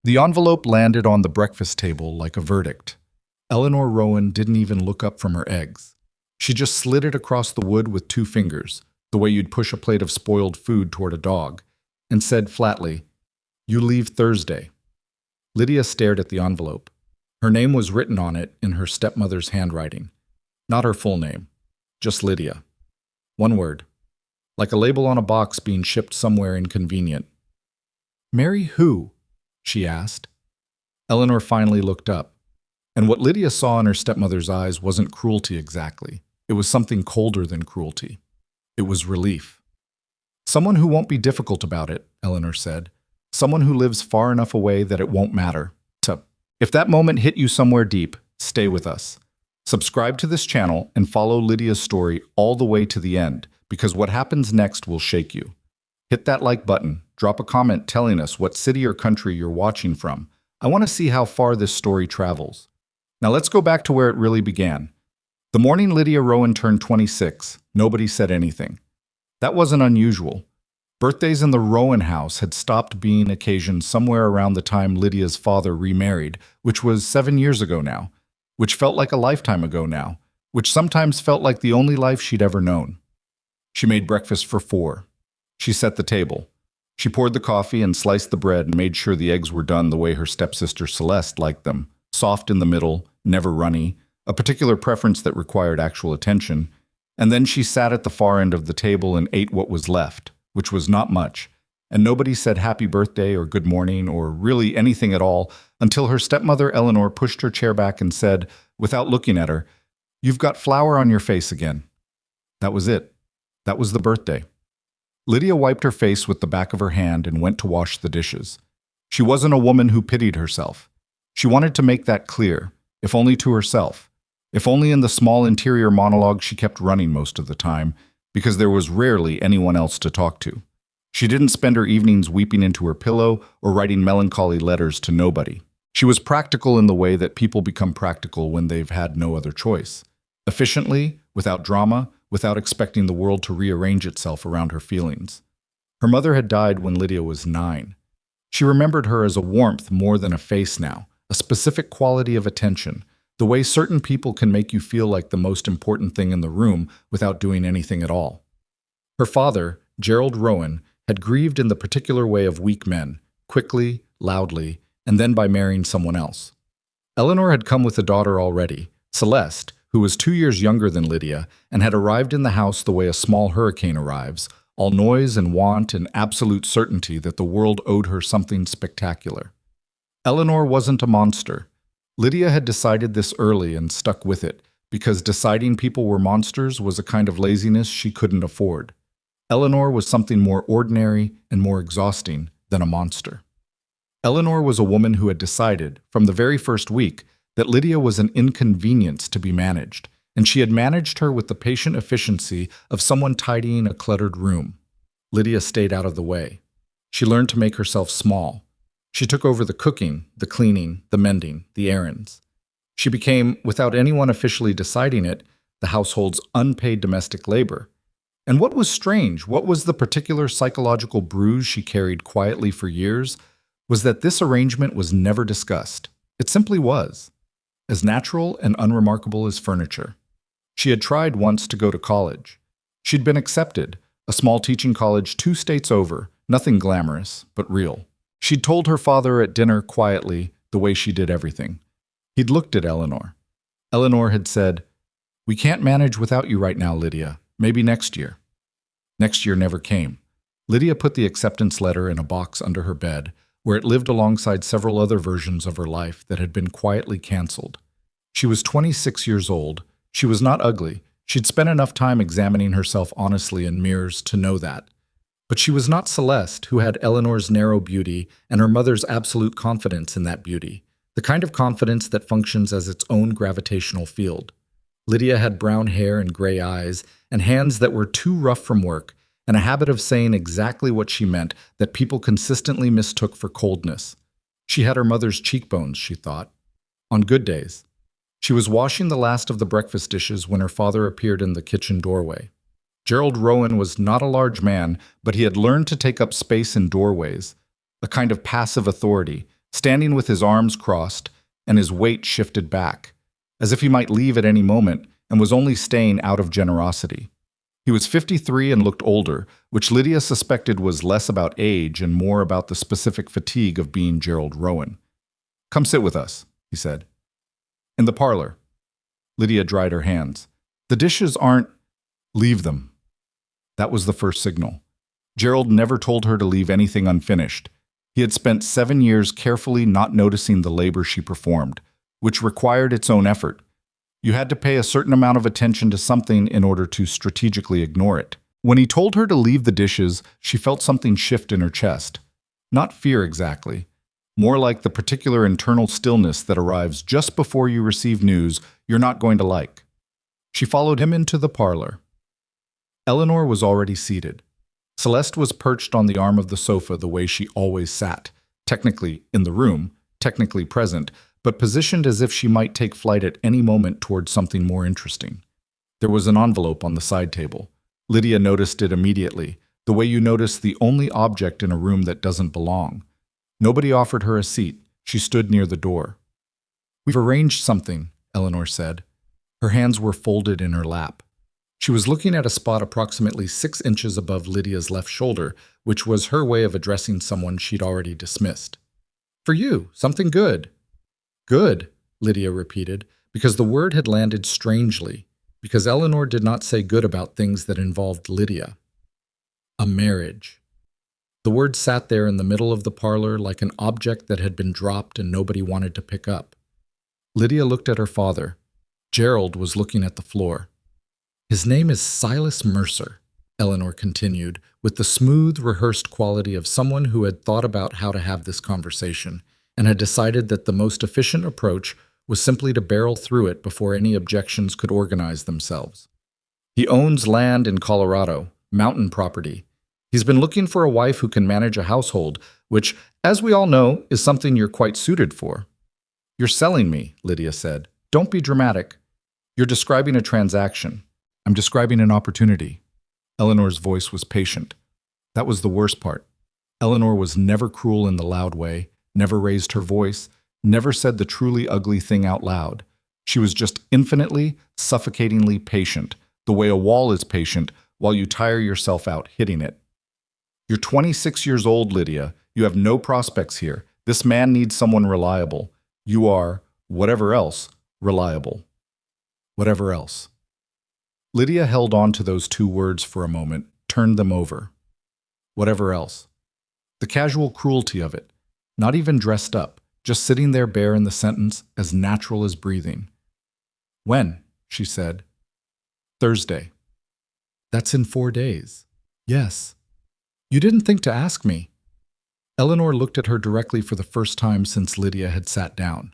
The envelope landed on the breakfast table like a verdict. Eleanor Rowan didn't even look up from her eggs. She just slid it across the wood with 2 fingers, the way you'd push a plate of spoiled food toward a dog, and said flatly, "You leave Thursday." Lydia stared at the envelope. Her name was written on it in her stepmother's handwriting. Not her full name, just Lydia. One word, like a label on a box being shipped somewhere inconvenient. "Marry who?" she asked. Eleanor finally looked up, and what Lydia saw in her stepmother's eyes wasn't cruelty exactly. It was something colder than cruelty. It was relief. "Someone who won't be difficult about it," Eleanor said. "Someone who lives far enough away that it won't matter. If that moment hit you somewhere deep, stay with us. Subscribe to this channel and follow Lydia's story all the way to the end, because what happens next will shake you. Hit that like button, drop a comment telling us what city or country you're watching from. I want to see how far this story travels. Now let's go back to where it really began. The morning Lydia Rowan turned 26, nobody said anything. That wasn't unusual. Birthdays in the Rowan house had stopped being occasions somewhere around the time Lydia's father remarried, which was 7 years ago now, which felt like a lifetime ago now, which sometimes felt like the only life she'd ever known. She made breakfast for 4. She set the table. She poured the coffee and sliced the bread and made sure the eggs were done the way her stepsister Celeste liked them, soft in the middle, never runny, a particular preference that required actual attention. And then she sat at the far end of the table and ate what was left, which was not much, and nobody said happy birthday or good morning or really anything at all until her stepmother Eleanor pushed her chair back and said, without looking at her, "You've got flour on your face again." That was it. That was the birthday. Lydia wiped her face with the back of her hand and went to wash the dishes. She wasn't a woman who pitied herself. She wanted to make that clear, if only to herself, if only in the small interior monologue she kept running most of the time, because there was rarely anyone else to talk to. She didn't spend her evenings weeping into her pillow or writing melancholy letters to nobody. She was practical in the way that people become practical when they've had no other choice. Efficiently, without drama, without expecting the world to rearrange itself around her feelings. Her mother had died when Lydia was 9. She remembered her as a warmth more than a face now, a specific quality of attention, the way certain people can make you feel like the most important thing in the room without doing anything at all. Her father, Gerald Rowan, had grieved in the particular way of weak men, quickly, loudly, and then by marrying someone else. Eleanor had come with a daughter already, Celeste, who was 2 years younger than Lydia and had arrived in the house the way a small hurricane arrives, all noise and want and absolute certainty that the world owed her something spectacular. Eleanor wasn't a monster. Lydia had decided this early and stuck with it, because deciding people were monsters was a kind of laziness she couldn't afford. Eleanor was something more ordinary and more exhausting than a monster. Eleanor was a woman who had decided, from the very first week, that Lydia was an inconvenience to be managed, and she had managed her with the patient efficiency of someone tidying a cluttered room. Lydia stayed out of the way. She learned to make herself small. She took over the cooking, the cleaning, the mending, the errands. She became, without anyone officially deciding it, the household's unpaid domestic labor. And what was strange, what was the particular psychological bruise she carried quietly for years, was that this arrangement was never discussed. It simply was. As natural and unremarkable as furniture. She had tried once to go to college. She'd been accepted, a small teaching college 2 states over, nothing glamorous, but real. She'd told her father at dinner quietly the way she did everything. He'd looked at Eleanor. Eleanor had said, "We can't manage without you right now, Lydia. Maybe next year." Next year never came. Lydia put the acceptance letter in a box under her bed, where it lived alongside several other versions of her life that had been quietly canceled. She was 26 years old. She was not ugly. She'd spent enough time examining herself honestly in mirrors to know that. But she was not Celeste, who had Eleanor's narrow beauty and her mother's absolute confidence in that beauty, the kind of confidence that functions as its own gravitational field. Lydia had brown hair and gray eyes, and hands that were too rough from work, and a habit of saying exactly what she meant that people consistently mistook for coldness. She had her mother's cheekbones, she thought. On good days. She was washing the last of the breakfast dishes when her father appeared in the kitchen doorway. Gerald Rowan was not a large man, but he had learned to take up space in doorways, a kind of passive authority, standing with his arms crossed and his weight shifted back, as if he might leave at any moment and was only staying out of generosity. He was 53 and looked older, which Lydia suspected was less about age and more about the specific fatigue of being Gerald Rowan. "Come sit with us," he said. "In the parlor." Lydia dried her hands. "The dishes aren't—" "Leave them." That was the first signal. Gerald never told her to leave anything unfinished. He had spent 7 years carefully not noticing the labor she performed, which required its own effort. You had to pay a certain amount of attention to something in order to strategically ignore it. When he told her to leave the dishes, she felt something shift in her chest. Not fear exactly, more like the particular internal stillness that arrives just before you receive news you're not going to like. She followed him into the parlor. Eleanor was already seated. Celeste was perched on the arm of the sofa the way she always sat, technically in the room, technically present, but positioned as if she might take flight at any moment towards something more interesting. There was an envelope on the side table. Lydia noticed it immediately, the way you notice the only object in a room that doesn't belong. Nobody offered her a seat. She stood near the door. "We've arranged something," Eleanor said. Her hands were folded in her lap. She was looking at a spot approximately 6 inches above Lydia's left shoulder, which was her way of addressing someone she'd already dismissed. "For you, something good." "Good," Lydia repeated, because the word had landed strangely, because Eleanor did not say good about things that involved Lydia. "A marriage." The word sat there in the middle of the parlor like an object that had been dropped and nobody wanted to pick up. Lydia looked at her father. Gerald was looking at the floor. "His name is Silas Mercer," Eleanor continued, with the smooth, rehearsed quality of someone who had thought about how to have this conversation and had decided that the most efficient approach was simply to barrel through it before any objections could organize themselves. "He owns land in Colorado, mountain property. He's been looking for a wife who can manage a household, which, as we all know, is something you're quite suited for." "You're selling me," Lydia said. "Don't be dramatic. You're describing a transaction. I'm describing an opportunity." Eleanor's voice was patient. That was the worst part. Eleanor was never cruel in the loud way, never raised her voice, never said the truly ugly thing out loud. She was just infinitely, suffocatingly patient, the way a wall is patient while you tire yourself out hitting it. "You're 26 years old, Lydia. You have no prospects here. This man needs someone reliable. You are, whatever else, reliable." Whatever else. Lydia held on to those 2 words for a moment, turned them over. Whatever else. The casual cruelty of it. Not even dressed up, just sitting there bare in the sentence, as natural as breathing. "When?" she said. "Thursday." "That's in 4 days." "Yes." "You didn't think to ask me." Eleanor looked at her directly for the first time since Lydia had sat down.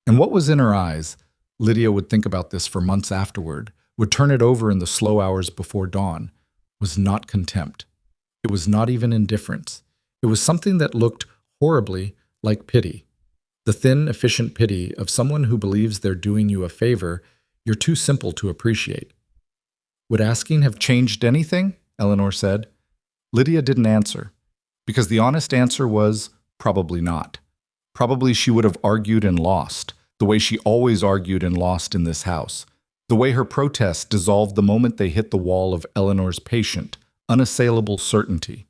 And what was in her eyes, Lydia would think about this for months afterward, would turn it over in the slow hours before dawn, was not contempt. It was not even indifference. It was something that looked horribly like pity. The thin, efficient pity of someone who believes they're doing you a favor you're too simple to appreciate. "Would asking have changed anything?" Eleanor said. Lydia didn't answer, because the honest answer was probably not. Probably she would have argued and lost, the way she always argued and lost in this house. The way her protest dissolved the moment they hit the wall of Eleanor's patient, unassailable certainty.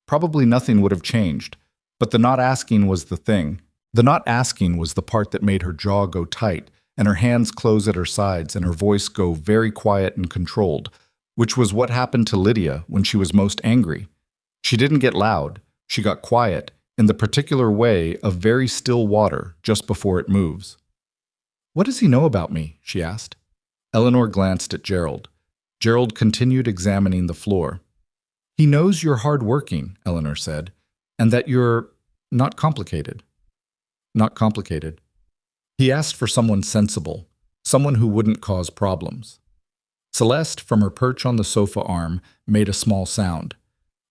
Probably nothing would have changed, but the not asking was the thing. The not asking was the part that made her jaw go tight, and her hands close at her sides, and her voice go very quiet and controlled, which was what happened to Lydia when she was most angry. She didn't get loud, she got quiet, in the particular way of very still water just before it moves. "What does he know about me?" she asked. Eleanor glanced at Gerald. Gerald continued examining the floor. "He knows you're hard-working," Eleanor said, "and that you're not complicated." Not complicated. He asked for someone sensible, someone who wouldn't cause problems. Celeste, from her perch on the sofa arm, made a small sound.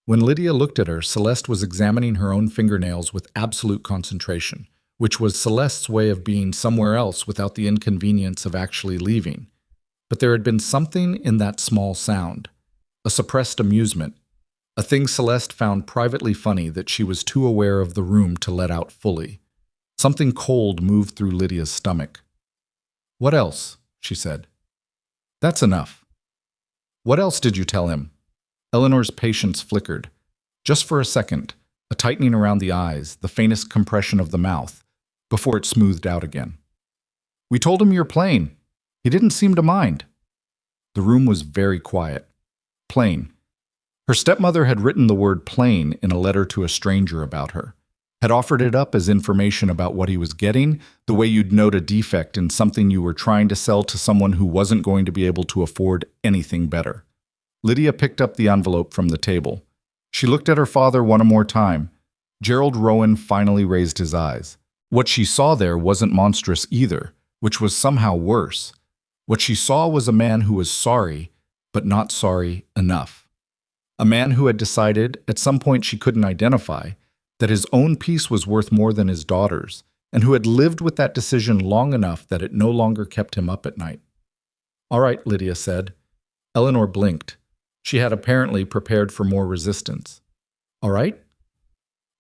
When Lydia looked at her, Celeste was examining her own fingernails with absolute concentration, which was Celeste's way of being somewhere else without the inconvenience of actually leaving. But there had been something in that small sound, a suppressed amusement, a thing Celeste found privately funny that she was too aware of the room to let out fully. Something cold moved through Lydia's stomach. "What else?" she said. "That's enough." "What else did you tell him?" Eleanor's patience flickered. Just for a second, a tightening around the eyes, the faintest compression of the mouth, before it smoothed out again. "We told him you're plain. He didn't seem to mind." The room was very quiet. Plain. Her stepmother had written the word plain in a letter to a stranger about her, had offered it up as information about what he was getting, the way you'd note a defect in something you were trying to sell to someone who wasn't going to be able to afford anything better. Lydia picked up the envelope from the table. She looked at her father one more time. Gerald Rowan finally raised his eyes. What she saw there wasn't monstrous either, which was somehow worse. What she saw was a man who was sorry, but not sorry enough. A man who had decided, at some point she couldn't identify, that his own peace was worth more than his daughter's, and who had lived with that decision long enough that it no longer kept him up at night. "All right," Lydia said. Eleanor blinked. She had apparently prepared for more resistance. "All right?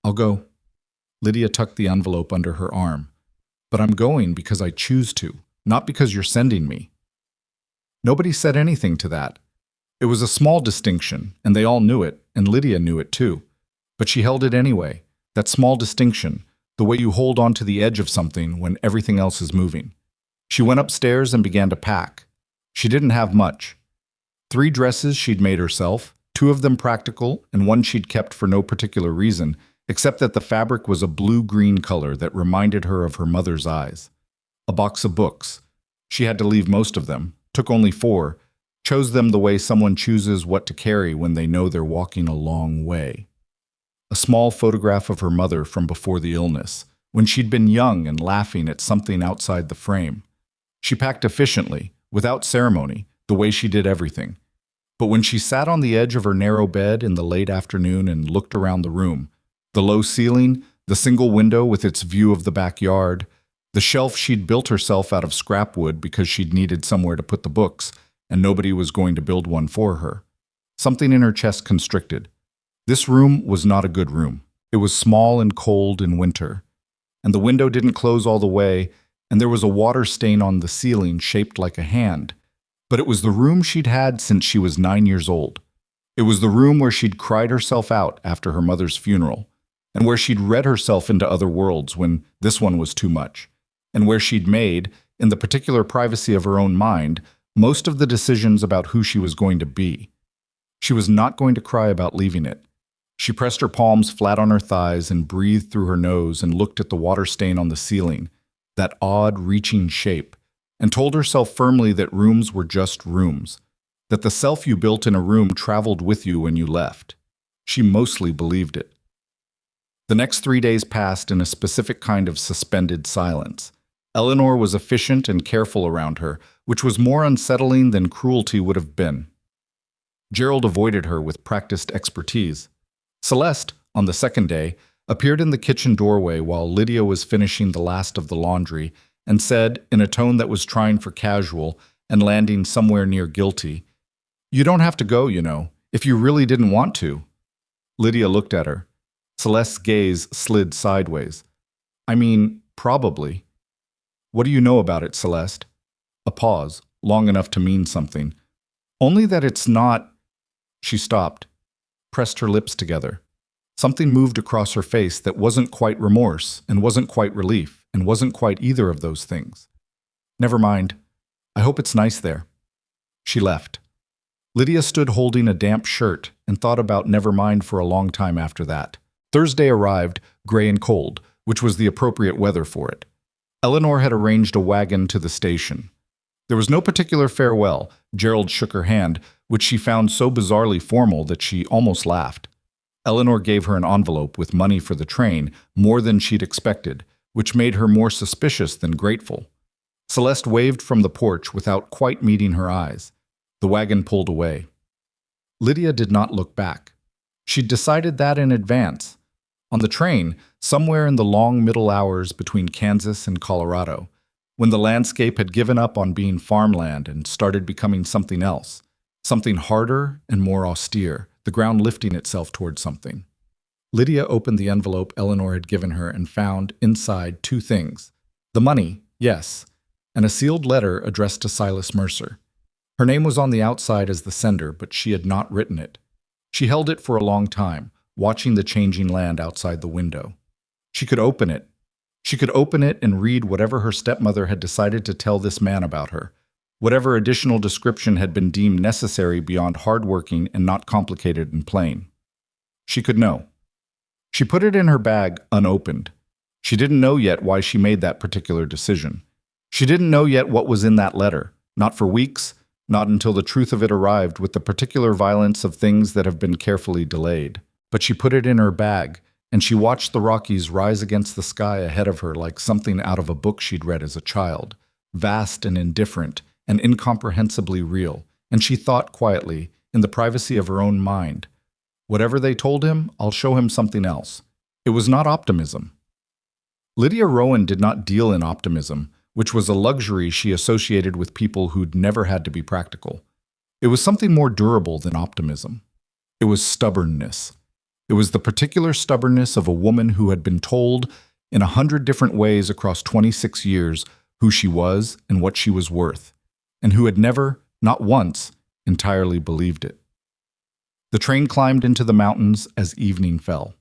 I'll go." Lydia tucked the envelope under her arm. "But I'm going because I choose to, not because you're sending me." Nobody said anything to that. It was a small distinction, and they all knew it, and Lydia knew it too. But she held it anyway, that small distinction, the way you hold on to the edge of something when everything else is moving. She went upstairs and began to pack. She didn't have much. 3 dresses she'd made herself, 2 of them practical, and 1 she'd kept for no particular reason, except that the fabric was a blue-green color that reminded her of her mother's eyes. A box of books. She had to leave most of them, took only 4, chose them the way someone chooses what to carry when they know they're walking a long way. A small photograph of her mother from before the illness, when she'd been young and laughing at something outside the frame. She packed efficiently, without ceremony, the way she did everything. But when she sat on the edge of her narrow bed in the late afternoon and looked around the room, the low ceiling, the single window with its view of the backyard, the shelf she'd built herself out of scrap wood because she'd needed somewhere to put the books, and nobody was going to build one for her. Something in her chest constricted. This room was not a good room. It was small and cold in winter, and the window didn't close all the way, and there was a water stain on the ceiling shaped like a hand. But it was the room she'd had since she was 9 years old. It was the room where she'd cried herself out after her mother's funeral, and where she'd read herself into other worlds when this one was too much, and where she'd made, in the particular privacy of her own mind, most of the decisions about who she was going to be. She was not going to cry about leaving it. She pressed her palms flat on her thighs and breathed through her nose and looked at the water stain on the ceiling, that odd, reaching shape, and told herself firmly that rooms were just rooms, that the self you built in a room traveled with you when you left. She mostly believed it. The next 3 days passed in a specific kind of suspended silence. Eleanor was efficient and careful around her, which was more unsettling than cruelty would have been. Gerald avoided her with practiced expertise. Celeste, on the second day, appeared in the kitchen doorway while Lydia was finishing the last of the laundry and said, in a tone that was trying for casual and landing somewhere near guilty, "You don't have to go, you know, if you really didn't want to." Lydia looked at her. Celeste's gaze slid sideways. "I mean, probably." "What do you know about it, Celeste?" A pause, long enough to mean something. "Only that it's not—" She stopped, pressed her lips together. Something moved across her face that wasn't quite remorse, and wasn't quite relief, and wasn't quite either of those things. "Never mind. I hope it's nice there." She left. Lydia stood holding a damp shirt and thought about never mind for a long time after that. Thursday arrived, gray and cold, which was the appropriate weather for it. Eleanor had arranged a wagon to the station. There was no particular farewell. Gerald shook her hand, which she found so bizarrely formal that she almost laughed. Eleanor gave her an envelope with money for the train, more than she'd expected, which made her more suspicious than grateful. Celeste waved from the porch without quite meeting her eyes. The wagon pulled away. Lydia did not look back. She'd decided that in advance. On the train, somewhere in the long middle hours between Kansas and Colorado, when the landscape had given up on being farmland and started becoming something else, something harder and more austere, the ground lifting itself toward something. Lydia opened the envelope Eleanor had given her and found, inside, two things. The money, yes, and a sealed letter addressed to Silas Mercer. Her name was on the outside as the sender, but she had not written it. She held it for a long time, watching the changing land outside the window. She could open it. She could open it and read whatever her stepmother had decided to tell this man about her, whatever additional description had been deemed necessary beyond hardworking and not complicated and plain. She could know. She put it in her bag, unopened. She didn't know yet why she made that particular decision. She didn't know yet what was in that letter, not for weeks, not until the truth of it arrived with the particular violence of things that have been carefully delayed. But she put it in her bag, and she watched the Rockies rise against the sky ahead of her like something out of a book she'd read as a child, vast and indifferent and incomprehensibly real, and she thought quietly, in the privacy of her own mind, whatever they told him, I'll show him something else. It was not optimism. Lydia Rowan did not deal in optimism, which was a luxury she associated with people who'd never had to be practical. It was something more durable than optimism. It was stubbornness. It was the particular stubbornness of a woman who had been told in 100 different ways across 26 years who she was and what she was worth, and who had never, not once, entirely believed it. The train climbed into the mountains as evening fell.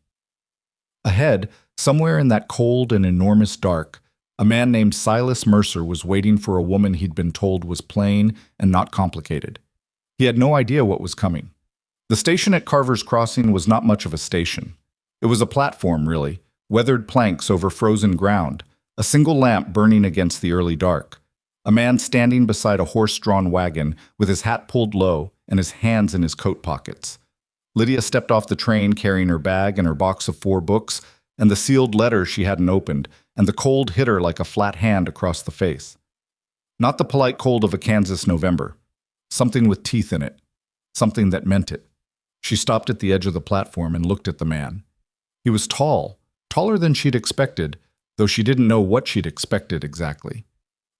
Ahead, somewhere in that cold and enormous dark, a man named Silas Mercer was waiting for a woman he'd been told was plain and not complicated. He had no idea what was coming. The station at Carver's Crossing was not much of a station. It was a platform, really, weathered planks over frozen ground, a single lamp burning against the early dark, a man standing beside a horse-drawn wagon with his hat pulled low and his hands in his coat pockets. Lydia stepped off the train carrying her bag and her box of 4 books and the sealed letter she hadn't opened, and the cold hit her like a flat hand across the face. Not the polite cold of a Kansas November. Something with teeth in it. Something that meant it. She stopped at the edge of the platform and looked at the man. He was tall, taller than she'd expected, though she didn't know what she'd expected exactly.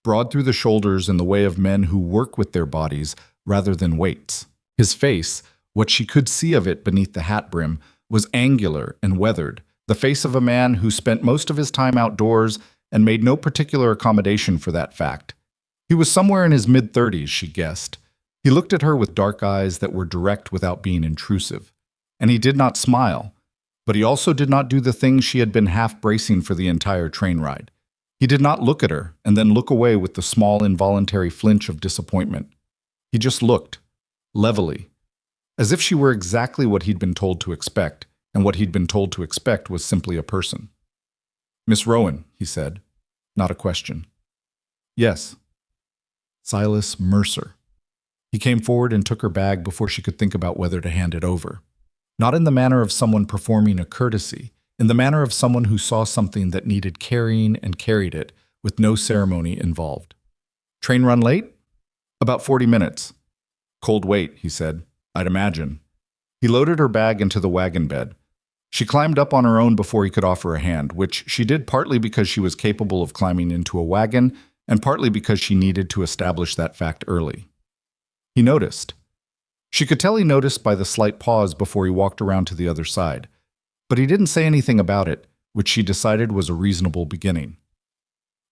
Broad through the shoulders in the way of men who work with their bodies rather than weights. His face, what she could see of it beneath the hat brim, was angular and weathered, the face of a man who spent most of his time outdoors and made no particular accommodation for that fact. He was somewhere in his mid-30s, she guessed. He looked at her with dark eyes that were direct without being intrusive. And he did not smile, but he also did not do the thing she had been half bracing for the entire train ride. He did not look at her and then look away with the small involuntary flinch of disappointment. He just looked, levelly, as if she were exactly what he'd been told to expect, and what he'd been told to expect was simply a person. "Miss Rowan," he said, not a question. "Yes." Silas Mercer. He came forward and took her bag before she could think about whether to hand it over. Not in the manner of someone performing a courtesy, in the manner of someone who saw something that needed carrying and carried it, with no ceremony involved. "Train run late?" "About 40 minutes. "Cold wait," he said. "I'd imagine." He loaded her bag into the wagon bed. She climbed up on her own before he could offer a hand, which she did partly because she was capable of climbing into a wagon, and partly because she needed to establish that fact early. He noticed. She could tell he noticed by the slight pause before he walked around to the other side. But he didn't say anything about it, which she decided was a reasonable beginning.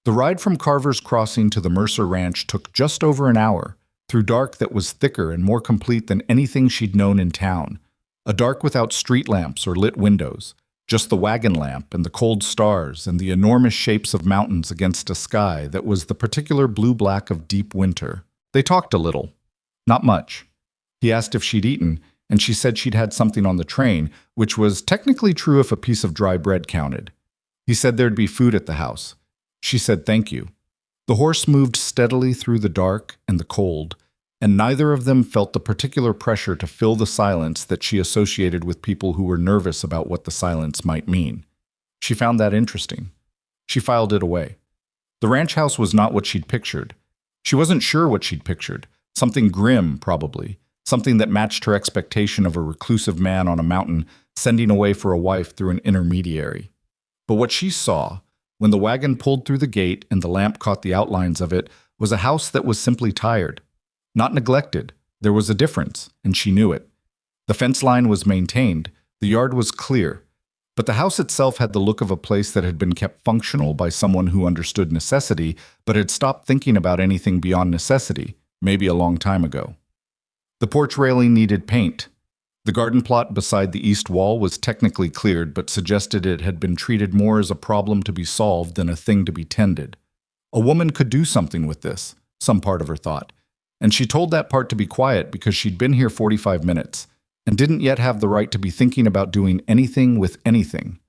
The ride from Carver's Crossing to the Mercer Ranch took just over an hour, through dark that was thicker and more complete than anything she'd known in town, a dark without street lamps or lit windows, just the wagon lamp and the cold stars and the enormous shapes of mountains against a sky that was the particular blue-black of deep winter. They talked a little. Not much. He asked if she'd eaten, and she said she'd had something on the train, which was technically true if a piece of dry bread counted. He said there'd be food at the house. She said thank you. The horse moved steadily through the dark and the cold, and neither of them felt the particular pressure to fill the silence that she associated with people who were nervous about what the silence might mean. She found that interesting. She filed it away. The ranch house was not what she'd pictured. She wasn't sure what she'd pictured. Something grim, probably. Something that matched her expectation of a reclusive man on a mountain sending away for a wife through an intermediary. But what she saw, when the wagon pulled through the gate and the lamp caught the outlines of it, was a house that was simply tired. Not neglected. There was a difference, and she knew it. The fence line was maintained. The yard was clear. But the house itself had the look of a place that had been kept functional by someone who understood necessity, but had stopped thinking about anything beyond necessity, maybe a long time ago. The porch railing needed paint. The garden plot beside the east wall was technically cleared, but suggested it had been treated more as a problem to be solved than a thing to be tended. A woman could do something with this, some part of her thought, and she told that part to be quiet because she'd been here 45 minutes and didn't yet have the right to be thinking about doing anything with anything.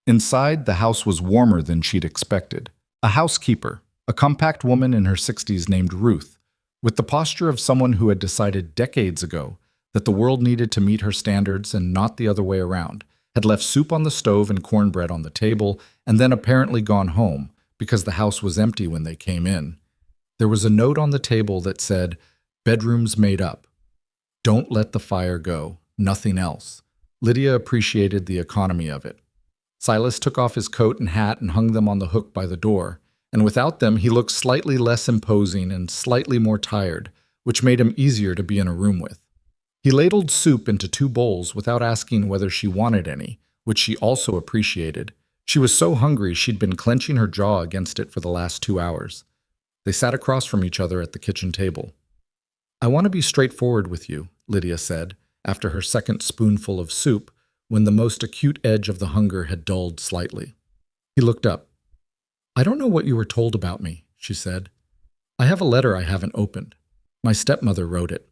Inside, the house was warmer than she'd expected. A housekeeper, a compact woman in her 60s named Ruth, with the posture of someone who had decided decades ago that the world needed to meet her standards and not the other way around, had left soup on the stove and cornbread on the table, and then apparently gone home because the house was empty when they came in. There was a note on the table that said, "Bedrooms made up. Don't let the fire go. Nothing else." Lydia appreciated the economy of it. Silas took off his coat and hat and hung them on the hook by the door, and without them he looked slightly less imposing and slightly more tired, which made him easier to be in a room with. He ladled soup into 2 bowls without asking whether she wanted any, which she also appreciated. She was so hungry she'd been clenching her jaw against it for the last 2 hours. They sat across from each other at the kitchen table. "I want to be straightforward with you," Lydia said, after her second spoonful of soup, when the most acute edge of the hunger had dulled slightly. He looked up. "I don't know what you were told about me," she said. "I have a letter I haven't opened. My stepmother wrote it.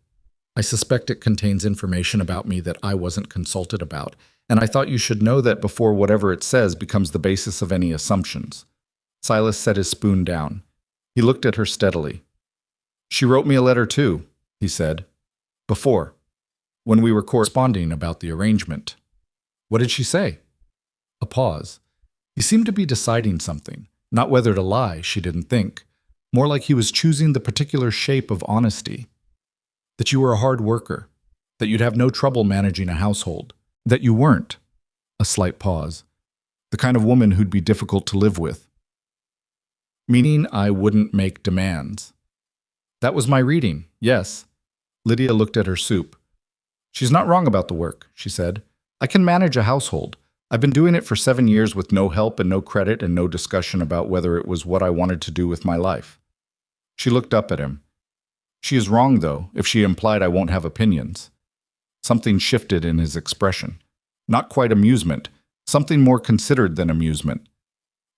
I suspect it contains information about me that I wasn't consulted about, and I thought you should know that before whatever it says becomes the basis of any assumptions." Silas set his spoon down. He looked at her steadily. "She wrote me a letter too," he said. "Before, when we were corresponding about the arrangement." "What did she say?" A pause. He seemed to be deciding something, not whether to lie, she didn't think. More like he was choosing the particular shape of honesty. That you were a hard worker, that you'd have no trouble managing a household, that you weren't, a slight pause, the kind of woman who'd be difficult to live with. "Meaning I wouldn't make demands." "That was my reading, yes." Lydia looked at her soup. "She's not wrong about the work," she said. "I can manage a household. I've been doing it for 7 years with no help and no credit and no discussion about whether it was what I wanted to do with my life." She looked up at him. "She is wrong, though, if she implied I won't have opinions." Something shifted in his expression. Not quite amusement, something more considered than amusement.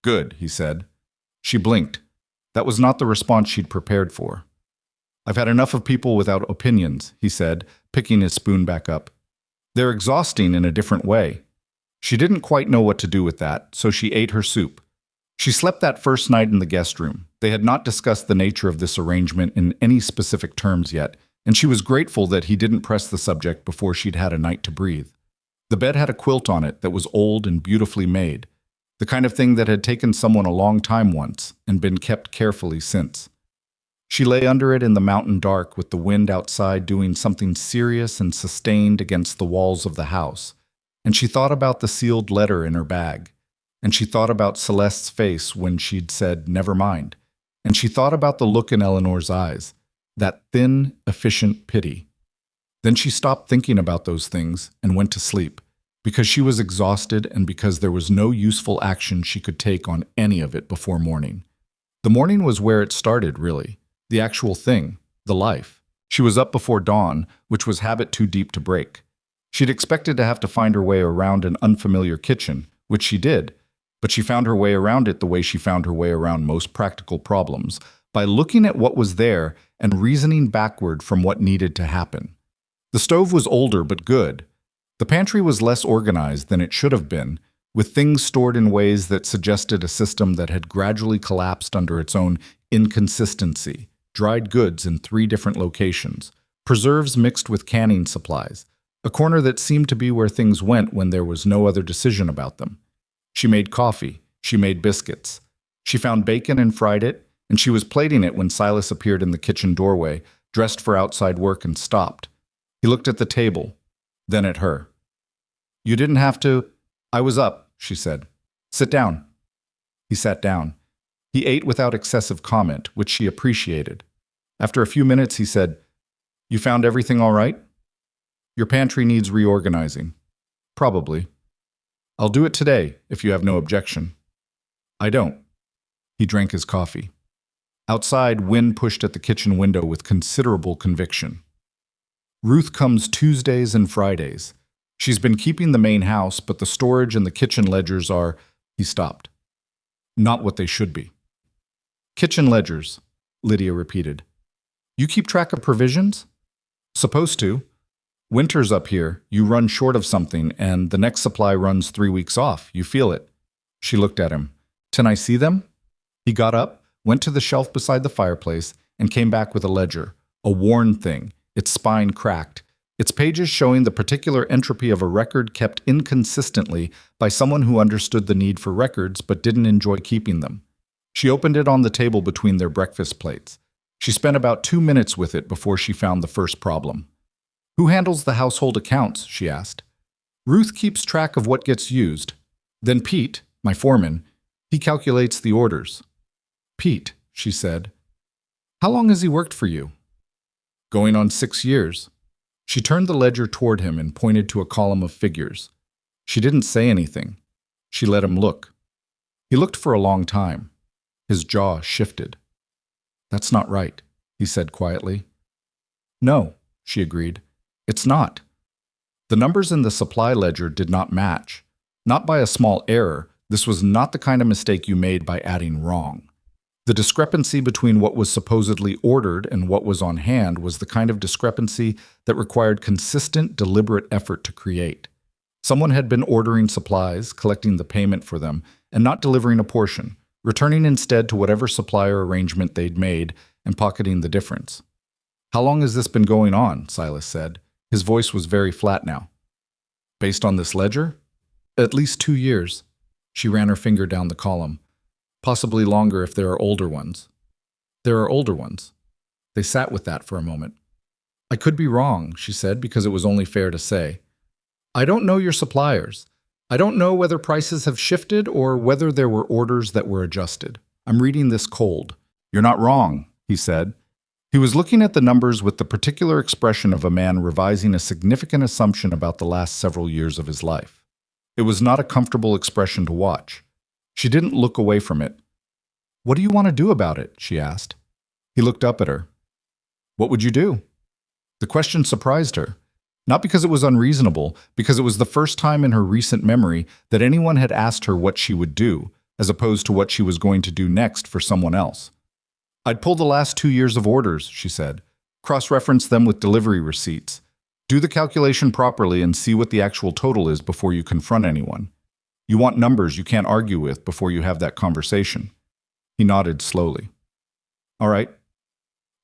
"Good," he said. She blinked. That was not the response she'd prepared for. "I've had enough of people without opinions," he said, picking his spoon back up. "They're exhausting in a different way." She didn't quite know what to do with that, so she ate her soup. She slept that first night in the guest room. They had not discussed the nature of this arrangement in any specific terms yet, and she was grateful that he didn't press the subject before she'd had a night to breathe. The bed had a quilt on it that was old and beautifully made, the kind of thing that had taken someone a long time once and been kept carefully since. She lay under it in the mountain dark with the wind outside doing something serious and sustained against the walls of the house, and she thought about the sealed letter in her bag. And she thought about Celeste's face when she'd said, "Never mind." And she thought about the look in Eleanor's eyes, that thin, efficient pity. Then she stopped thinking about those things and went to sleep, because she was exhausted and because there was no useful action she could take on any of it before morning. The morning was where it started, really. The actual thing, the life. She was up before dawn, which was habit too deep to break. She'd expected to have to find her way around an unfamiliar kitchen, which she did, but she found her way around it the way she found her way around most practical problems, by looking at what was there and reasoning backward from what needed to happen. The stove was older but good. The pantry was less organized than it should have been, with things stored in ways that suggested a system that had gradually collapsed under its own inconsistency. Dried goods in 3 different locations, preserves mixed with canning supplies, a corner that seemed to be where things went when there was no other decision about them. She made coffee. She made biscuits. She found bacon and fried it, and she was plating it when Silas appeared in the kitchen doorway, dressed for outside work, and stopped. He looked at the table, then at her. "You didn't have to—" "I was up," she said. "Sit down." He sat down. He ate without excessive comment, which she appreciated. After a few minutes, he said, "You found everything all right?" "Your pantry needs reorganizing." "Probably." I'll do it today, if you have no objection. I don't. He drank his coffee. Outside, wind pushed at the kitchen window with considerable conviction. Ruth comes Tuesdays and Fridays. She's been keeping the main house, but the storage and the kitchen ledgers are, he stopped. Not what they should be. Kitchen ledgers, Lydia repeated. You keep track of provisions? Supposed to. Winter's up here, you run short of something, and the next supply runs 3 weeks off. You feel it. She looked at him. Can I see them? He got up, went to the shelf beside the fireplace, and came back with a ledger, a worn thing, its spine cracked, its pages showing the particular entropy of a record kept inconsistently by someone who understood the need for records but didn't enjoy keeping them. She opened it on the table between their breakfast plates. She spent about 2 minutes with it before she found the first problem. Who handles the household accounts? She asked. Ruth keeps track of what gets used. Then Pete, my foreman, he calculates the orders. Pete, she said. How long has he worked for you? Going on 6 years. She turned the ledger toward him and pointed to a column of figures. She didn't say anything. She let him look. He looked for a long time. His jaw shifted. That's not right, he said quietly. No, she agreed. It's not. The numbers in the supply ledger did not match. Not by a small error. This was not the kind of mistake you made by adding wrong. The discrepancy between what was supposedly ordered and what was on hand was the kind of discrepancy that required consistent, deliberate effort to create. Someone had been ordering supplies, collecting the payment for them, and not delivering a portion, returning instead to whatever supplier arrangement they'd made and pocketing the difference. How long has this been going on? Silas said. His voice was very flat now. Based on this ledger? At least 2 years. She ran her finger down the column. Possibly longer if there are older ones. There are older ones. They sat with that for a moment. I could be wrong, she said, because it was only fair to say. I don't know your suppliers. I don't know whether prices have shifted or whether there were orders that were adjusted. I'm reading this cold. You're not wrong, he said. He was looking at the numbers with the particular expression of a man revising a significant assumption about the last several years of his life. It was not a comfortable expression to watch. She didn't look away from it. What do you want to do about it? She asked. He looked up at her. What would you do? The question surprised her. Not because it was unreasonable, because it was the first time in her recent memory that anyone had asked her what she would do, as opposed to what she was going to do next for someone else. I'd pull the last 2 years of orders, she said. Cross-reference them with delivery receipts. Do the calculation properly and see what the actual total is before you confront anyone. You want numbers you can't argue with before you have that conversation. He nodded slowly. All right.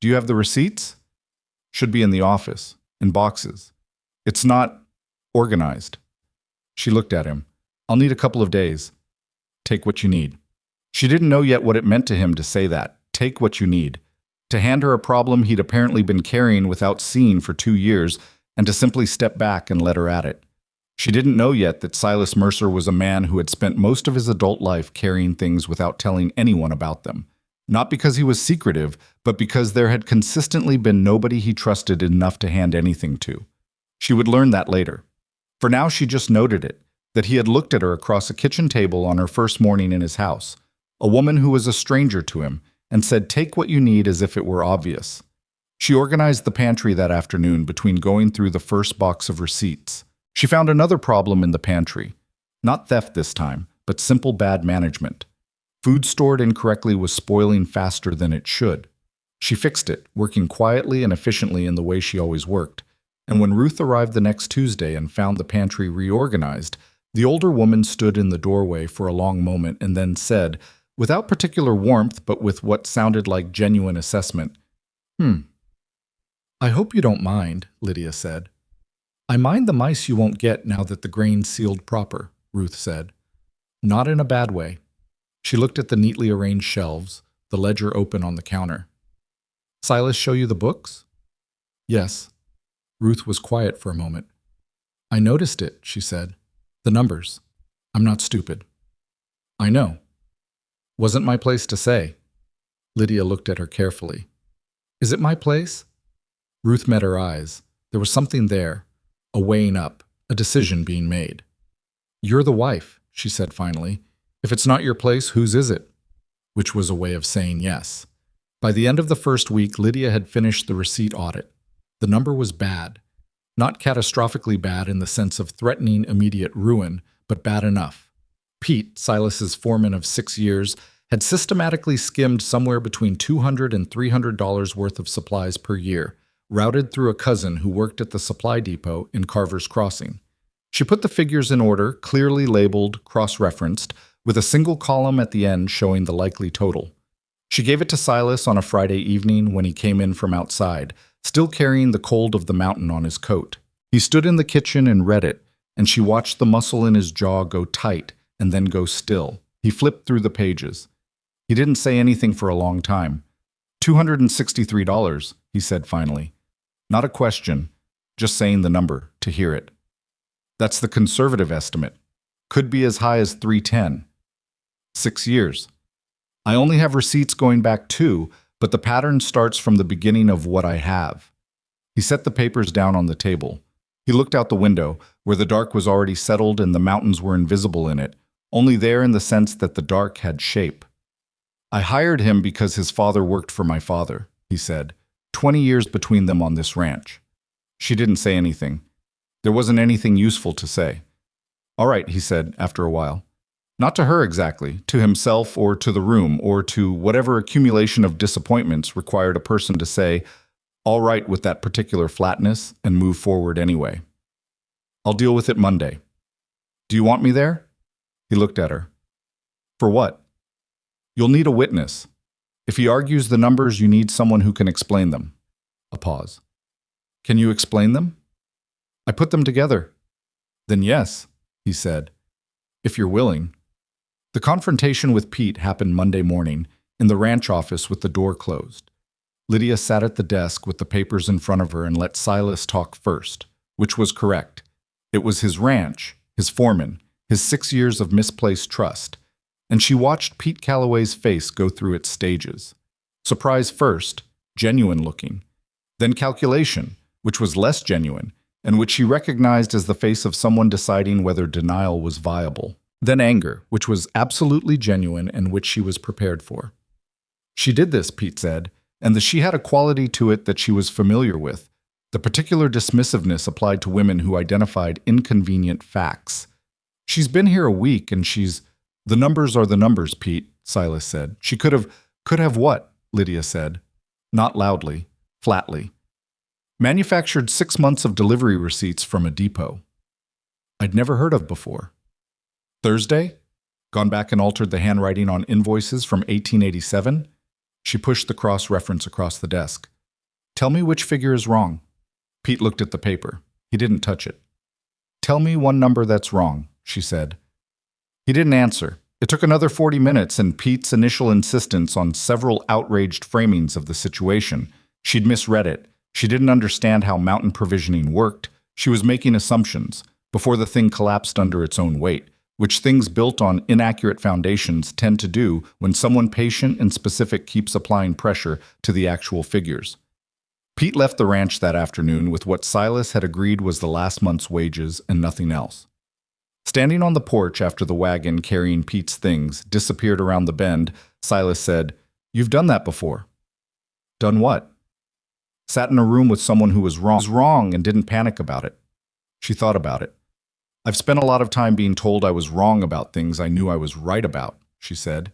Do you have the receipts? Should be in the office, in boxes. It's not organized. She looked at him. I'll need a couple of days. Take what you need. She didn't know yet what it meant to him to say that. Take what you need. To hand her a problem he'd apparently been carrying without seeing for 2 years, and to simply step back and let her at it. She didn't know yet that Silas Mercer was a man who had spent most of his adult life carrying things without telling anyone about them. Not because he was secretive, but because there had consistently been nobody he trusted enough to hand anything to. She would learn that later. For now she just noted it, that he had looked at her across a kitchen table on her first morning in his house, a woman who was a stranger to him, and said, take what you need as if it were obvious. She organized the pantry that afternoon between going through the first box of receipts. She found another problem in the pantry. Not theft this time, but simple bad management. Food stored incorrectly was spoiling faster than it should. She fixed it, working quietly and efficiently in the way she always worked. And when Ruth arrived the next Tuesday and found the pantry reorganized, the older woman stood in the doorway for a long moment and then said, without particular warmth but with what sounded like genuine assessment, I hope you don't mind, Lydia said. I mind the mice you won't get now that the grain's sealed proper, Ruth said. Not in a bad way. She looked at the neatly arranged shelves, the ledger open on the counter. Silas show you the books? Yes. Ruth was quiet for a moment. I noticed it, she said. The numbers. I'm not stupid. I know. Wasn't my place to say. Lydia looked at her carefully. Is it my place? Ruth met her eyes. There was something there, a weighing up, a decision being made. You're the wife, she said finally. If it's not your place, whose is it? Which was a way of saying yes. By the end of the first week, Lydia had finished the receipt audit. The number was bad. Not catastrophically bad in the sense of threatening immediate ruin, but bad enough. Pete, Silas's foreman of 6 years, had systematically skimmed somewhere between $200 and $300 worth of supplies per year, routed through a cousin who worked at the supply depot in Carver's Crossing. She put the figures in order, clearly labeled, cross-referenced, with a single column at the end showing the likely total. She gave it to Silas on a Friday evening when he came in from outside, still carrying the cold of the mountain on his coat. He stood in the kitchen and read it, and she watched the muscle in his jaw go tight and then go still. He flipped through the pages. He didn't say anything for a long time. $263, he said finally. Not a question, just saying the number to hear it. That's the conservative estimate. Could be as high as $310. 6 years. I only have receipts going back 2, but the pattern starts from the beginning of what I have. He set the papers down on the table. He looked out the window, where the dark was already settled and the mountains were invisible in it, only there in the sense that the dark had shape. I hired him because his father worked for my father, he said. 20 years between them on this ranch. She didn't say anything. There wasn't anything useful to say. All right, he said after a while. Not to her exactly, to himself or to the room or to whatever accumulation of disappointments required a person to say, all right with that particular flatness and move forward anyway. I'll deal with it Monday. Do you want me there? He looked at her. For what? You'll need a witness. If he argues the numbers, you need someone who can explain them. A pause. Can you explain them? I put them together. Then yes, he said, if you're willing. The confrontation with Pete happened Monday morning in the ranch office with the door closed. Lydia sat at the desk with the papers in front of her and let Silas talk first, which was correct. It was his ranch, his foreman, his 6 years of misplaced trust, and she watched Pete Calloway's face go through its stages. Surprise first, genuine looking, then calculation, which was less genuine, and which she recognized as the face of someone deciding whether denial was viable. Then anger, which was absolutely genuine and which she was prepared for. She did this, Pete said, and she had a quality to it that she was familiar with, the particular dismissiveness applied to women who identified inconvenient facts. She's been here a week and she's... The numbers are the numbers, Pete, Silas said. She could have what? Lydia said. Not loudly, flatly. Manufactured 6 months of delivery receipts from a depot. I'd never heard of before. Thursday? Gone back and altered the handwriting on invoices from 1887? She pushed the cross-reference across the desk. Tell me which figure is wrong. Pete looked at the paper. He didn't touch it. Tell me one number that's wrong, she said. He didn't answer. It took another 40 minutes and Pete's initial insistence on several outraged framings of the situation. She'd misread it. She didn't understand how mountain provisioning worked. She was making assumptions before the thing collapsed under its own weight, which things built on inaccurate foundations tend to do when someone patient and specific keeps applying pressure to the actual figures. Pete left the ranch that afternoon with what Silas had agreed was the last month's wages and nothing else. Standing on the porch after the wagon carrying Pete's things disappeared around the bend, Silas said, You've done that before. Done what? Sat in a room with someone who was wrong and didn't panic about it. She thought about it. I've spent a lot of time being told I was wrong about things I knew I was right about, she said.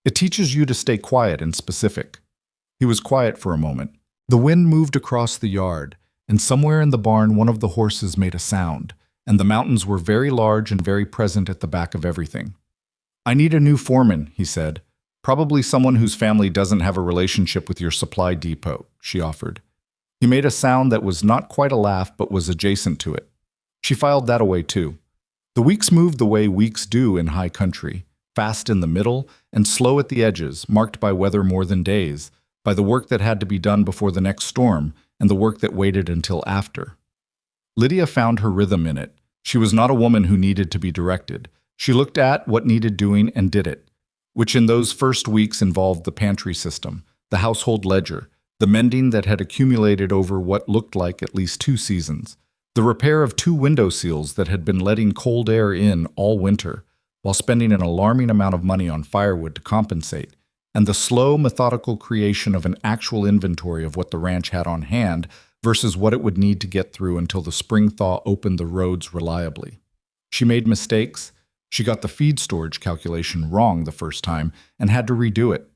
It teaches you to stay quiet and specific. He was quiet for a moment. The wind moved across the yard, and somewhere in the barn one of the horses made a sound, and the mountains were very large and very present at the back of everything. I need a new foreman, he said. Probably someone whose family doesn't have a relationship with your supply depot, she offered. He made a sound that was not quite a laugh but was adjacent to it. She filed that away too. The weeks moved the way weeks do in high country, fast in the middle and slow at the edges, marked by weather more than days, by the work that had to be done before the next storm and the work that waited until after. Lydia found her rhythm in it. She was not a woman who needed to be directed. She looked at what needed doing and did it, which in those first weeks involved the pantry system, the household ledger, the mending that had accumulated over what looked like at least 2 seasons, The repair of 2 window sills that had been letting cold air in all winter, while spending an alarming amount of money on firewood to compensate, and the slow, methodical creation of an actual inventory of what the ranch had on hand versus what it would need to get through until the spring thaw opened the roads reliably. She made mistakes. She got the feed storage calculation wrong the first time and had to redo it.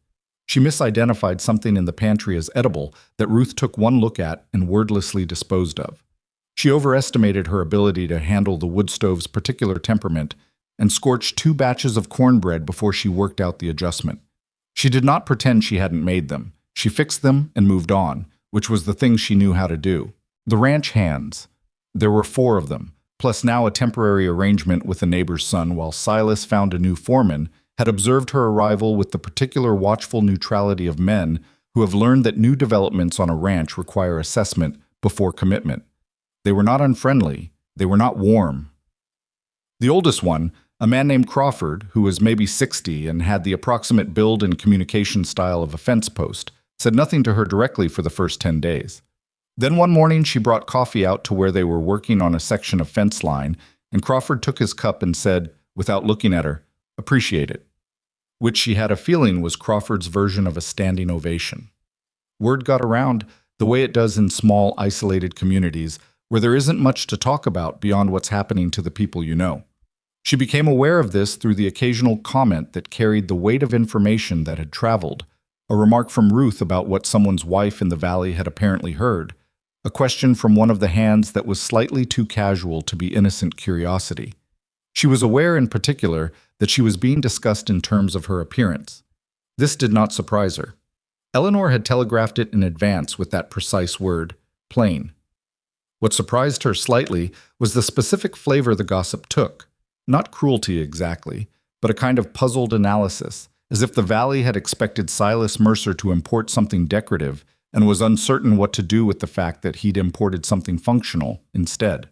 She misidentified something in the pantry as edible that Ruth took one look at and wordlessly disposed of. She overestimated her ability to handle the wood stove's particular temperament and scorched 2 batches of cornbread before she worked out the adjustment. She did not pretend she hadn't made them. She fixed them and moved on, which was the thing she knew how to do. The ranch hands. There were 4 of them, plus now a temporary arrangement with a neighbor's son while Silas found a new foreman, had observed her arrival with the particular watchful neutrality of men who have learned that new developments on a ranch require assessment before commitment. They were not unfriendly. They were not warm. The oldest one, a man named Crawford, who was maybe 60 and had the approximate build and communication style of a fence post, said nothing to her directly for the first 10 days. Then one morning she brought coffee out to where they were working on a section of fence line, and Crawford took his cup and said, without looking at her, "Appreciate it," which she had a feeling was Crawford's version of a standing ovation. Word got around, the way it does in small, isolated communities, where there isn't much to talk about beyond what's happening to the people you know. She became aware of this through the occasional comment that carried the weight of information that had traveled, a remark from Ruth about what someone's wife in the valley had apparently heard, a question from one of the hands that was slightly too casual to be innocent curiosity. She was aware in particular that she was being discussed in terms of her appearance. This did not surprise her. Eleanor had telegraphed it in advance with that precise word, plain. What surprised her slightly was the specific flavor the gossip took. Not cruelty exactly, but a kind of puzzled analysis, as if the valley had expected Silas Mercer to import something decorative and was uncertain what to do with the fact that he'd imported something functional instead.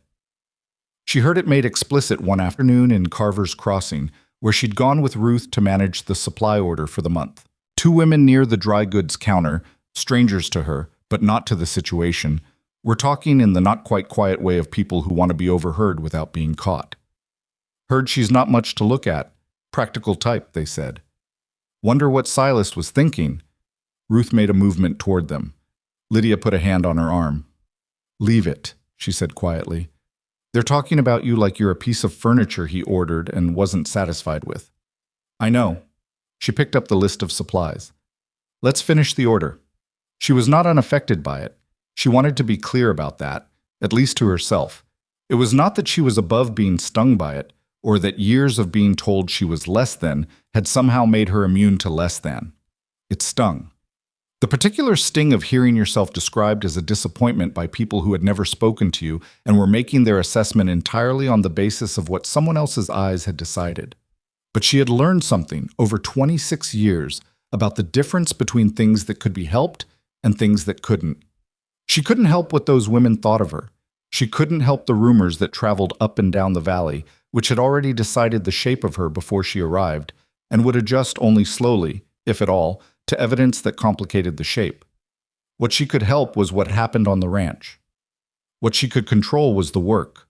She heard it made explicit one afternoon in Carver's Crossing, where she'd gone with Ruth to manage the supply order for the month. 2 women near the dry goods counter, strangers to her, but not to the situation, were talking in the not-quite-quiet way of people who want to be overheard without being caught. "Heard she's not much to look at. Practical type," they said. "Wonder what Silas was thinking." Ruth made a movement toward them. Lydia put a hand on her arm. "Leave it," she said quietly. "They're talking about you like you're a piece of furniture he ordered and wasn't satisfied with." "I know." She picked up the list of supplies. "Let's finish the order." She was not unaffected by it. She wanted to be clear about that, at least to herself. It was not that she was above being stung by it, or that years of being told she was less than had somehow made her immune to less than. It stung. The particular sting of hearing yourself described as a disappointment by people who had never spoken to you and were making their assessment entirely on the basis of what someone else's eyes had decided. But she had learned something over 26 years about the difference between things that could be helped and things that couldn't. She couldn't help what those women thought of her. She couldn't help the rumors that traveled up and down the valley, which had already decided the shape of her before she arrived, and would adjust only slowly, if at all, to evidence that complicated the shape. What she could help was what happened on the ranch. What she could control was the work.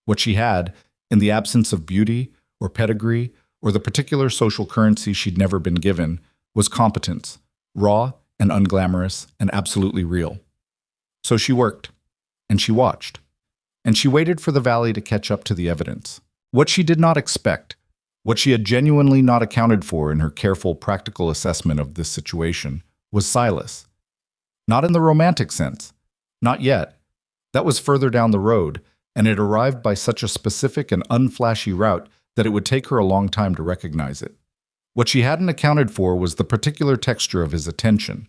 What she had, in the absence of beauty or pedigree or the particular social currency she'd never been given, was competence, raw and unglamorous and absolutely real. So she worked, and she watched, and she waited for the valley to catch up to the evidence. What she did not expect, what she had genuinely not accounted for in her careful, practical assessment of this situation, was Silas. Not in the romantic sense. Not yet. That was further down the road, and it arrived by such a specific and unflashy route that it would take her a long time to recognize it. What she hadn't accounted for was the particular texture of his attention.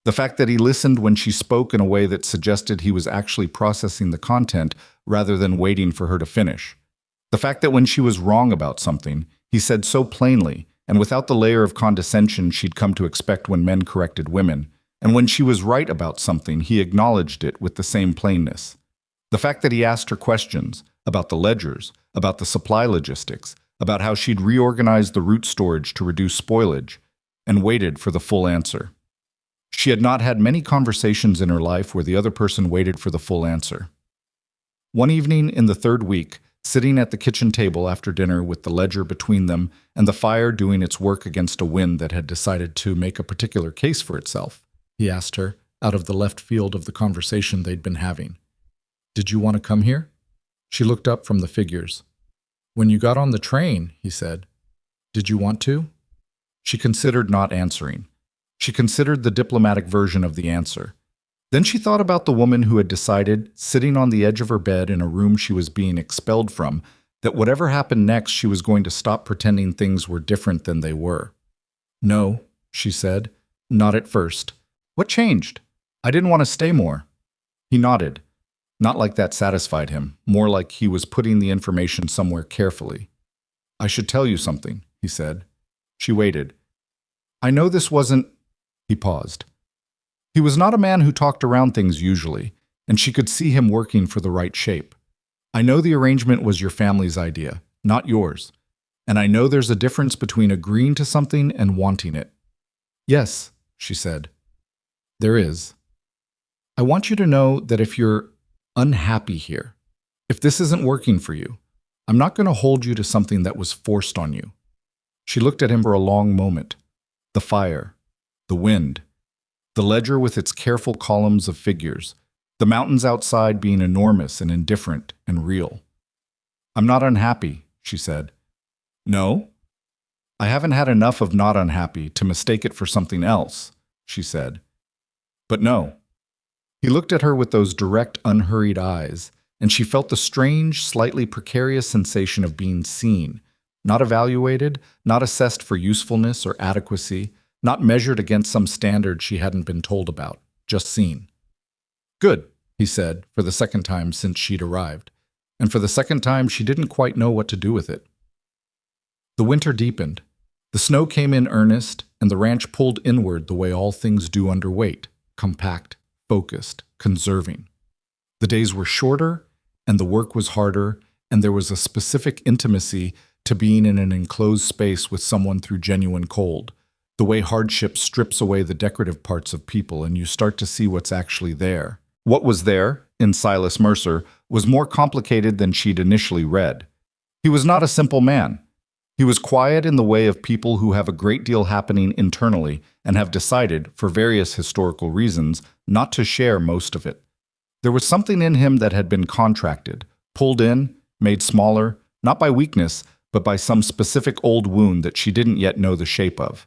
The fact that he listened when she spoke in a way that suggested he was actually processing the content rather than waiting for her to finish. The fact that when she was wrong about something, he said so plainly and without the layer of condescension she'd come to expect when men corrected women, and when she was right about something, he acknowledged it with the same plainness. The fact that he asked her questions about the ledgers, about the supply logistics, about how she'd reorganized the root storage to reduce spoilage, and waited for the full answer. She had not had many conversations in her life where the other person waited for the full answer. One evening in the third week, sitting at the kitchen table after dinner with the ledger between them and the fire doing its work against a wind that had decided to make a particular case for itself, he asked her, out of the left field of the conversation they'd been having. "Did you want to come here?" She looked up from the figures. "When you got on the train," he said. "Did you want to?" She considered not answering. She considered the diplomatic version of the answer. Then she thought about the woman who had decided, sitting on the edge of her bed in a room she was being expelled from, that whatever happened next she was going to stop pretending things were different than they were. "No," she said, "not at first. What changed? I didn't want to stay more." He nodded. Not like that satisfied him, more like he was putting the information somewhere carefully. "I should tell you something," he said. She waited. "I know this wasn't—" He paused. He was not a man who talked around things usually, and she could see him working for the right shape. "I know the arrangement was your family's idea, not yours. And I know there's a difference between agreeing to something and wanting it." "Yes," she said. "There is. I want you to know that if you're unhappy here, if this isn't working for you, I'm not going to hold you to something that was forced on you." She looked at him for a long moment. The fire, the wind, the ledger with its careful columns of figures, the mountains outside being enormous and indifferent and real. "I'm not unhappy," she said. "No? I haven't had enough of not unhappy to mistake it for something else," she said. "But no." He looked at her with those direct, unhurried eyes, and she felt the strange, slightly precarious sensation of being seen, not evaluated, not assessed for usefulness or adequacy, not measured against some standard she hadn't been told about, just seen. "Good," he said, for the second time since she'd arrived, and for the second time she didn't quite know what to do with it. The winter deepened. The snow came in earnest, and the ranch pulled inward the way all things do under weight, compact, focused, conserving. The days were shorter, and the work was harder, and there was a specific intimacy to being in an enclosed space with someone through genuine cold, the way hardship strips away the decorative parts of people and you start to see what's actually there. What was there, in Silas Mercer, was more complicated than she'd initially read. He was not a simple man. He was quiet in the way of people who have a great deal happening internally and have decided, for various historical reasons, not to share most of it. There was something in him that had been contracted, pulled in, made smaller, not by weakness, but by some specific old wound that she didn't yet know the shape of.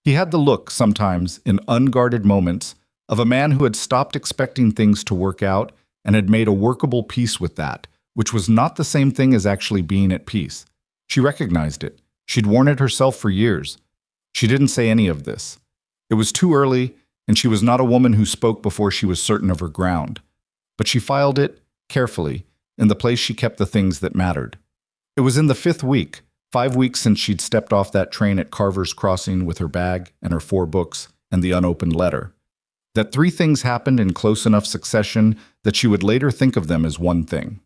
He had the look, sometimes, in unguarded moments, of a man who had stopped expecting things to work out and had made a workable peace with that, which was not the same thing as actually being at peace. She recognized it. She'd worn it herself for years. She didn't say any of this. It was too early, and she was not a woman who spoke before she was certain of her ground. But she filed it, carefully, in the place she kept the things that mattered. It was in the 5th week, 5 weeks since she'd stepped off that train at Carver's Crossing with her bag and her 4 books and the unopened letter, that 3 things happened in close enough succession that she would later think of them as one thing.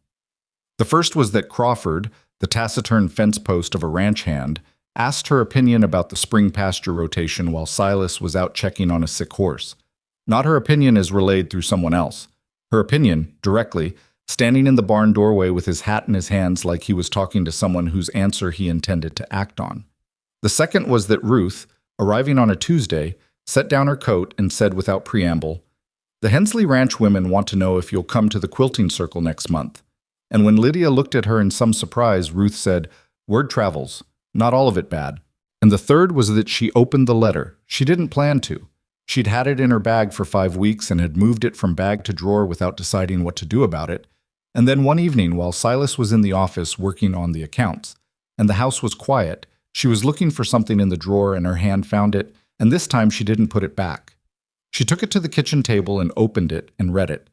The first was that Crawford, the taciturn fence post of a ranch hand, asked her opinion about the spring pasture rotation while Silas was out checking on a sick horse. Not her opinion as relayed through someone else. Her opinion, directly, standing in the barn doorway with his hat in his hands like he was talking to someone whose answer he intended to act on. The second was that Ruth, arriving on a Tuesday, set down her coat and said without preamble, "The Hensley Ranch women want to know if you'll come to the quilting circle next month." And when Lydia looked at her in some surprise, Ruth said, "Word travels. Not all of it bad." And the third was that she opened the letter. She didn't plan to. She'd had it in her bag for 5 weeks and had moved it from bag to drawer without deciding what to do about it. And then one evening, while Silas was in the office working on the accounts, and the house was quiet, she was looking for something in the drawer and her hand found it, and this time she didn't put it back. She took it to the kitchen table and opened it and read it.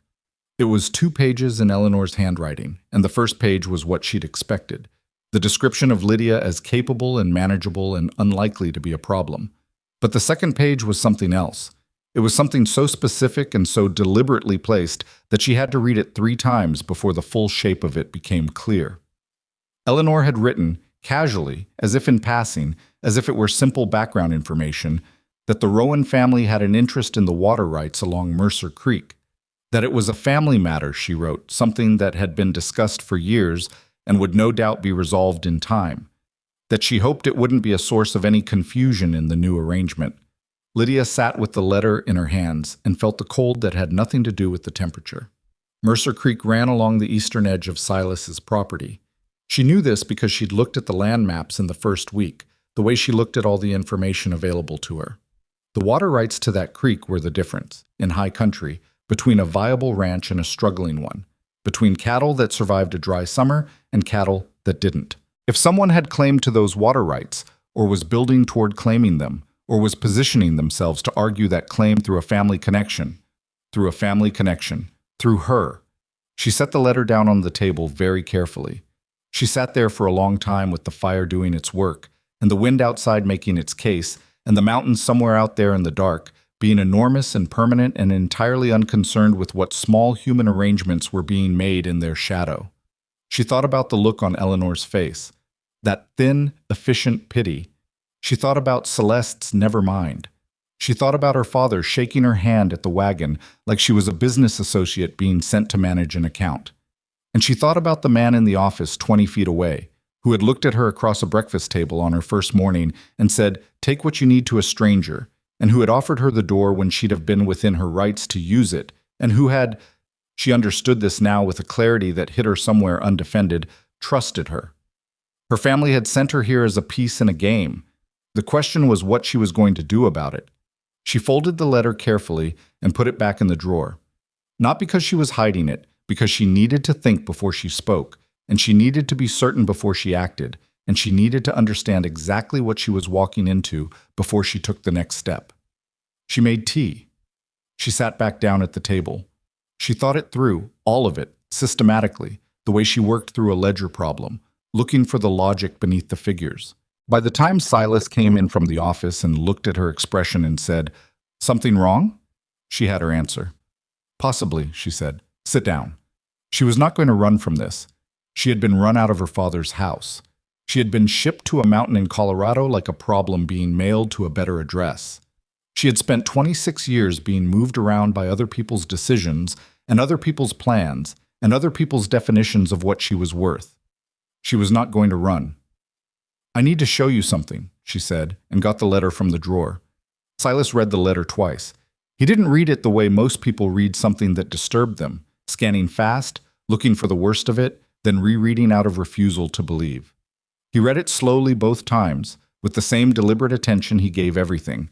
It was 2 pages in Eleanor's handwriting, and the first page was what she'd expected. The description of Lydia as capable and manageable and unlikely to be a problem. But the second page was something else. It was something so specific and so deliberately placed that she had to read it 3 times before the full shape of it became clear. Eleanor had written, casually, as if in passing, as if it were simple background information, that the Rowan family had an interest in the water rights along Mercer Creek. That it was a family matter, she wrote, something that had been discussed for years and would no doubt be resolved in time. That she hoped it wouldn't be a source of any confusion in the new arrangement. Lydia sat with the letter in her hands and felt the cold that had nothing to do with the temperature. Mercer Creek ran along the eastern edge of Silas's property. She knew this because she'd looked at the land maps in the first week, the way she looked at all the information available to her. The water rights to that creek were the difference, in high country, between a viable ranch and a struggling one, between cattle that survived a dry summer and cattle that didn't. If someone had claimed to those water rights, or was building toward claiming them, or was positioning themselves to argue that claim through a family connection, through her. She set the letter down on the table very carefully. She sat there for a long time with the fire doing its work, and the wind outside making its case, and the mountains somewhere out there in the dark, being enormous and permanent and entirely unconcerned with what small human arrangements were being made in their shadow. She thought about the look on Eleanor's face, that thin, efficient pity. She thought about Celeste's never mind. She thought about her father shaking her hand at the wagon like she was a business associate being sent to manage an account. And she thought about the man in the office 20 feet away, who had looked at her across a breakfast table on her first morning and said, "Take what you need to a stranger," and who had offered her the door when she'd have been within her rights to use it, and who had, she understood this now with a clarity that hit her somewhere undefended, trusted her. Her family had sent her here as a piece in a game. The question was what she was going to do about it. She folded the letter carefully and put it back in the drawer. Not because she was hiding it, because she needed to think before she spoke, and she needed to be certain before she acted, and she needed to understand exactly what she was walking into before she took the next step. She made tea. She sat back down at the table. She thought it through, all of it, systematically, the way she worked through a ledger problem, looking for the logic beneath the figures. By the time Silas came in from the office and looked at her expression and said, "Something wrong?" she had her answer. "Possibly," she said. "Sit down." She was not going to run from this. She had been run out of her father's house. She had been shipped to a mountain in Colorado like a problem being mailed to a better address. She had spent 26 years being moved around by other people's decisions and other people's plans and other people's definitions of what she was worth. She was not going to run. "I need to show you something," she said, and got the letter from the drawer. Silas read the letter twice. He didn't read it the way most people read something that disturbed them, scanning fast, looking for the worst of it, then rereading out of refusal to believe. He read it slowly both times, with the same deliberate attention he gave everything.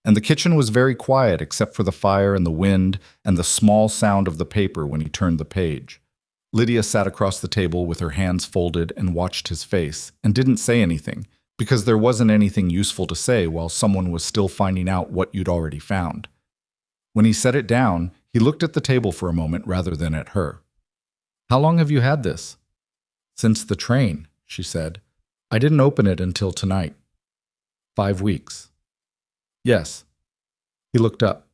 And the kitchen was very quiet except for the fire and the wind and the small sound of the paper when he turned the page. Lydia sat across the table with her hands folded and watched his face, and didn't say anything, because there wasn't anything useful to say while someone was still finding out what you'd already found. When he set it down, he looked at the table for a moment rather than at her. "How long have you had this?" "Since the train," she said. "I didn't open it until tonight." 5 weeks. "Yes." He looked up.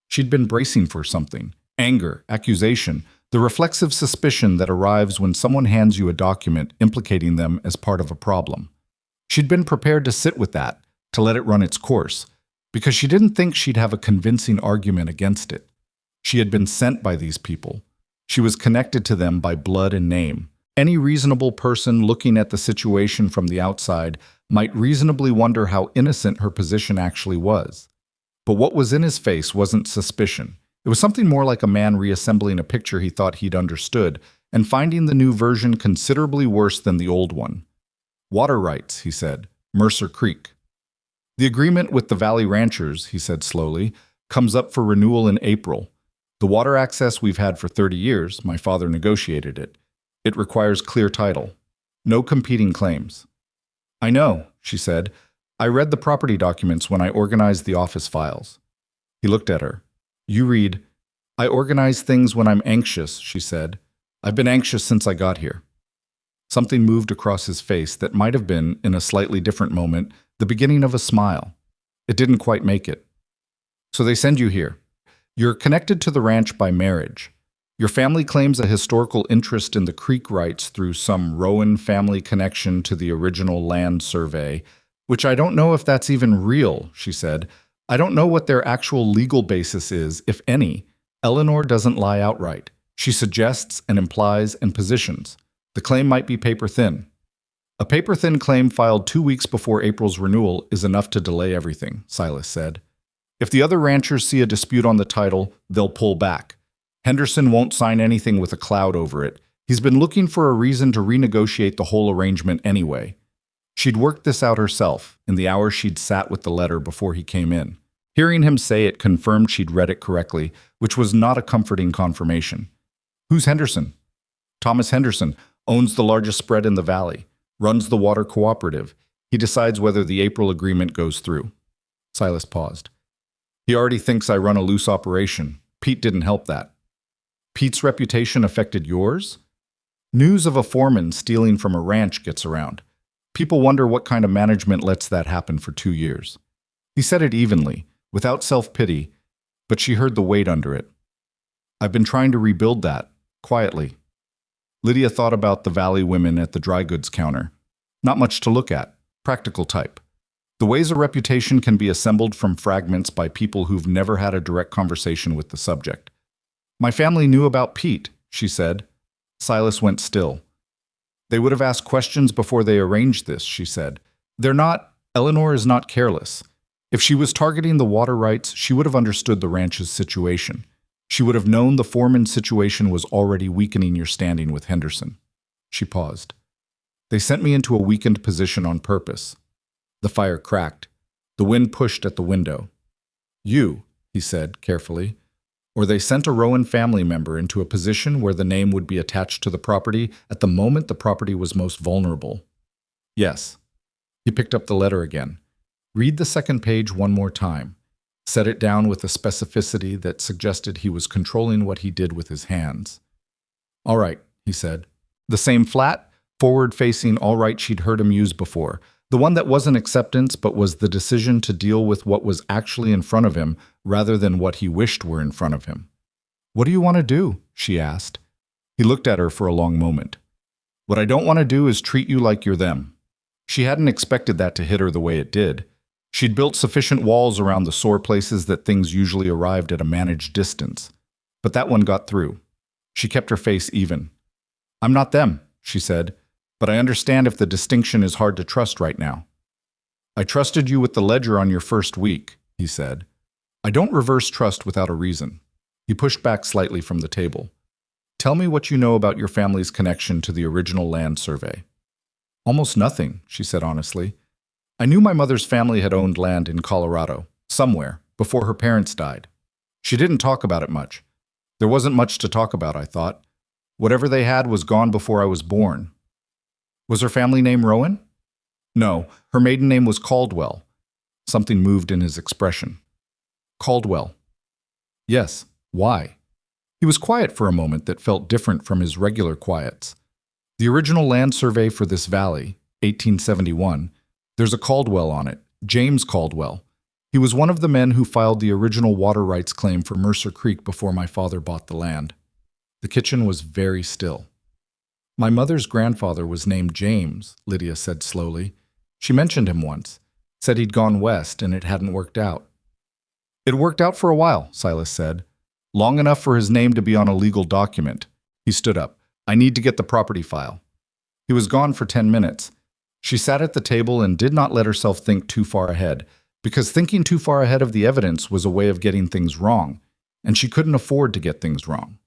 She'd been bracing for something. Anger, accusation, the reflexive suspicion that arrives when someone hands you a document implicating them as part of a problem. She'd been prepared to sit with that, to let it run its course, because she didn't think she'd have a convincing argument against it. She had been sent by these people. She was connected to them by blood and name. Any reasonable person looking at the situation from the outside might reasonably wonder how innocent her position actually was. But what was in his face wasn't suspicion. It was something more like a man reassembling a picture he thought he'd understood and finding the new version considerably worse than the old one. "Water rights," he said. "Mercer Creek." "The agreement with the Valley Ranchers," he said slowly, "comes up for renewal in April. The water access we've had for 30 years, my father negotiated it. It requires clear title. No competing claims." "I know," she said. "I read the property documents when I organized the office files." He looked at her. "You read, 'I organize things when I'm anxious,'" she said. "I've been anxious since I got here." Something moved across his face that might have been, in a slightly different moment, the beginning of a smile. It didn't quite make it. "So they send you here. You're connected to the ranch by marriage. Your family claims a historical interest in the creek rights through some Rowan family connection to the original land survey, which I don't know if that's even real," she said. "I don't know what their actual legal basis is, if any. Eleanor doesn't lie outright. She suggests and implies and positions. The claim might be paper-thin. A paper-thin claim filed 2 weeks before April's renewal is enough to delay everything, Silas said. If the other ranchers see a dispute on the title, they'll pull back. Henderson won't sign anything with a cloud over it. He's been looking for a reason to renegotiate the whole arrangement anyway. She'd worked this out herself in the hours she'd sat with the letter before he came in. Hearing him say it confirmed she'd read it correctly, which was not a comforting confirmation. Who's Henderson? Thomas Henderson owns the largest spread in the valley, runs the water cooperative. He decides whether the April agreement goes through. Silas paused. He already thinks I run a loose operation. Pete didn't help that. Pete's reputation affected yours? News of a foreman stealing from a ranch gets around. People wonder what kind of management lets that happen for 2 years. He said it evenly, without self-pity, but she heard the weight under it. I've been trying to rebuild that, quietly. Lydia thought about the valley women at the dry goods counter. Not much to look at, practical type. The ways a reputation can be assembled from fragments by people who've never had a direct conversation with the subject. My family knew about Pete, she said. Silas went still. They would have asked questions before they arranged this, she said. Eleanor is not careless. If she was targeting the water rights, she would have understood the ranch's situation. She would have known the foreman's situation was already weakening your standing with Henderson. She paused. They sent me into a weakened position on purpose. The fire cracked. The wind pushed at the window. You, he said carefully, or they sent a Rowan family member into a position where the name would be attached to the property at the moment the property was most vulnerable. Yes. He picked up the letter again. Read the second page one more time. Set it down with a specificity that suggested he was controlling what he did with his hands. All right, he said. The same flat, forward-facing all right she'd heard him use before. The one that wasn't acceptance, but was the decision to deal with what was actually in front of him rather than what he wished were in front of him. What do you want to do? She asked. He looked at her for a long moment. What I don't want to do is treat you like you're them. She hadn't expected that to hit her the way it did. She'd built sufficient walls around the sore places that things usually arrived at a managed distance. But that one got through. She kept her face even. I'm not them, she said, but I understand if the distinction is hard to trust right now. I trusted you with the ledger on your first week, he said. I don't reverse trust without a reason. He pushed back slightly from the table. Tell me what you know about your family's connection to the original land survey. Almost nothing, she said honestly. I knew my mother's family had owned land in Colorado, somewhere, before her parents died. She didn't talk about it much. There wasn't much to talk about, I thought. Whatever they had was gone before I was born. Was her family name Rowan? No, her maiden name was Caldwell. Something moved in his expression. Caldwell. Yes, why? He was quiet for a moment that felt different from his regular quiets. The original land survey for this valley, 1871, there's a Caldwell on it, James Caldwell. He was one of the men who filed the original water rights claim for Mercer Creek before my father bought the land. The kitchen was very still. My mother's grandfather was named James, Lydia said slowly. She mentioned him once, said he'd gone west and it hadn't worked out. It worked out for a while, Silas said. Long enough for his name to be on a legal document. He stood up. I need to get the property file. He was gone for 10 minutes. She sat at the table and did not let herself think too far ahead, because thinking too far ahead of the evidence was a way of getting things wrong, and she couldn't afford to get things wrong.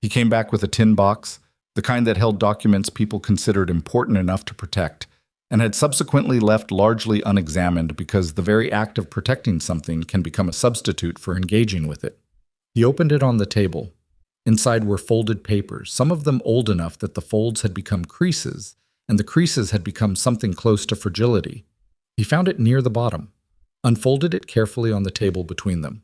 He came back with a tin box, the kind that held documents people considered important enough to protect, and had subsequently left largely unexamined because the very act of protecting something can become a substitute for engaging with it. He opened it on the table. Inside were folded papers, some of them old enough that the folds had become creases, and the creases had become something close to fragility. He found it near the bottom, unfolded it carefully on the table between them.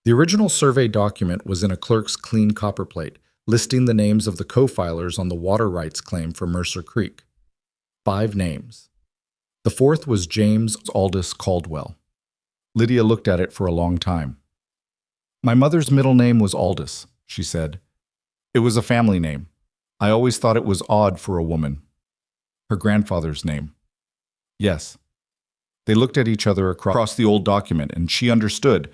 The original survey document was in a clerk's clean copperplate, listing the names of the co-filers on the water rights claim for Mercer Creek. 5 names. The fourth was James Aldous Caldwell. Lydia looked at it for a long time. My mother's middle name was Aldous, she said. It was a family name. I always thought it was odd for a woman. Her grandfather's name. Yes. They looked at each other across the old document, and she understood.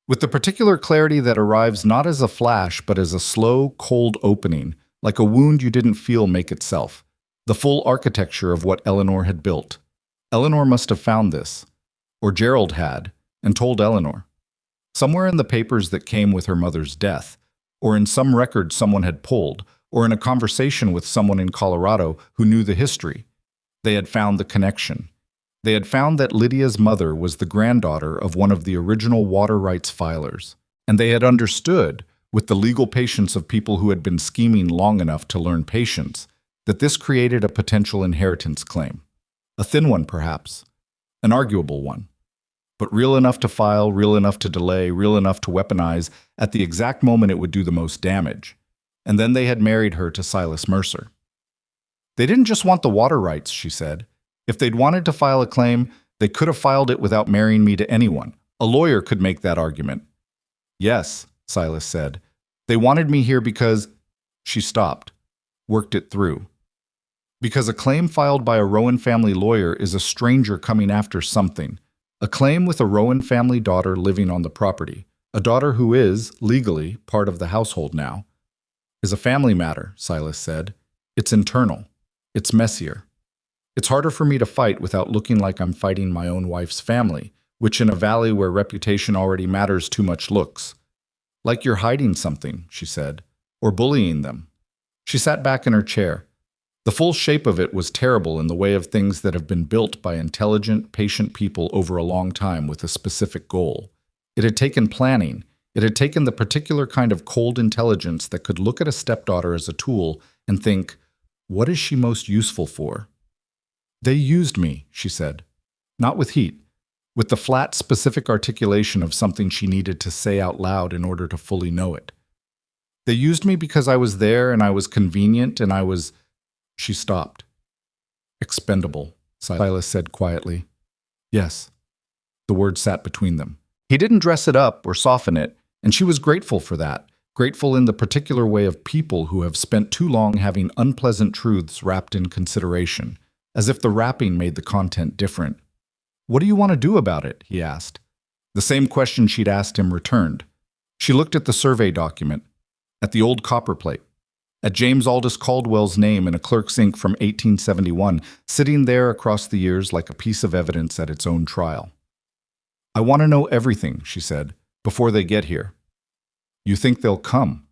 with the particular clarity that arrives not as a flash but as a slow, cold opening, like a wound you didn't feel make itself. The full architecture of what Eleanor had built. Eleanor must have found this, or Gerald had, and told Eleanor. Somewhere in the papers that came with her mother's death, or in some record someone had pulled, or in a conversation with someone in Colorado who knew the history, they had found the connection. They had found that Lydia's mother was the granddaughter of one of the original water rights filers, and they had understood, with the legal patience of people who had been scheming long enough to learn patience, that this created a potential inheritance claim. A thin one, perhaps, an arguable one, but real enough to file, real enough to delay, real enough to weaponize at the exact moment it would do the most damage. And then they had married her to Silas Mercer. They didn't just want the water rights, she said. If they'd wanted to file a claim, they could have filed it without marrying me to anyone. A lawyer could make that argument. Yes, Silas said. They wanted me here because... She stopped, worked it through. Because a claim filed by a Rowan family lawyer is a stranger coming after something. A claim with a Rowan family daughter living on the property. A daughter who is, legally, part of the household now. Is a family matter, Silas said. It's internal. It's messier. It's harder for me to fight without looking like I'm fighting my own wife's family, which in a valley where reputation already matters too much looks. Like you're hiding something, she said, or bullying them. She sat back in her chair. The full shape of it was terrible in the way of things that have been built by intelligent, patient people over a long time with a specific goal. It had taken planning. It had taken the particular kind of cold intelligence that could look at a stepdaughter as a tool and think, what is she most useful for? They used me, she said. Not with heat, with the flat, specific articulation of something she needed to say out loud in order to fully know it. They used me because I was there and I was convenient and I was... She stopped. Expendable, Silas said quietly. Yes. The word sat between them. He didn't dress it up or soften it, and she was grateful for that, grateful in the particular way of people who have spent too long having unpleasant truths wrapped in consideration, as if the wrapping made the content different. What do you want to do about it? He asked. The same question she'd asked him returned. She looked at the survey document, at the old copper plate, at James Aldous Caldwell's name in a clerk's ink from 1871, sitting there across the years like a piece of evidence at its own trial. I want to know everything, she said, before they get here. You think they'll come?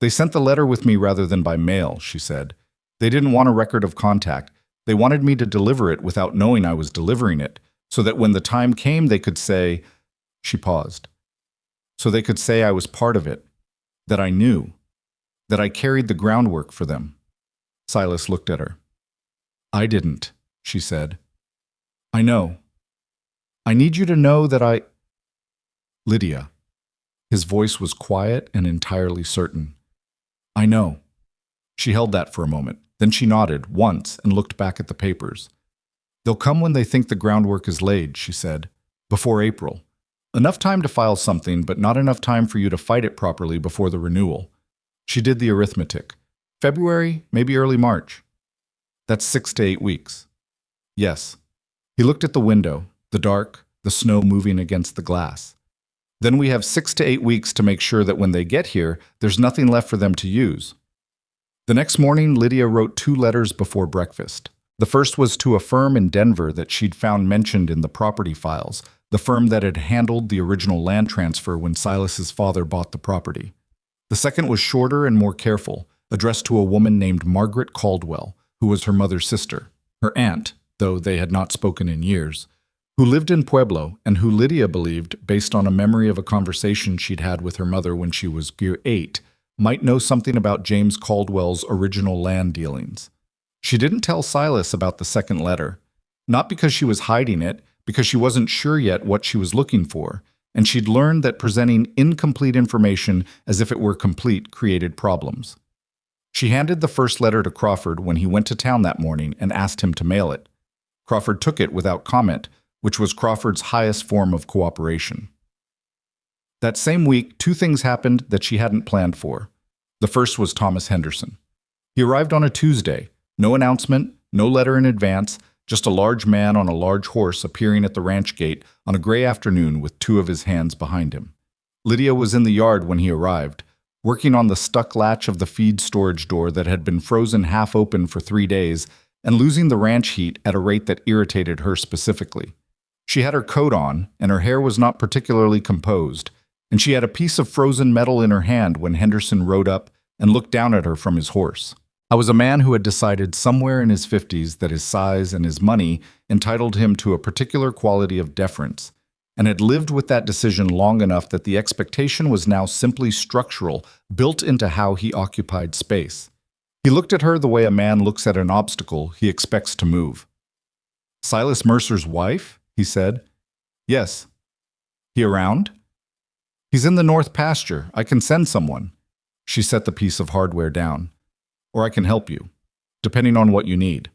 They sent the letter with me rather than by mail, she said. They didn't want a record of contact. They wanted me to deliver it without knowing I was delivering it, so that when the time came they could say... She paused. So they could say I was part of it, that I knew, that I carried the groundwork for them. Silas looked at her. I didn't, she said. I know. I need you to know that I... Lydia. His voice was quiet and entirely certain. I know. She held that for a moment. Then she nodded once and looked back at the papers. They'll come when they think the groundwork is laid, she said. Before April. Enough time to file something, but not enough time for you to fight it properly before the renewal. She did the arithmetic. February, maybe early March. That's 6 to 8 weeks. Yes. He looked at the window, the dark, the snow moving against the glass. Then we have 6 to 8 weeks to make sure that when they get here, there's nothing left for them to use. The next morning, Lydia wrote 2 letters before breakfast. The first was to a firm in Denver that she'd found mentioned in the property files, the firm that had handled the original land transfer when Silas's father bought the property. The second was shorter and more careful, addressed to a woman named Margaret Caldwell, who was her mother's sister, her aunt, though they had not spoken in years, who lived in Pueblo and who Lydia believed, based on a memory of a conversation she'd had with her mother when she was 8, might know something about James Caldwell's original land dealings. She didn't tell Silas about the second letter, not because she was hiding it, because she wasn't sure yet what she was looking for, and she'd learned that presenting incomplete information as if it were complete created problems. She handed the first letter to Crawford when he went to town that morning and asked him to mail it. Crawford took it without comment, which was Crawford's highest form of cooperation. That same week, 2 things happened that she hadn't planned for. The first was Thomas Henderson. He arrived on a Tuesday. No announcement, no letter in advance, just a large man on a large horse appearing at the ranch gate on a gray afternoon with 2 of his hands behind him. Lydia was in the yard when he arrived, working on the stuck latch of the feed storage door that had been frozen half open for 3 days and losing the ranch heat at a rate that irritated her specifically. She had her coat on, and her hair was not particularly composed, and she had a piece of frozen metal in her hand when Henderson rode up and looked down at her from his horse. I was a man who had decided somewhere in his 50s that his size and his money entitled him to a particular quality of deference, and had lived with that decision long enough that the expectation was now simply structural, built into how he occupied space. He looked at her the way a man looks at an obstacle he expects to move. "Silas Mercer's wife?" he said. "Yes." "He around?" "He's in the north pasture. I can send someone." She set the piece of hardware down. "Or I can help you, depending on what you need."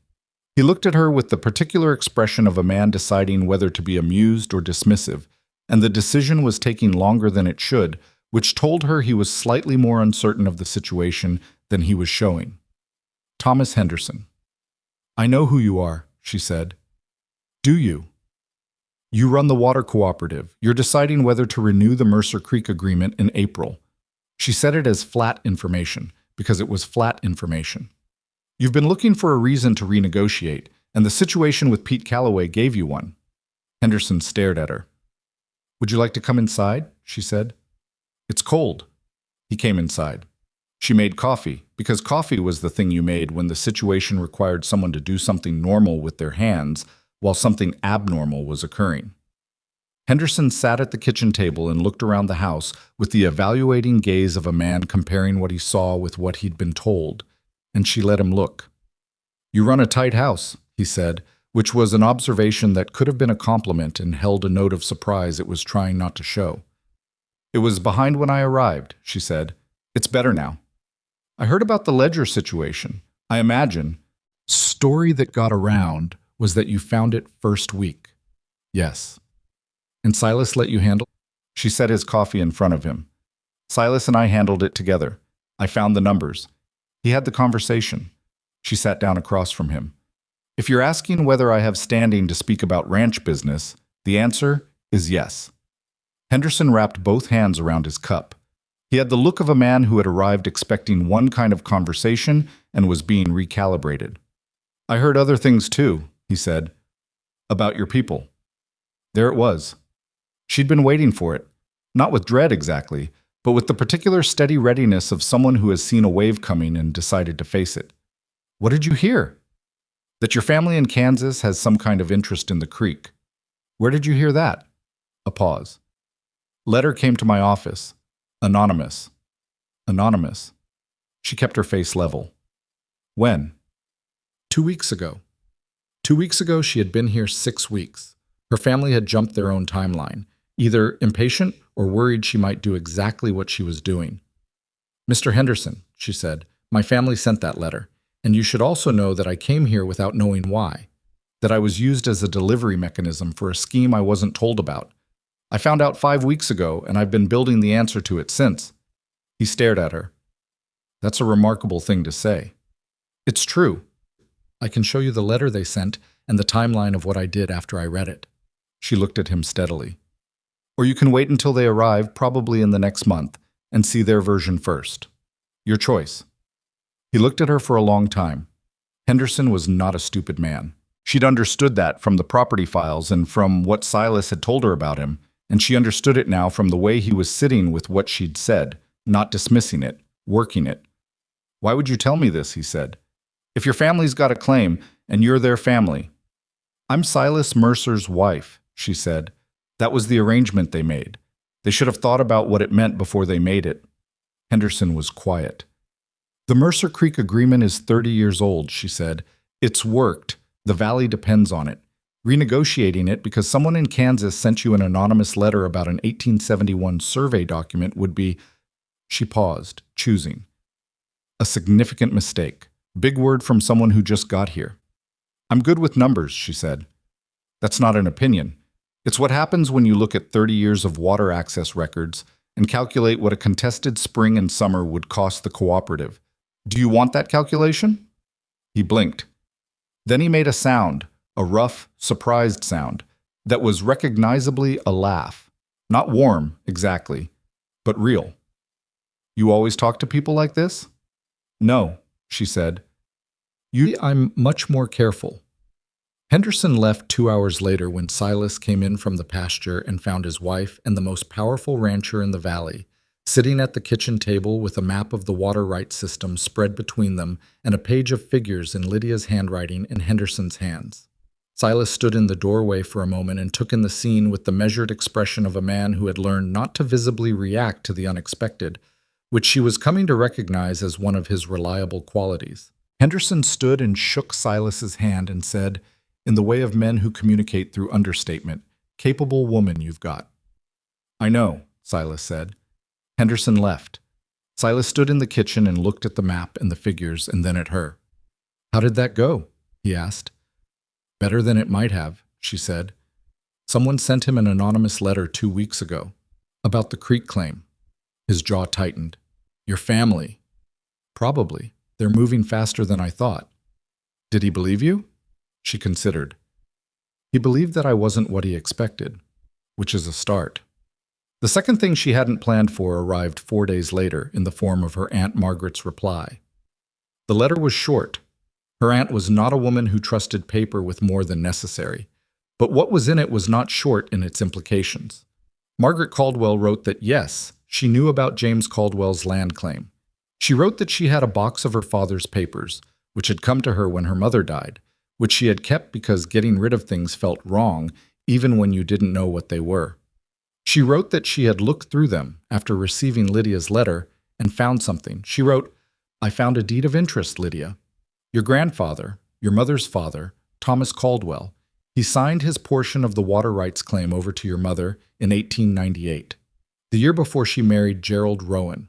He looked at her with the particular expression of a man deciding whether to be amused or dismissive, and the decision was taking longer than it should, which told her he was slightly more uncertain of the situation than he was showing. "Thomas Henderson." "I know who you are," she said. "Do you?" "You run the water cooperative. You're deciding whether to renew the Mercer Creek agreement in April." She said it as flat information, because it was flat information. "You've been looking for a reason to renegotiate, and the situation with Pete Calloway gave you one." Henderson stared at her. "Would you like to come inside?" she said. "It's cold." He came inside. She made coffee, because coffee was the thing you made when the situation required someone to do something normal with their hands while something abnormal was occurring. Henderson sat at the kitchen table and looked around the house with the evaluating gaze of a man comparing what he saw with what he'd been told, and she let him look. "You run a tight house," he said, which was an observation that could have been a compliment and held a note of surprise it was trying not to show. "It was behind when I arrived," she said. "It's better now. I heard about the ledger situation. I imagine. Story that got around was that you found it first week." "Yes." "And Silas let you handle?" She set his coffee in front of him. "Silas and I handled it together. I found the numbers. He had the conversation." She sat down across from him. "If you're asking whether I have standing to speak about ranch business, the answer is yes." Henderson wrapped both hands around his cup. He had the look of a man who had arrived expecting one kind of conversation and was being recalibrated. "I heard other things too," he said. "About your people." There it was. She'd been waiting for it, not with dread exactly, but with the particular steady readiness of someone who has seen a wave coming and decided to face it. "What did you hear?" "That your family in Kansas has some kind of interest in the creek." "Where did you hear that?" A pause. "Letter came to my office. Anonymous." "Anonymous." She kept her face level. "When?" 2 weeks ago. 2 weeks ago, she had been here 6 weeks. Her family had jumped their own timeline, either impatient or worried she might do exactly what she was doing. "Mr. Henderson," she said, "my family sent that letter, and you should also know that I came here without knowing why, that I was used as a delivery mechanism for a scheme I wasn't told about. I found out 5 weeks ago, and I've been building the answer to it since." He stared at her. "That's a remarkable thing to say." "It's true. I can show you the letter they sent and the timeline of what I did after I read it." She looked at him steadily. "Or you can wait until they arrive, probably in the next month, and see their version first. Your choice." He looked at her for a long time. Henderson was not a stupid man. She'd understood that from the property files and from what Silas had told her about him, and she understood it now from the way he was sitting with what she'd said, not dismissing it, working it. "Why would you tell me this?" he said. "If your family's got a claim, and you're their family." "I'm Silas Mercer's wife," she said. "That was the arrangement they made. They should have thought about what it meant before they made it." Henderson was quiet. "The Mercer Creek agreement is 30 years old," she said. "It's worked. The valley depends on it. Renegotiating it because someone in Kansas sent you an anonymous letter about an 1871 survey document would be—" She paused, choosing. "A significant mistake. Big word from someone who just got here." "I'm good with numbers," she said. "That's not an opinion. It's what happens when you look at 30 years of water access records and calculate what a contested spring and summer would cost the cooperative. Do you want that calculation?" He blinked. Then he made a sound, a rough, surprised sound, that was recognizably a laugh. Not warm, exactly, but real. You always talk to people like this? No, she said. I'm much more careful. Henderson left 2 hours later when Silas came in from the pasture and found his wife and the most powerful rancher in the valley, sitting at the kitchen table with a map of the water rights system spread between them and a page of figures in Lydia's handwriting in Henderson's hands. Silas stood in the doorway for a moment and took in the scene with the measured expression of a man who had learned not to visibly react to the unexpected, which she was coming to recognize as one of his reliable qualities. Henderson stood and shook Silas's hand and said, in the way of men who communicate through understatement, "Capable woman you've got." "I know," Silas said. Henderson left. Silas stood in the kitchen and looked at the map and the figures and then at her. "How did that go?" he asked. "Better than it might have," she said. "Someone sent him an anonymous letter 2 weeks ago about the Creek claim." His jaw tightened. "Your family?" "Probably. They're moving faster than I thought." "Did he believe you?" She considered. "He believed that I wasn't what he expected, which is a start." The second thing she hadn't planned for arrived 4 days later in the form of her Aunt Margaret's reply. The letter was short. Her aunt was not a woman who trusted paper with more than necessary, but what was in it was not short in its implications. Margaret Caldwell wrote that yes, she knew about James Caldwell's land claim. She wrote that she had a box of her father's papers, which had come to her when her mother died, which she had kept because getting rid of things felt wrong, even when you didn't know what they were. She wrote that she had looked through them after receiving Lydia's letter and found something. She wrote, "I found a deed of interest, Lydia. Your grandfather, your mother's father, Thomas Caldwell, he signed his portion of the water rights claim over to your mother in 1898, the year before she married Gerald Rowan.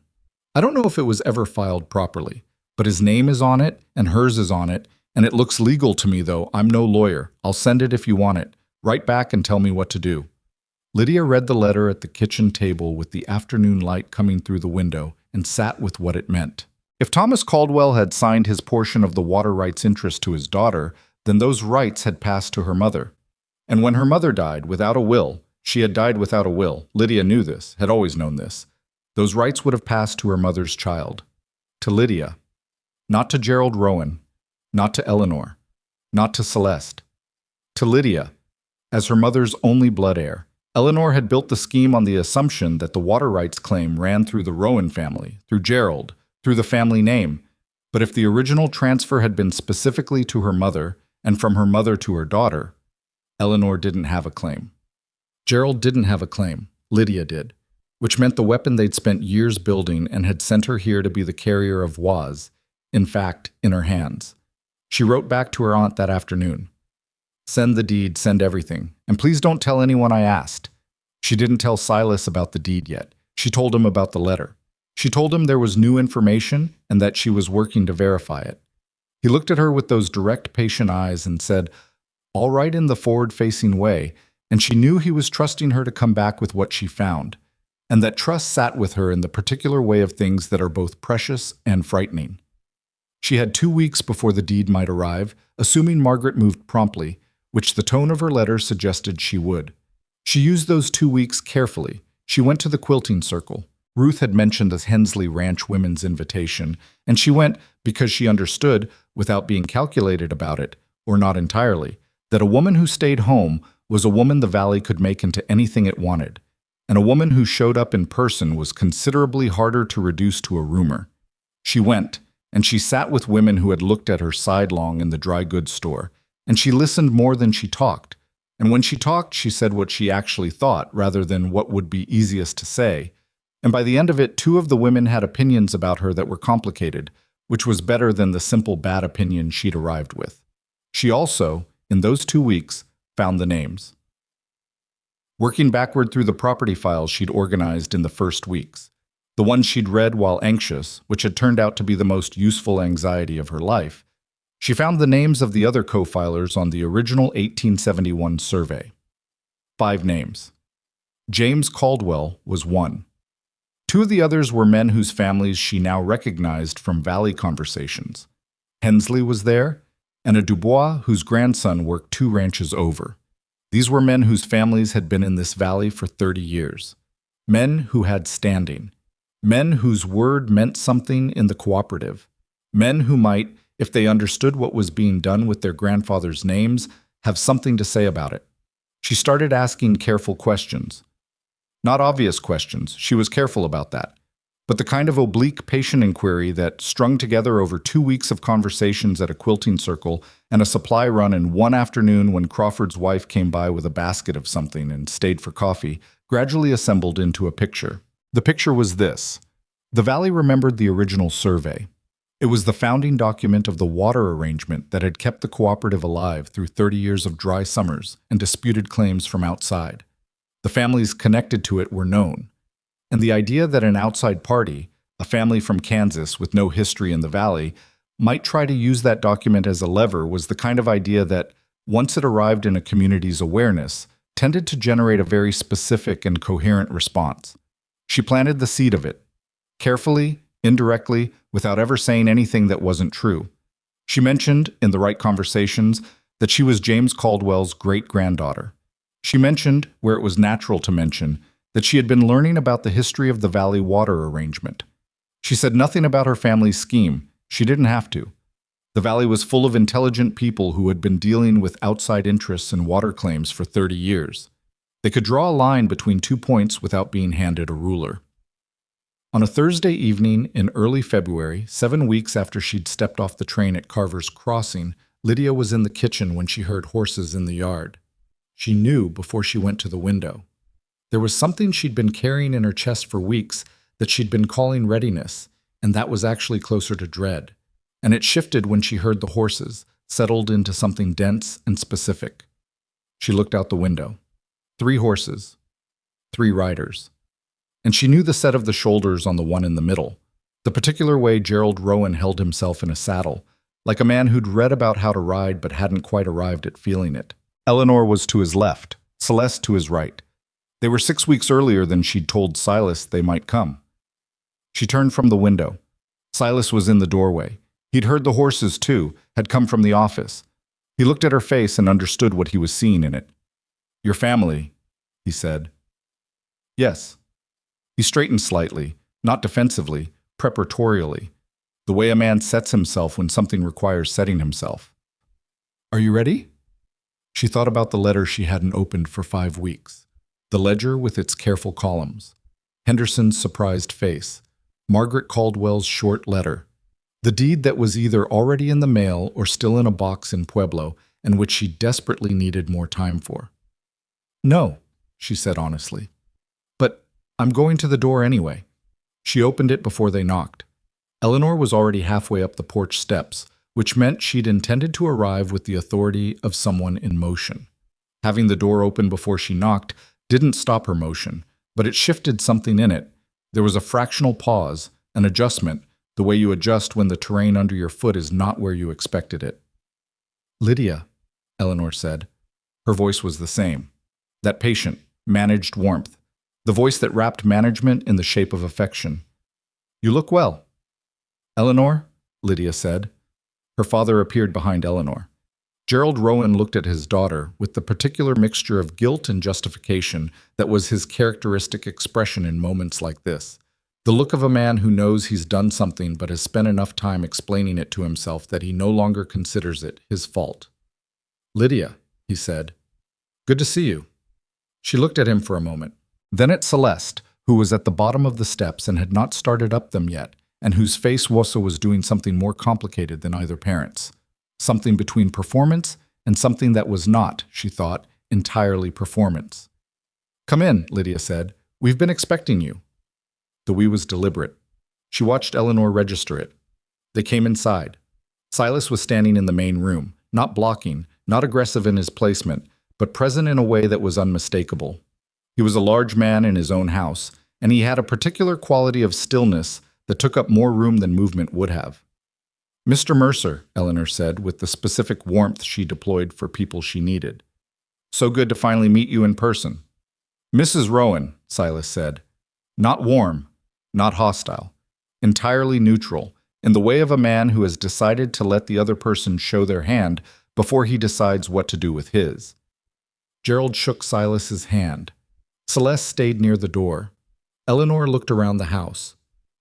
I don't know if it was ever filed properly, but his name is on it and hers is on it, and it looks legal to me, though. I'm no lawyer. I'll send it if you want it. Write back and tell me what to do." Lydia read the letter at the kitchen table with the afternoon light coming through the window and sat with what it meant. If Thomas Caldwell had signed his portion of the water rights interest to his daughter, then those rights had passed to her mother. And when her mother died without a will, she had died without a will. Lydia knew this, had always known this. Those rights would have passed to her mother's child. To Lydia. Not to Gerald Rowan. Not to Eleanor. Not to Celeste. To Lydia, as her mother's only blood heir. Eleanor had built the scheme on the assumption that the water rights claim ran through the Rowan family, through Gerald, through the family name. But if the original transfer had been specifically to her mother, and from her mother to her daughter, Eleanor didn't have a claim. Gerald didn't have a claim. Lydia did, which meant the weapon they'd spent years building and had sent her here to be the carrier of was, in fact, in her hands. She wrote back to her aunt that afternoon. "Send the deed, send everything, and please don't tell anyone I asked." She didn't tell Silas about the deed yet. She told him about the letter. She told him there was new information and that she was working to verify it. He looked at her with those direct, patient eyes and said, all right, in the forward-facing way, and she knew he was trusting her to come back with what she found, and that trust sat with her in the particular way of things that are both precious and frightening. She had 2 weeks before the deed might arrive, assuming Margaret moved promptly, which the tone of her letter suggested she would. She used those 2 weeks carefully. She went to the quilting circle. Ruth had mentioned the Hensley Ranch women's invitation, and she went because she understood, without being calculated about it, or not entirely, that a woman who stayed home was a woman the valley could make into anything it wanted, and a woman who showed up in person was considerably harder to reduce to a rumor. She went, and she sat with women who had looked at her sidelong in the dry goods store, and she listened more than she talked. And when she talked, she said what she actually thought, rather than what would be easiest to say. And by the end of it, 2 of the women had opinions about her that were complicated, which was better than the simple bad opinion she'd arrived with. She also, in those 2 weeks, found the names. Working backward through the property files she'd organized in the first weeks, the ones she'd read while anxious, which had turned out to be the most useful anxiety of her life, she found the names of the other co-filers on the original 1871 survey. 5 names. James Caldwell was one. 2 of the others were men whose families she now recognized from Valley conversations. Hensley was there, and a Dubois whose grandson worked 2 ranches over. These were men whose families had been in this valley for 30 years. Men who had standing. Men whose word meant something in the cooperative. Men who might, if they understood what was being done with their grandfather's names, have something to say about it. She started asking careful questions. Not obvious questions, she was careful about that, but the kind of oblique, patient inquiry that, strung together over 2 weeks of conversations at a quilting circle and a supply run in one afternoon when Crawford's wife came by with a basket of something and stayed for coffee, gradually assembled into a picture. The picture was this. The Valley remembered the original survey. It was the founding document of the water arrangement that had kept the cooperative alive through 30 years of dry summers and disputed claims from outside. The families connected to it were known. And the idea that an outside party, a family from Kansas with no history in the Valley, might try to use that document as a lever was the kind of idea that, once it arrived in a community's awareness, tended to generate a very specific and coherent response. She planted the seed of it, carefully, indirectly, without ever saying anything that wasn't true. She mentioned, in the right conversations, that she was James Caldwell's great-granddaughter. She mentioned, where it was natural to mention, that she had been learning about the history of the Valley water arrangement. She said nothing about her family's scheme. She didn't have to. The Valley was full of intelligent people who had been dealing with outside interests and water claims for 30 years. They could draw a line between 2 points without being handed a ruler. On a Thursday evening in early February, 7 weeks after she'd stepped off the train at Carver's Crossing, Lydia was in the kitchen when she heard horses in the yard. She knew before she went to the window. There was something she'd been carrying in her chest for weeks that she'd been calling readiness, and that was actually closer to dread. And it shifted when she heard the horses, settled into something dense and specific. She looked out the window. 3 horses. 3 riders. And she knew the set of the shoulders on the one in the middle, the particular way Gerald Rowan held himself in a saddle, like a man who'd read about how to ride but hadn't quite arrived at feeling it. Eleanor was to his left, Celeste to his right. They were 6 weeks earlier than she'd told Silas they might come. She turned from the window. Silas was in the doorway. He'd heard the horses, too, had come from the office. He looked at her face and understood what he was seeing in it. "Your family," he said. "Yes." He straightened slightly, not defensively, preparatorily, the way a man sets himself when something requires setting himself. "Are you ready?" She thought about the letter she hadn't opened for 5 weeks. The ledger with its careful columns. Henderson's surprised face. Margaret Caldwell's short letter. The deed that was either already in the mail or still in a box in Pueblo, and which she desperately needed more time for. "No," she said honestly. "But I'm going to the door anyway." She opened it before they knocked. Eleanor was already halfway up the porch steps, which meant she'd intended to arrive with the authority of someone in motion. Having the door open before she knocked didn't stop her motion, but it shifted something in it. There was a fractional pause, an adjustment, the way you adjust when the terrain under your foot is not where you expected it. "Lydia," Eleanor said. Her voice was the same. That patient, managed warmth. The voice that wrapped management in the shape of affection. "You look well." "Eleanor," Lydia said. Her father appeared behind Eleanor. Gerald Rowan looked at his daughter with the particular mixture of guilt and justification that was his characteristic expression in moments like this. The look of a man who knows he's done something but has spent enough time explaining it to himself that he no longer considers it his fault. "Lydia," he said. "Good to see you." She looked at him for a moment. Then at Celeste, who was at the bottom of the steps and had not started up them yet, and whose face also was doing something more complicated than either parent's. Something between performance and something that was not, she thought, entirely performance. "Come in," Lydia said. "We've been expecting you." The "we" was deliberate. She watched Eleanor register it. They came inside. Silas was standing in the main room, not blocking, not aggressive in his placement, but present in a way that was unmistakable. He was a large man in his own house, and he had a particular quality of stillness that took up more room than movement would have. "Mr. Mercer," Eleanor said, with the specific warmth she deployed for people she needed. "So good to finally meet you in person." "Mrs. Rowan," Silas said. Not warm, not hostile. Entirely neutral, in the way of a man who has decided to let the other person show their hand before he decides what to do with his. Gerald shook Silas's hand. Celeste stayed near the door. Eleanor looked around the house.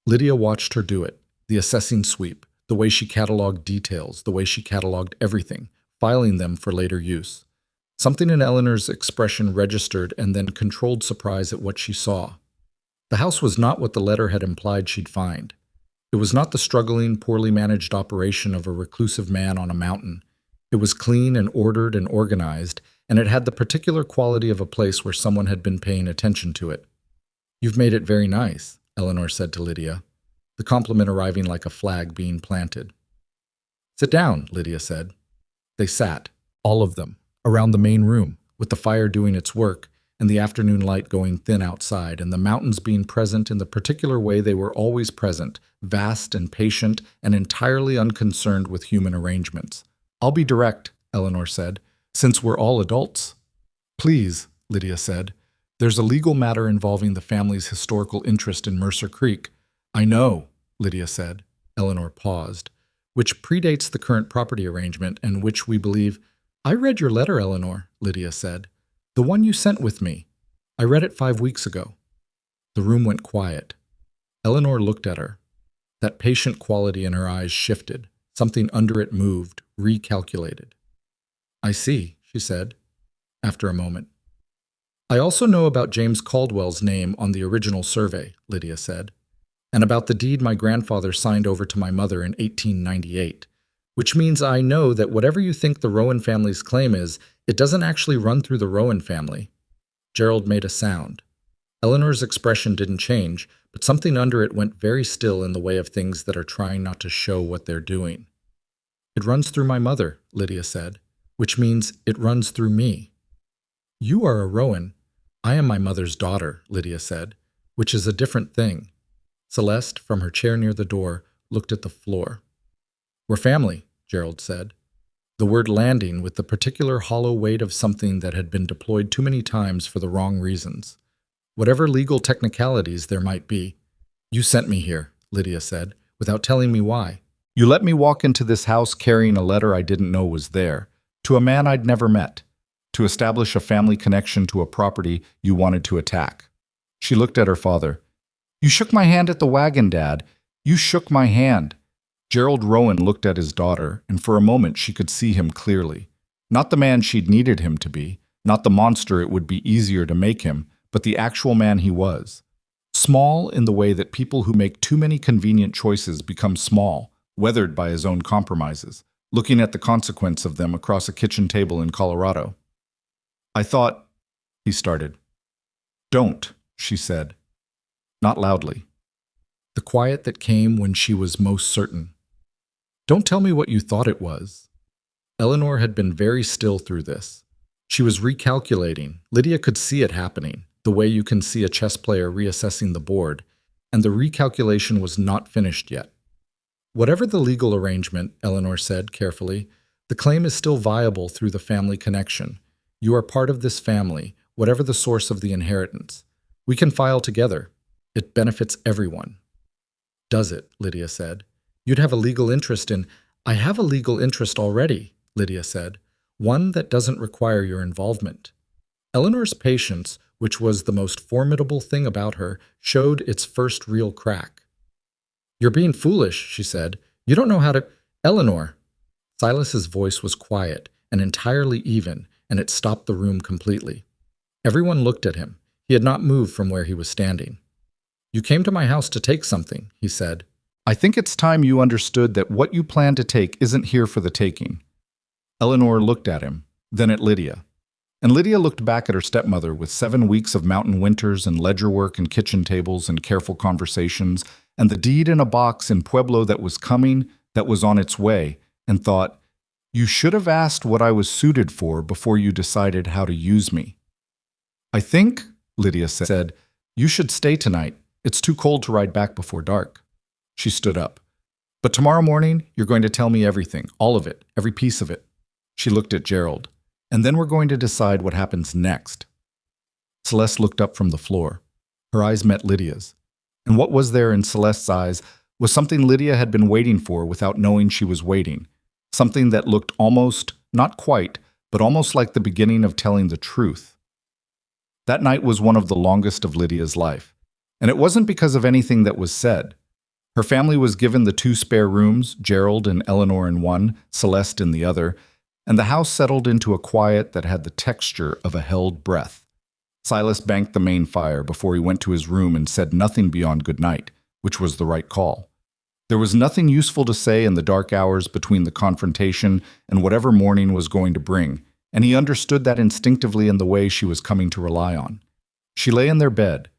Lydia watched her do it, the assessing sweep, the way she cataloged details, the way she cataloged everything, filing them for later use. Something in Eleanor's expression registered and then controlled surprise at what she saw. The house was not what the letter had implied she'd find. It was not the struggling, poorly managed operation of a reclusive man on a mountain. It was clean and ordered and organized, and it had the particular quality of a place where someone had been paying attention to it. "You've made it very nice," Eleanor said to Lydia, the compliment arriving like a flag being planted. "Sit down," Lydia said. They sat, all of them, around the main room, with the fire doing its work, and the afternoon light going thin outside, and the mountains being present in the particular way they were always present, vast and patient and entirely unconcerned with human arrangements. "I'll be direct," Eleanor said, "since we're all adults." "Please," Lydia said. "There's a legal matter involving the family's historical interest in Mercer Creek." "I know," Lydia said. Eleanor paused. "Which predates the current property arrangement and which we believe—" "I read your letter, Eleanor," Lydia said. "The one you sent with me. I read it 5 weeks ago." The room went quiet. Eleanor looked at her. That patient quality in her eyes shifted. Something under it moved, recalculated. "I see," she said, after a moment. "I also know about James Caldwell's name on the original survey," Lydia said, "and about the deed my grandfather signed over to my mother in 1898, which means I know that whatever you think the Rowan family's claim is, it doesn't actually run through the Rowan family." Gerald made a sound. Eleanor's expression didn't change, but something under it went very still in the way of things that are trying not to show what they're doing. "It runs through my mother," Lydia said, "which means it runs through me." "You are a Rowan. I am my mother's daughter," Lydia said, "which is a different thing." Celeste, from her chair near the door, looked at the floor. "We're family," Gerald said. The word landing with the particular hollow weight of something that had been deployed too many times for the wrong reasons. Whatever legal technicalities there might be. "You sent me here," Lydia said, "without telling me why. You let me walk into this house carrying a letter I didn't know was there, to a man I'd never met, to establish a family connection to a property you wanted to attack." She looked at her father. "You shook my hand at the wagon, Dad. You shook my hand." Gerald Rowan looked at his daughter, and for a moment she could see him clearly. Not the man she'd needed him to be, not the monster it would be easier to make him, but the actual man he was. Small in the way that people who make too many convenient choices become small, weathered by his own compromises, looking at the consequence of them across a kitchen table in Colorado. "I thought," he started. "Don't," she said. Not loudly. The quiet that came when she was most certain. "Don't tell me what you thought it was." Eleanor had been very still through this. She was recalculating. Lydia could see it happening, the way you can see a chess player reassessing the board, and the recalculation was not finished yet. "Whatever the legal arrangement," Eleanor said carefully, "the claim is still viable through the family connection. You are part of this family, whatever the source of the inheritance. We can file together. It benefits everyone." "Does it?" Lydia said. "You'd have a legal interest in—" "I have a legal interest already," Lydia said. "One that doesn't require your involvement." Eleanor's patience, which was the most formidable thing about her, showed its first real crack. "You're being foolish," she said. "You don't know how to—" "Eleanor!" Silas's voice was quiet and entirely even, and it stopped the room completely. Everyone looked at him. He had not moved from where he was standing. "You came to my house to take something," he said. "I think it's time you understood that what you plan to take isn't here for the taking." Eleanor looked at him, then at Lydia. And Lydia looked back at her stepmother with 7 weeks of mountain winters and ledger work and kitchen tables and careful conversations, and the deed in a box in Pueblo that was coming, that was on its way, and thought, "You should have asked what I was suited for before you decided how to use me." "I think," Lydia said, "you should stay tonight. It's too cold to ride back before dark." She stood up. "But tomorrow morning, you're going to tell me everything, all of it, every piece of it." She looked at Gerald. "And then we're going to decide what happens next." Celeste looked up from the floor. Her eyes met Lydia's. And what was there in Celeste's eyes was something Lydia had been waiting for without knowing she was waiting. Something that looked almost, not quite, but almost like the beginning of telling the truth. That night was one of the longest of Lydia's life. And it wasn't because of anything that was said. Her family was given the 2 spare rooms, Gerald and Eleanor in one, Celeste in the other, and the house settled into a quiet that had the texture of a held breath. Silas banked the main fire before he went to his room and said nothing beyond good night, which was the right call. There was nothing useful to say in the dark hours between the confrontation and whatever morning was going to bring, and he understood that instinctively in the way she was coming to rely on. She lay in their bed.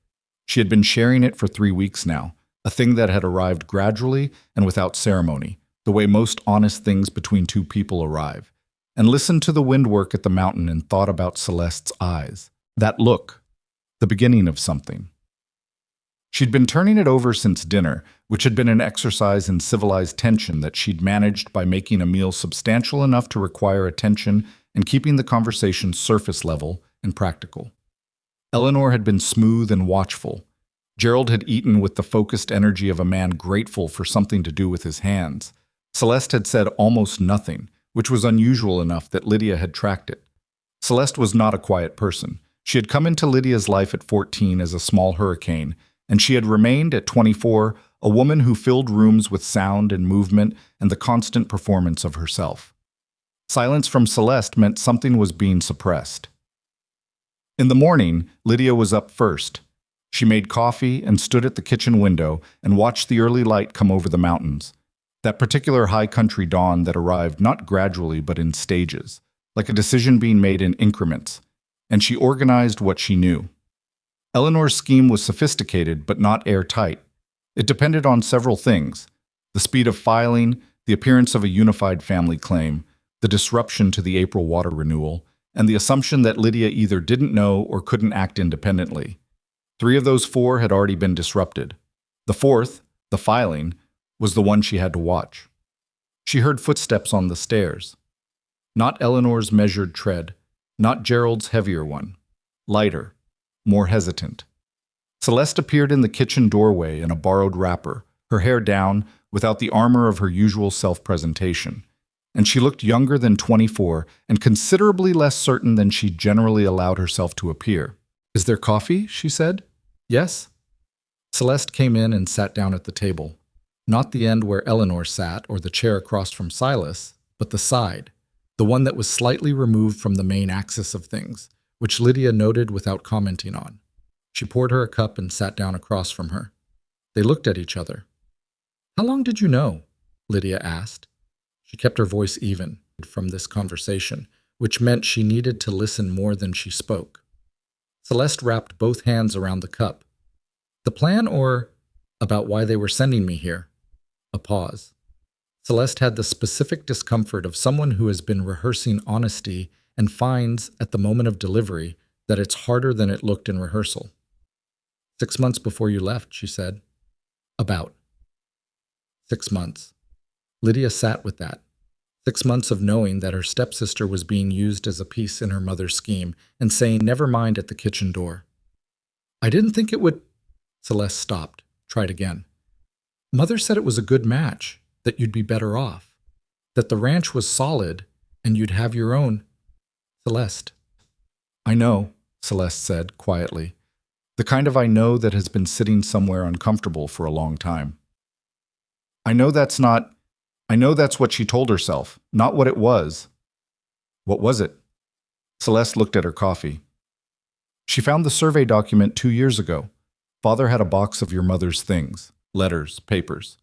She had been sharing it for 3 weeks now, a thing that had arrived gradually and without ceremony, the way most honest things between 2 people arrive, and listened to the windwork at the mountain and thought about Celeste's eyes. That look, the beginning of something. She'd been turning it over since dinner, which had been an exercise in civilized tension that she'd managed by making a meal substantial enough to require attention and keeping the conversation surface level and practical. Eleanor had been smooth and watchful. Gerald had eaten with the focused energy of a man grateful for something to do with his hands. Celeste had said almost nothing, which was unusual enough that Lydia had tracked it. Celeste was not a quiet person. She had come into Lydia's life at 14 as a small hurricane, and she had remained at 24 a woman who filled rooms with sound and movement and the constant performance of herself. Silence from Celeste meant something was being suppressed. In the morning, Lydia was up first. She made coffee and stood at the kitchen window and watched the early light come over the mountains, that particular high country dawn that arrived not gradually but in stages, like a decision being made in increments, and she organized what she knew. Eleanor's scheme was sophisticated but not airtight. It depended on several things: the speed of filing, the appearance of a unified family claim, the disruption to the April water renewal, and the assumption that Lydia either didn't know or couldn't act independently. 3 of those 4 had already been disrupted. The 4th, the filing, was the one she had to watch. She heard footsteps on the stairs. Not Eleanor's measured tread, not Gerald's heavier one. Lighter, more hesitant. Celeste appeared in the kitchen doorway in a borrowed wrapper, her hair down, without the armor of her usual self-presentation. And she looked younger than 24 and considerably less certain than she generally allowed herself to appear. "Is there coffee?" she said. "Yes?" Celeste came in and sat down at the table. Not the end where Eleanor sat or the chair across from Silas, but the side, the one that was slightly removed from the main axis of things, which Lydia noted without commenting on. She poured her a cup and sat down across from her. They looked at each other. "How long did you know?" Lydia asked. She kept her voice even from this conversation, which meant she needed to listen more than she spoke. Celeste wrapped both hands around the cup. "The plan, or about why they were sending me here?" A pause. Celeste had the specific discomfort of someone who has been rehearsing honesty and finds, at the moment of delivery, that it's harder than it looked in rehearsal. 6 months before you left," she said. "About 6 months." Lydia sat with that. 6 months of knowing that her stepsister was being used as a piece in her mother's scheme and saying never mind at the kitchen door. "I didn't think it would—" Celeste stopped, tried again. "Mother said it was a good match, that you'd be better off, that the ranch was solid and you'd have your own—" "Celeste." "I know," Celeste said quietly. "The kind of I know that has been sitting somewhere uncomfortable for a long time. I know that's what she told herself, not what it was." "What was it?" Celeste looked at her coffee. "She found the survey document 2 years ago. Father had a box of your mother's things, letters, papers.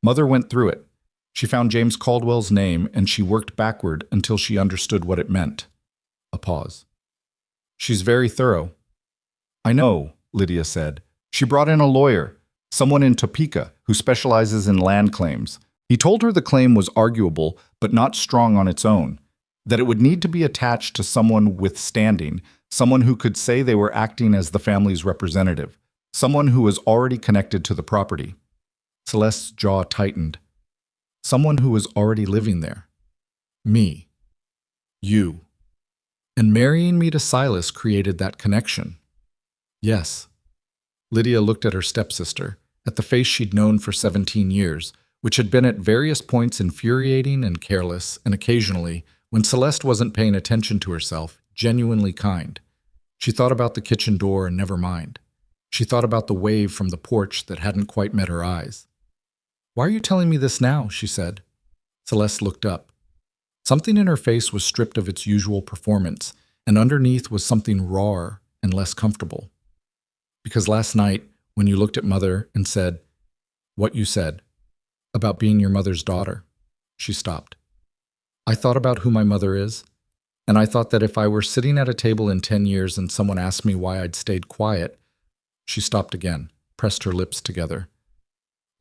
Mother went through it. She found James Caldwell's name, and she worked backward until she understood what it meant." A pause. "She's very thorough." "I know," Lydia said. "She brought in a lawyer, someone in Topeka, who specializes in land claims. He told her the claim was arguable, but not strong on its own, that it would need to be attached to someone with standing, someone who could say they were acting as the family's representative, someone who was already connected to the property." Celeste's jaw tightened. "Someone who was already living there. Me. You. And marrying me to Silas created that connection." "Yes." Lydia looked at her stepsister, at the face she'd known for 17 years, which had been at various points infuriating and careless, and occasionally, when Celeste wasn't paying attention to herself, genuinely kind. She thought about the kitchen door and never mind. She thought about the wave from the porch that hadn't quite met her eyes. "Why are you telling me this now?" she said. Celeste looked up. Something in her face was stripped of its usual performance, and underneath was something rawer and less comfortable. "Because last night, when you looked at Mother and said what you said about being your mother's daughter," she stopped. "I thought about who my mother is, and I thought that if I were sitting at a table in 10 years and someone asked me why I'd stayed quiet." She stopped again, pressed her lips together.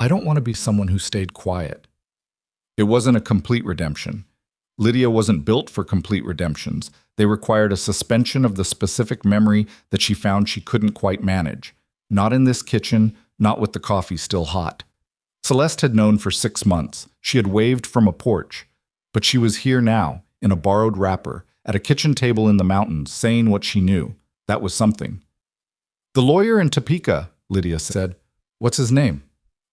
"I don't want to be someone who stayed quiet." It wasn't a complete redemption. Lydia wasn't built for complete redemptions. They required a suspension of the specific memory that she found she couldn't quite manage. Not in this kitchen, not with the coffee still hot. Celeste had known for 6 months. She had waved from a porch. But she was here now, in a borrowed wrapper, at a kitchen table in the mountains, saying what she knew. That was something. "The lawyer in Topeka," Lydia said. "What's his name?"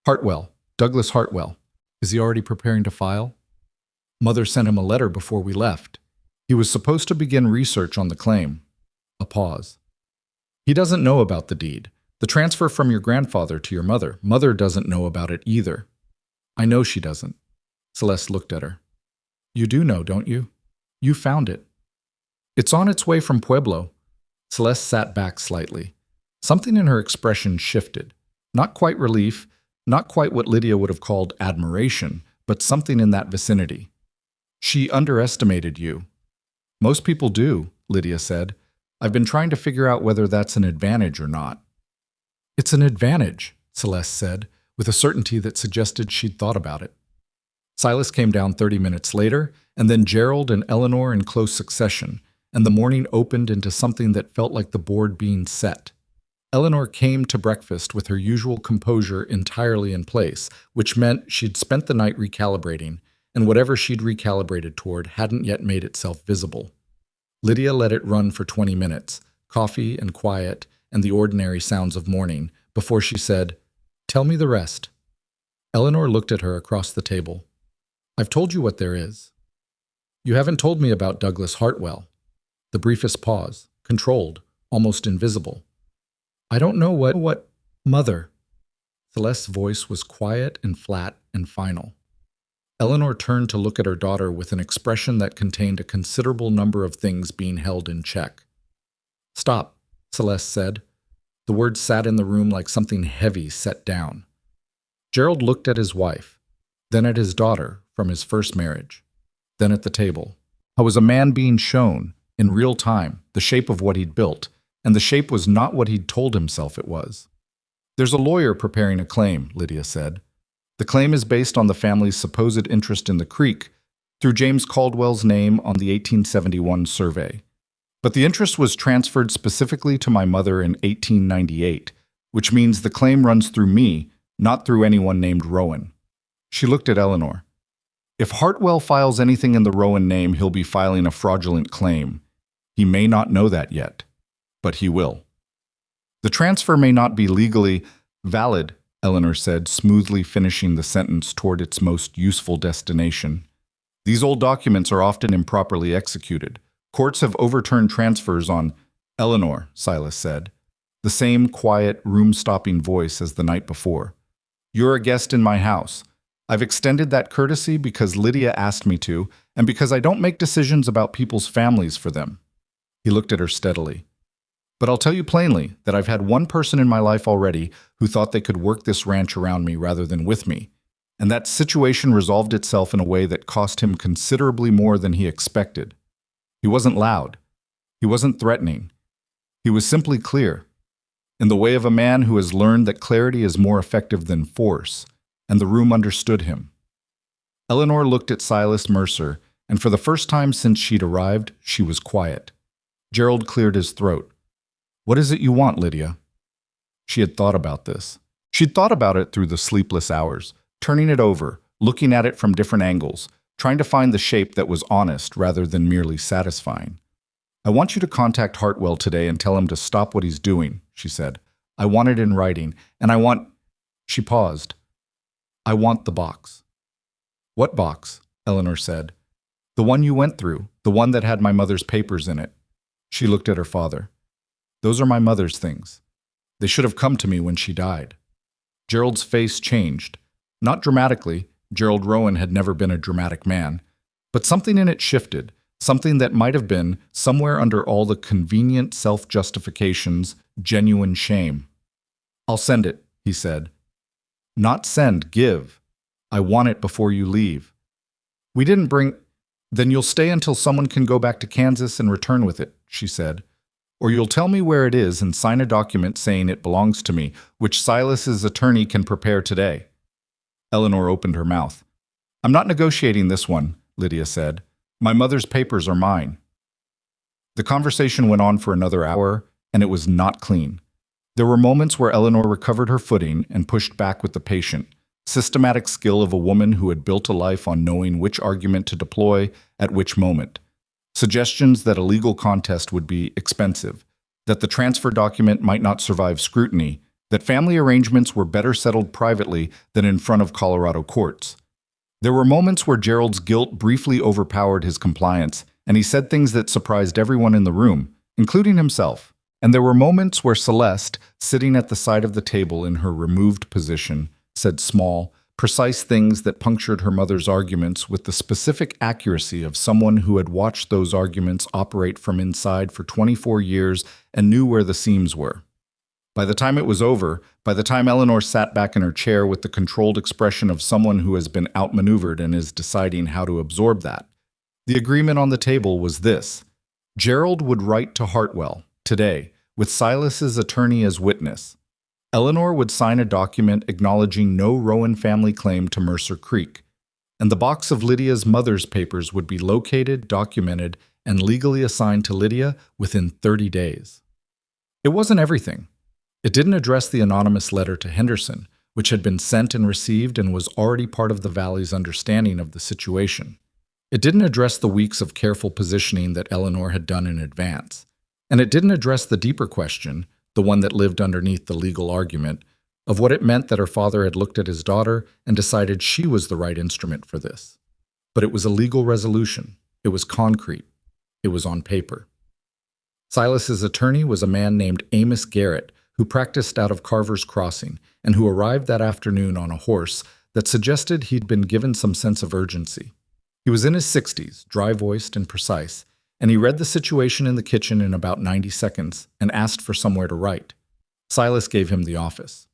"Hartwell. Douglas Hartwell." "Is he already preparing to file?" "Mother sent him a letter before we left. He was supposed to begin research on the claim." A pause. "He doesn't know about the deed. The transfer from your grandfather to your mother. Mother doesn't know about it either." "I know she doesn't." Celeste looked at her. "You do know, don't you? You found it." "It's on its way from Pueblo." Celeste sat back slightly. Something in her expression shifted. Not quite relief, not quite what Lydia would have called admiration, but something in that vicinity. "She underestimated you." "Most people do," Lydia said. "I've been trying to figure out whether that's an advantage or not." "It's an advantage," Celeste said, with a certainty that suggested she'd thought about it. Silas came down 30 minutes later, and then Gerald and Eleanor in close succession, and the morning opened into something that felt like the board being set. Eleanor came to breakfast with her usual composure entirely in place, which meant she'd spent the night recalibrating, and whatever she'd recalibrated toward hadn't yet made itself visible. Lydia let it run for 20 minutes, coffee and quiet and the ordinary sounds of morning, before she said, "Tell me the rest." Eleanor looked at her across the table. "I've told you what there is." "You haven't told me about Douglas Hartwell." The briefest pause, controlled, almost invisible. "I don't know what, Mother." Celeste's voice was quiet and flat and final. Eleanor turned to look at her daughter with an expression that contained a considerable number of things being held in check. "Stop," Celeste said. The words sat in the room like something heavy set down. Gerald looked at his wife, then at his daughter from his first marriage, then at the table. How was a man being shown, in real time, the shape of what he'd built, and the shape was not what he'd told himself it was. "There's a lawyer preparing a claim," Lydia said. "The claim is based on the family's supposed interest in the creek through James Caldwell's name on the 1871 survey. But the interest was transferred specifically to my mother in 1898, which means the claim runs through me, not through anyone named Rowan." She looked at Eleanor. "If Hartwell files anything in the Rowan name, he'll be filing a fraudulent claim. He may not know that yet, but he will. The transfer may not be legally valid," Eleanor said, smoothly finishing the sentence toward its most useful destination. "These old documents are often improperly executed. Courts have overturned transfers on—" "Eleanor," Silas said, the same quiet, room-stopping voice as the night before. "You're a guest in my house. I've extended that courtesy because Lydia asked me to, and because I don't make decisions about people's families for them." He looked at her steadily. "But I'll tell you plainly that I've had one person in my life already who thought they could work this ranch around me rather than with me, and that situation resolved itself in a way that cost him considerably more than he expected. He wasn't loud. He wasn't threatening. He was simply clear, in the way of a man who has learned that clarity is more effective than force, and the room understood him." Eleanor looked at Silas Mercer, and for the first time since she'd arrived, she was quiet. Gerald cleared his throat. "What is it you want, Lydia?" She had thought about this. She'd thought about it through the sleepless hours, turning it over, looking at it from different angles, trying to find the shape that was honest rather than merely satisfying. "I want you to contact Hartwell today and tell him to stop what he's doing," she said. "I want it in writing, and I want—" She paused. "I want the box." "What box?" Eleanor said. "The one you went through, the one that had my mother's papers in it." She looked at her father. "Those are my mother's things. They should have come to me when she died. Gerald's face changed. Not dramatically. Gerald Rowan had never been a dramatic man. But something in it shifted, something that might have been, somewhere under all the convenient self-justifications, genuine shame. "I'll send it," he said. "Not send, give. I want it before you leave." "We didn't bring—" "Then you'll stay until someone can go back to Kansas and return with it," she said. "Or you'll tell me where it is and sign a document saying it belongs to me, which Silas's attorney can prepare today." Eleanor opened her mouth. "I'm not negotiating this one," Lydia said. "My mother's papers are mine." The conversation went on for another hour, and it was not clean. There were moments where Eleanor recovered her footing and pushed back with the patient, systematic skill of a woman who had built a life on knowing which argument to deploy at which moment. Suggestions that a legal contest would be expensive, that the transfer document might not survive scrutiny, that family arrangements were better settled privately than in front of Colorado courts. There were moments where Gerald's guilt briefly overpowered his compliance, and he said things that surprised everyone in the room, including himself. And there were moments where Celeste, sitting at the side of the table in her removed position, said small, precise things that punctured her mother's arguments with the specific accuracy of someone who had watched those arguments operate from inside for 24 years and knew where the seams were. By the time it was over, by the time Eleanor sat back in her chair with the controlled expression of someone who has been outmaneuvered and is deciding how to absorb that, the agreement on the table was this: Gerald would write to Hartwell, today, with Silas's attorney as witness. Eleanor would sign a document acknowledging no Rowan family claim to Mercer Creek, and the box of Lydia's mother's papers would be located, documented, and legally assigned to Lydia within 30 days. It wasn't everything. It didn't address the anonymous letter to Henderson, which had been sent and received and was already part of the Valley's understanding of the situation. It didn't address the weeks of careful positioning that Eleanor had done in advance. And it didn't address the deeper question, the one that lived underneath the legal argument, of what it meant that her father had looked at his daughter and decided she was the right instrument for this. But it was a legal resolution. It was concrete. It was on paper. Silas's attorney was a man named Amos Garrett, who practiced out of Carver's Crossing and who arrived that afternoon on a horse that suggested he'd been given some sense of urgency. He was in his 60s, dry-voiced and precise, and he read the situation in the kitchen in about 90 seconds and asked for somewhere to write. Silas gave him the office.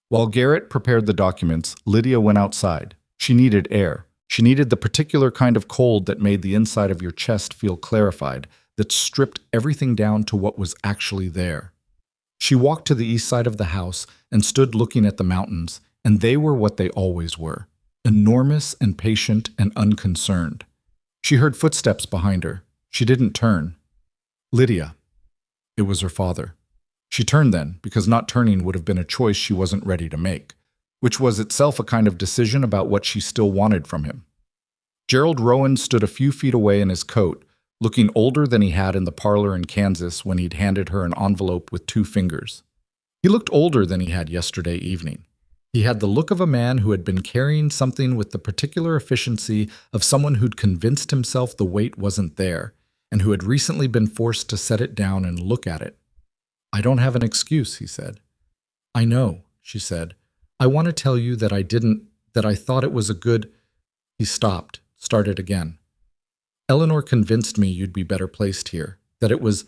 While Garrett prepared the documents, Lydia went outside. She needed air. She needed the particular kind of cold that made the inside of your chest feel clarified, that stripped everything down to what was actually there. She walked to the east side of the house and stood looking at the mountains, and they were what they always were, enormous and patient and unconcerned. She heard footsteps behind her. She didn't turn. Lydia. It was her father. She turned then, because not turning would have been a choice she wasn't ready to make, which was itself a kind of decision about what she still wanted from him. Gerald Rowan stood a few feet away in his coat, looking older than he had in the parlor in Kansas when he'd handed her an envelope with 2 fingers. He looked older than he had yesterday evening. He had the look of a man who had been carrying something with the particular efficiency of someone who'd convinced himself the weight wasn't there, and who had recently been forced to set it down and look at it. "I don't have an excuse," he said. "I know," she said. "I want to tell you that that I thought it was a good—" He stopped, started again. "Eleanor convinced me you'd be better placed here, that it was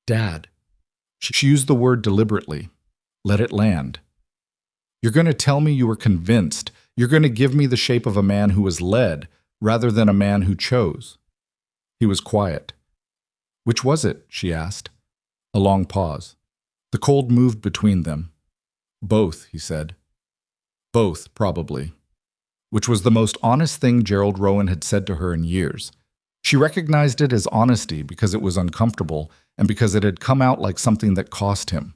Dad." She used the word deliberately. Let it land. "You're going to tell me you were convinced. You're going to give me the shape of a man who was led, rather than a man who chose." He was quiet. "Which was it?" she asked. A long pause. The cold moved between them. "Both," he said. "Both, probably." Which was the most honest thing Gerald Rowan had said to her in years. She recognized it as honesty because it was uncomfortable and because it had come out like something that cost him.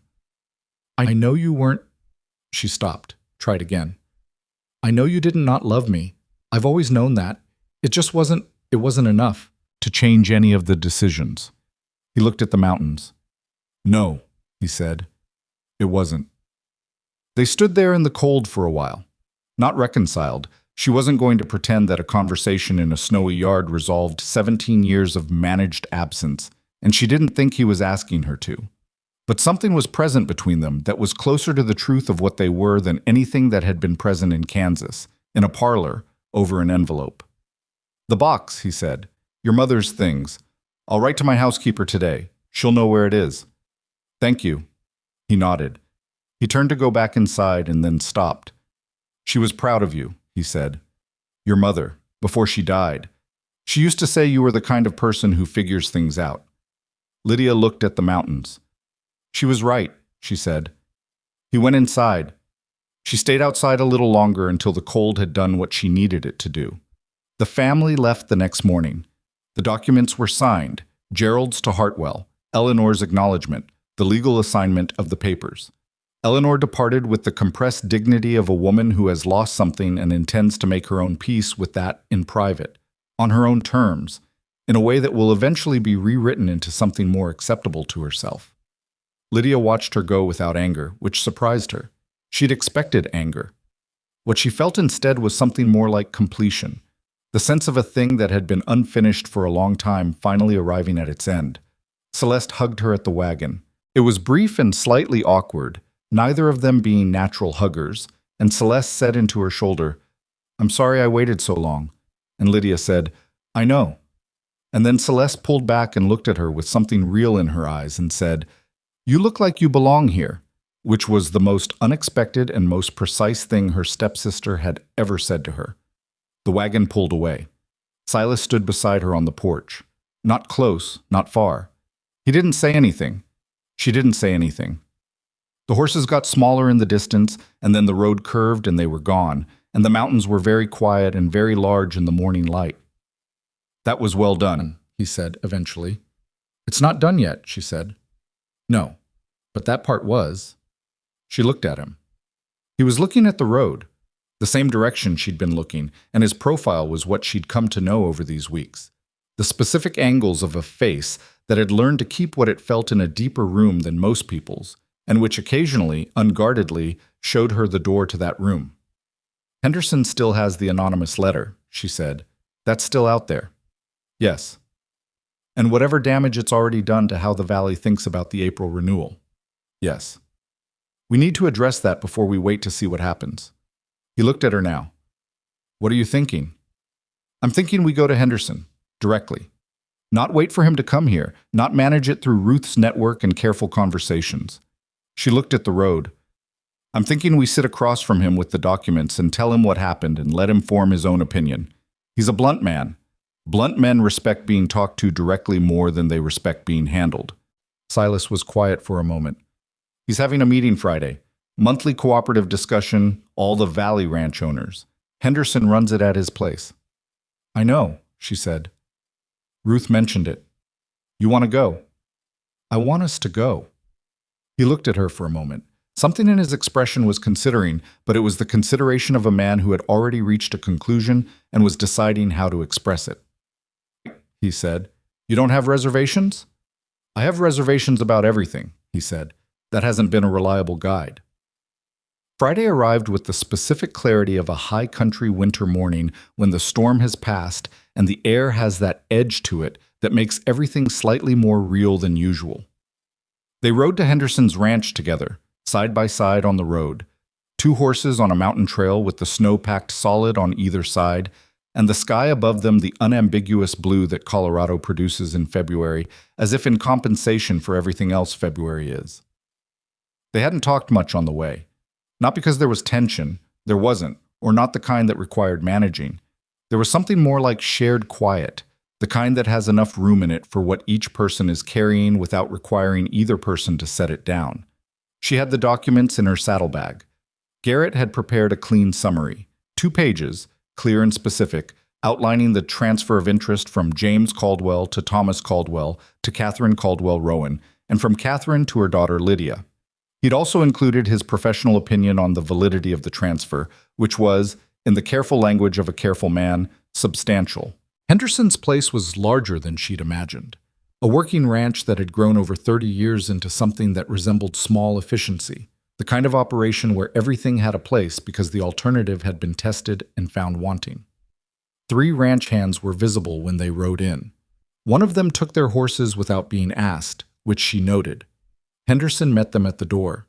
"I know you weren't—" She stopped, tried again. "I know you didn't not love me. I've always known that. It wasn't enough to change any of the decisions." He looked at the mountains. "No," he said. "It wasn't." They stood there in the cold for a while. Not reconciled. She wasn't going to pretend that a conversation in a snowy yard resolved 17 years of managed absence, and she didn't think he was asking her to. But something was present between them that was closer to the truth of what they were than anything that had been present in Kansas, in a parlor, over an envelope. "The box," he said. "Your mother's things. I'll write to my housekeeper today. She'll know where it is." "Thank you." He nodded. He turned to go back inside and then stopped. "She was proud of you," he said. "Your mother, before she died. She used to say you were the kind of person who figures things out." Lydia looked at the mountains. "She was right," she said. He went inside. She stayed outside a little longer until the cold had done what she needed it to do. The family left the next morning. The documents were signed, Gerald's to Hartwell, Eleanor's acknowledgement, the legal assignment of the papers. Eleanor departed with the compressed dignity of a woman who has lost something and intends to make her own peace with that in private, on her own terms, in a way that will eventually be rewritten into something more acceptable to herself. Lydia watched her go without anger, which surprised her. She'd expected anger. What she felt instead was something more like completion, the sense of a thing that had been unfinished for a long time finally arriving at its end. Celeste hugged her at the wagon. It was brief and slightly awkward, neither of them being natural huggers, and Celeste said into her shoulder, "I'm sorry I waited so long." And Lydia said, "I know." And then Celeste pulled back and looked at her with something real in her eyes and said, "You look like you belong here," which was the most unexpected and most precise thing her stepsister had ever said to her. The wagon pulled away. Silas stood beside her on the porch. Not close, not far. He didn't say anything. She didn't say anything. The horses got smaller in the distance, and then the road curved and they were gone, and the mountains were very quiet and very large in the morning light. "That was well done," he said eventually. "It's not done yet," she said. "No, but that part was." She looked at him. He was looking at the road, the same direction she'd been looking, and his profile was what she'd come to know over these weeks. The specific angles of a face that had learned to keep what it felt in a deeper room than most people's, and which occasionally, unguardedly, showed her the door to that room. "Henderson still has the anonymous letter," she said. "That's still out there." "Yes." "And whatever damage it's already done to how the Valley thinks about the April renewal." "Yes." "We need to address that before we wait to see what happens." He looked at her now. "What are you thinking?" "I'm thinking we go to Henderson, directly. Not wait for him to come here, not manage it through Ruth's network and careful conversations." She looked at the road. "I'm thinking we sit across from him with the documents and tell him what happened and let him form his own opinion. He's a blunt man. Blunt men respect being talked to directly more than they respect being handled." Silas was quiet for a moment. "He's having a meeting Friday. Monthly cooperative discussion, all the Valley Ranch owners. Henderson runs it at his place." "I know," she said. "Ruth mentioned it. You want to go?" "I want us to go." He looked at her for a moment. Something in his expression was considering, but it was the consideration of a man who had already reached a conclusion and was deciding how to express it. He said, "You don't have reservations?" "I have reservations about everything," he said. "That hasn't been a reliable guide." Friday arrived with the specific clarity of a high country winter morning when the storm has passed and the air has that edge to it that makes everything slightly more real than usual. They rode to Henderson's ranch together, side by side on the road, 2 horses on a mountain trail with the snow packed solid on either side, and the sky above them the unambiguous blue that Colorado produces in February, as if in compensation for everything else February is. They hadn't talked much on the way. Not because there was tension, there wasn't, or not the kind that required managing. There was something more like shared quiet, the kind that has enough room in it for what each person is carrying without requiring either person to set it down. She had the documents in her saddlebag. Garrett had prepared a clean summary, 2 pages, clear and specific, outlining the transfer of interest from James Caldwell to Thomas Caldwell to Catherine Caldwell Rowan, and from Catherine to her daughter Lydia. He'd also included his professional opinion on the validity of the transfer, which was, in the careful language of a careful man, substantial. Henderson's place was larger than she'd imagined. A working ranch that had grown over 30 years into something that resembled small efficiency, the kind of operation where everything had a place because the alternative had been tested and found wanting. 3 ranch hands were visible when they rode in. One of them took their horses without being asked, which she noted. Henderson met them at the door.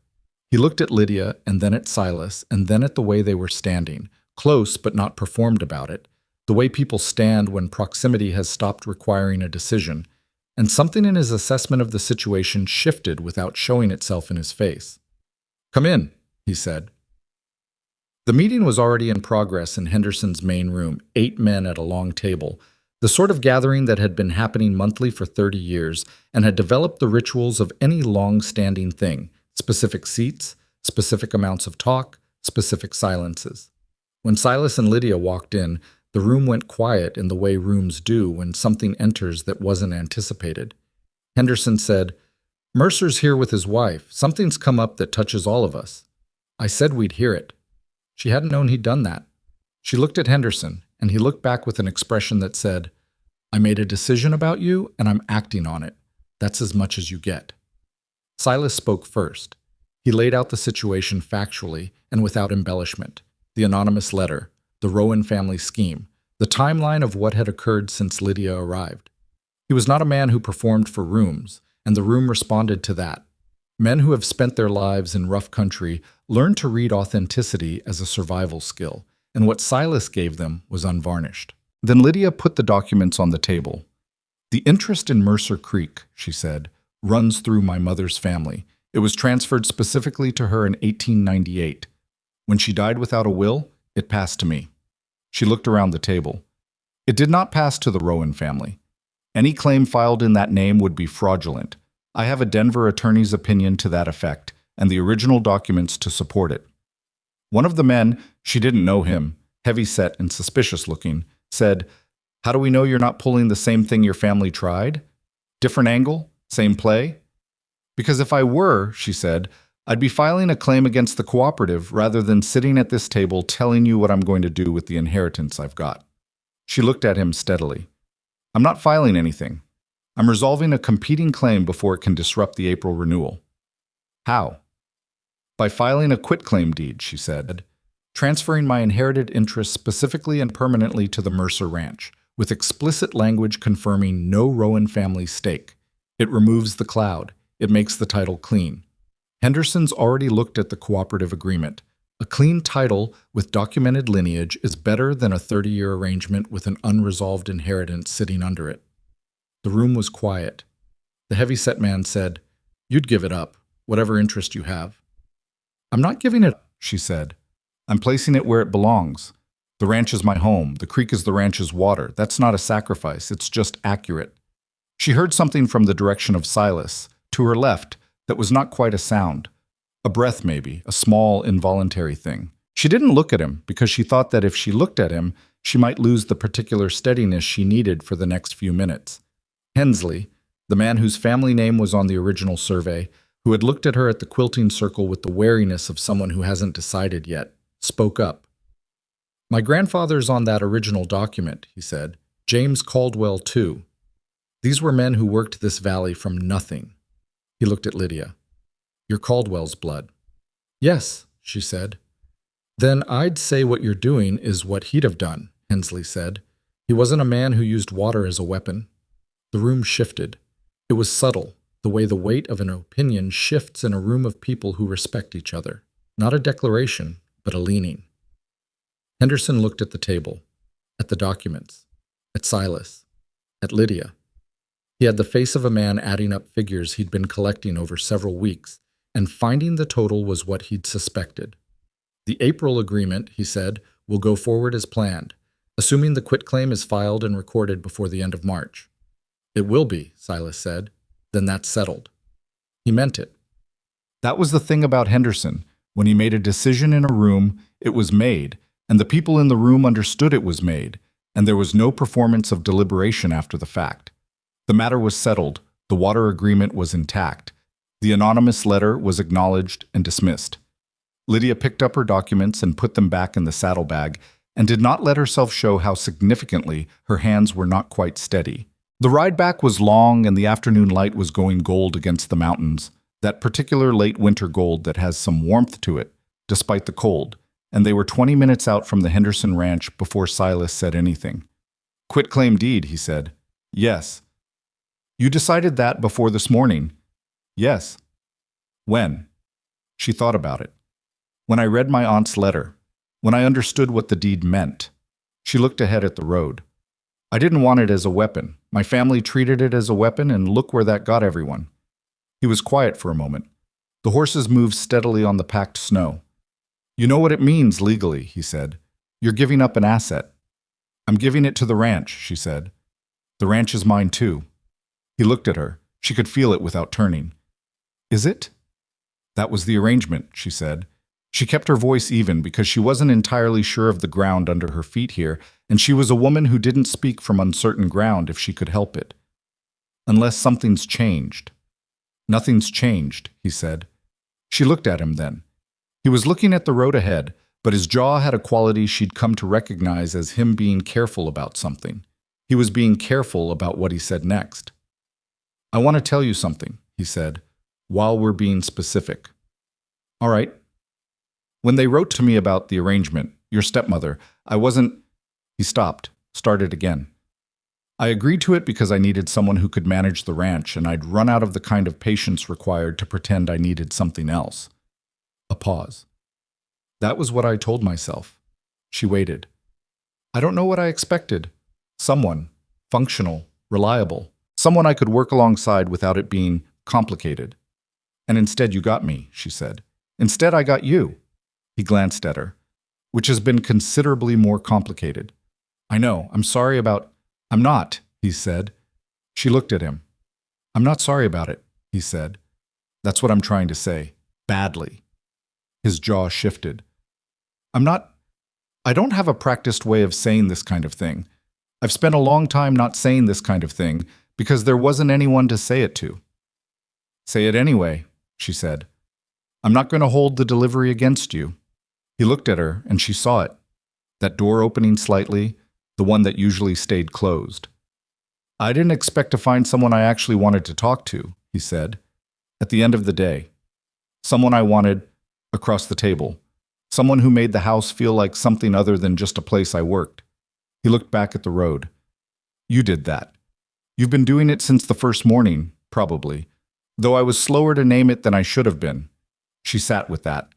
He looked at Lydia and then at Silas and then at the way they were standing, close but not performed about it, the way people stand when proximity has stopped requiring a decision, and something in his assessment of the situation shifted without showing itself in his face. "Come in," he said. The meeting was already in progress in Henderson's main room, 8 men at a long table, the sort of gathering that had been happening monthly for 30 years and had developed the rituals of any long-standing thing, specific seats, specific amounts of talk, specific silences. When Silas and Lydia walked in, the room went quiet in the way rooms do when something enters that wasn't anticipated. Henderson said, "Mercer's here with his wife. Something's come up that touches all of us." I said we'd hear it. She hadn't known he'd done that. She looked at Henderson, and he looked back with an expression that said, "I made a decision about you, and I'm acting on it. That's as much as you get." Silas spoke first. He laid out the situation factually and without embellishment. The anonymous letter, the Rowan family scheme, the timeline of what had occurred since Lydia arrived. He was not a man who performed for rooms, and the room responded to that. Men who have spent their lives in rough country learn to read authenticity as a survival skill, and what Silas gave them was unvarnished. Then Lydia put the documents on the table. "The interest in Mercer Creek," she said, "runs through my mother's family. It was transferred specifically to her in 1898. When she died without a will, it passed to me." She looked around the table. "It did not pass to the Rowan family. Any claim filed in that name would be fraudulent. I have a Denver attorney's opinion to that effect, and the original documents to support it." One of the men, she didn't know him, heavy-set and suspicious-looking, said, "How do we know you're not pulling the same thing your family tried? Different angle? Same play?" "Because if I were," she said, "I'd be filing a claim against the cooperative rather than sitting at this table telling you what I'm going to do with the inheritance I've got." She looked at him steadily. "I'm not filing anything. I'm resolving a competing claim before it can disrupt the April renewal." "How?" "By filing a quitclaim deed," she said, "transferring my inherited interests specifically and permanently to the Mercer Ranch, with explicit language confirming no Rowan family stake. It removes the cloud. It makes the title clean." Henderson's already looked at the cooperative agreement. A clean title with documented lineage is better than a 30-year arrangement with an unresolved inheritance sitting under it. The room was quiet. The heavy-set man said, "You'd give it up, whatever interest you have." "I'm not giving it up," she said. "I'm placing it where it belongs. The ranch is my home. The creek is the ranch's water. That's not a sacrifice. It's just accurate." She heard something from the direction of Silas, to her left, that was not quite a sound. A breath maybe, a small, involuntary thing. She didn't look at him because she thought that if she looked at him, she might lose the particular steadiness she needed for the next few minutes. Hensley, the man whose family name was on the original survey, who had looked at her at the quilting circle with the wariness of someone who hasn't decided yet, spoke up. "My grandfather's on that original document," he said. "James Caldwell, too. These were men who worked this valley from nothing." He looked at Lydia. "You're Caldwell's blood." "Yes," she said. "Then I'd say what you're doing is what he'd have done," Hensley said. "He wasn't a man who used water as a weapon." The room shifted. It was subtle, the way the weight of an opinion shifts in a room of people who respect each other. Not a declaration, but a leaning. Henderson looked at the table, at the documents, at Silas, at Lydia. He had the face of a man adding up figures he'd been collecting over several weeks, and finding the total was what he'd suspected. "The April agreement," he said, "will go forward as planned, assuming the quitclaim is filed and recorded before the end of March." "It will be," Silas said. "Then that's settled." He meant it. That was the thing about Henderson. When he made a decision in a room, it was made, and the people in the room understood it was made, and there was no performance of deliberation after the fact. The matter was settled. The water agreement was intact. The anonymous letter was acknowledged and dismissed. Lydia picked up her documents and put them back in the saddlebag, and did not let herself show how significantly her hands were not quite steady. The ride back was long, and the afternoon light was going gold against the mountains, that particular late winter gold that has some warmth to it, despite the cold, and they were 20 minutes out from the Henderson ranch before Silas said anything. "Quitclaim deed," he said. "Yes." "You decided that before this morning?" "Yes." When? She thought about it. When I read my aunt's letter. When I understood what the deed meant. She looked ahead at the road. I didn't want it as a weapon. My family treated it as a weapon, and look where that got everyone. He was quiet for a moment. The horses moved steadily on the packed snow. You know what it means legally, he said. You're giving up an asset. I'm giving it to the ranch, she said. The ranch is mine too. He looked at her. She could feel it without turning. Is it? That was the arrangement, she said. She kept her voice even because she wasn't entirely sure of the ground under her feet here, and she was a woman who didn't speak from uncertain ground if she could help it. Unless something's changed. Nothing's changed, he said. She looked at him then. He was looking at the road ahead, but his jaw had a quality she'd come to recognize as him being careful about something. He was being careful about what he said next. I want to tell you something, he said, while we're being specific. All right. When they wrote to me about the arrangement, your stepmother, I wasn't... He stopped, started again. I agreed to it because I needed someone who could manage the ranch, and I'd run out of the kind of patience required to pretend I needed something else. A pause. That was what I told myself. She waited. I don't know what I expected. Someone, functional, reliable, someone I could work alongside without it being complicated. And instead you got me, she said. Instead I got you. He glanced at her. Which has been considerably more complicated. I know, I'm sorry about... I'm not, he said. She looked at him. I'm not sorry about it, he said. That's what I'm trying to say. Badly. His jaw shifted. I don't have a practiced way of saying this kind of thing. I've spent a long time not saying this kind of thing because there wasn't anyone to say it to. Say it anyway, she said. I'm not going to hold the delivery against you. He looked at her, and she saw it. That door opening slightly, the one that usually stayed closed. I didn't expect to find someone I actually wanted to talk to, he said. At the end of the day. Someone I wanted across the table. Someone who made the house feel like something other than just a place I worked. He looked back at the road. You did that. You've been doing it since the first morning, probably. Though I was slower to name it than I should have been. She sat with that.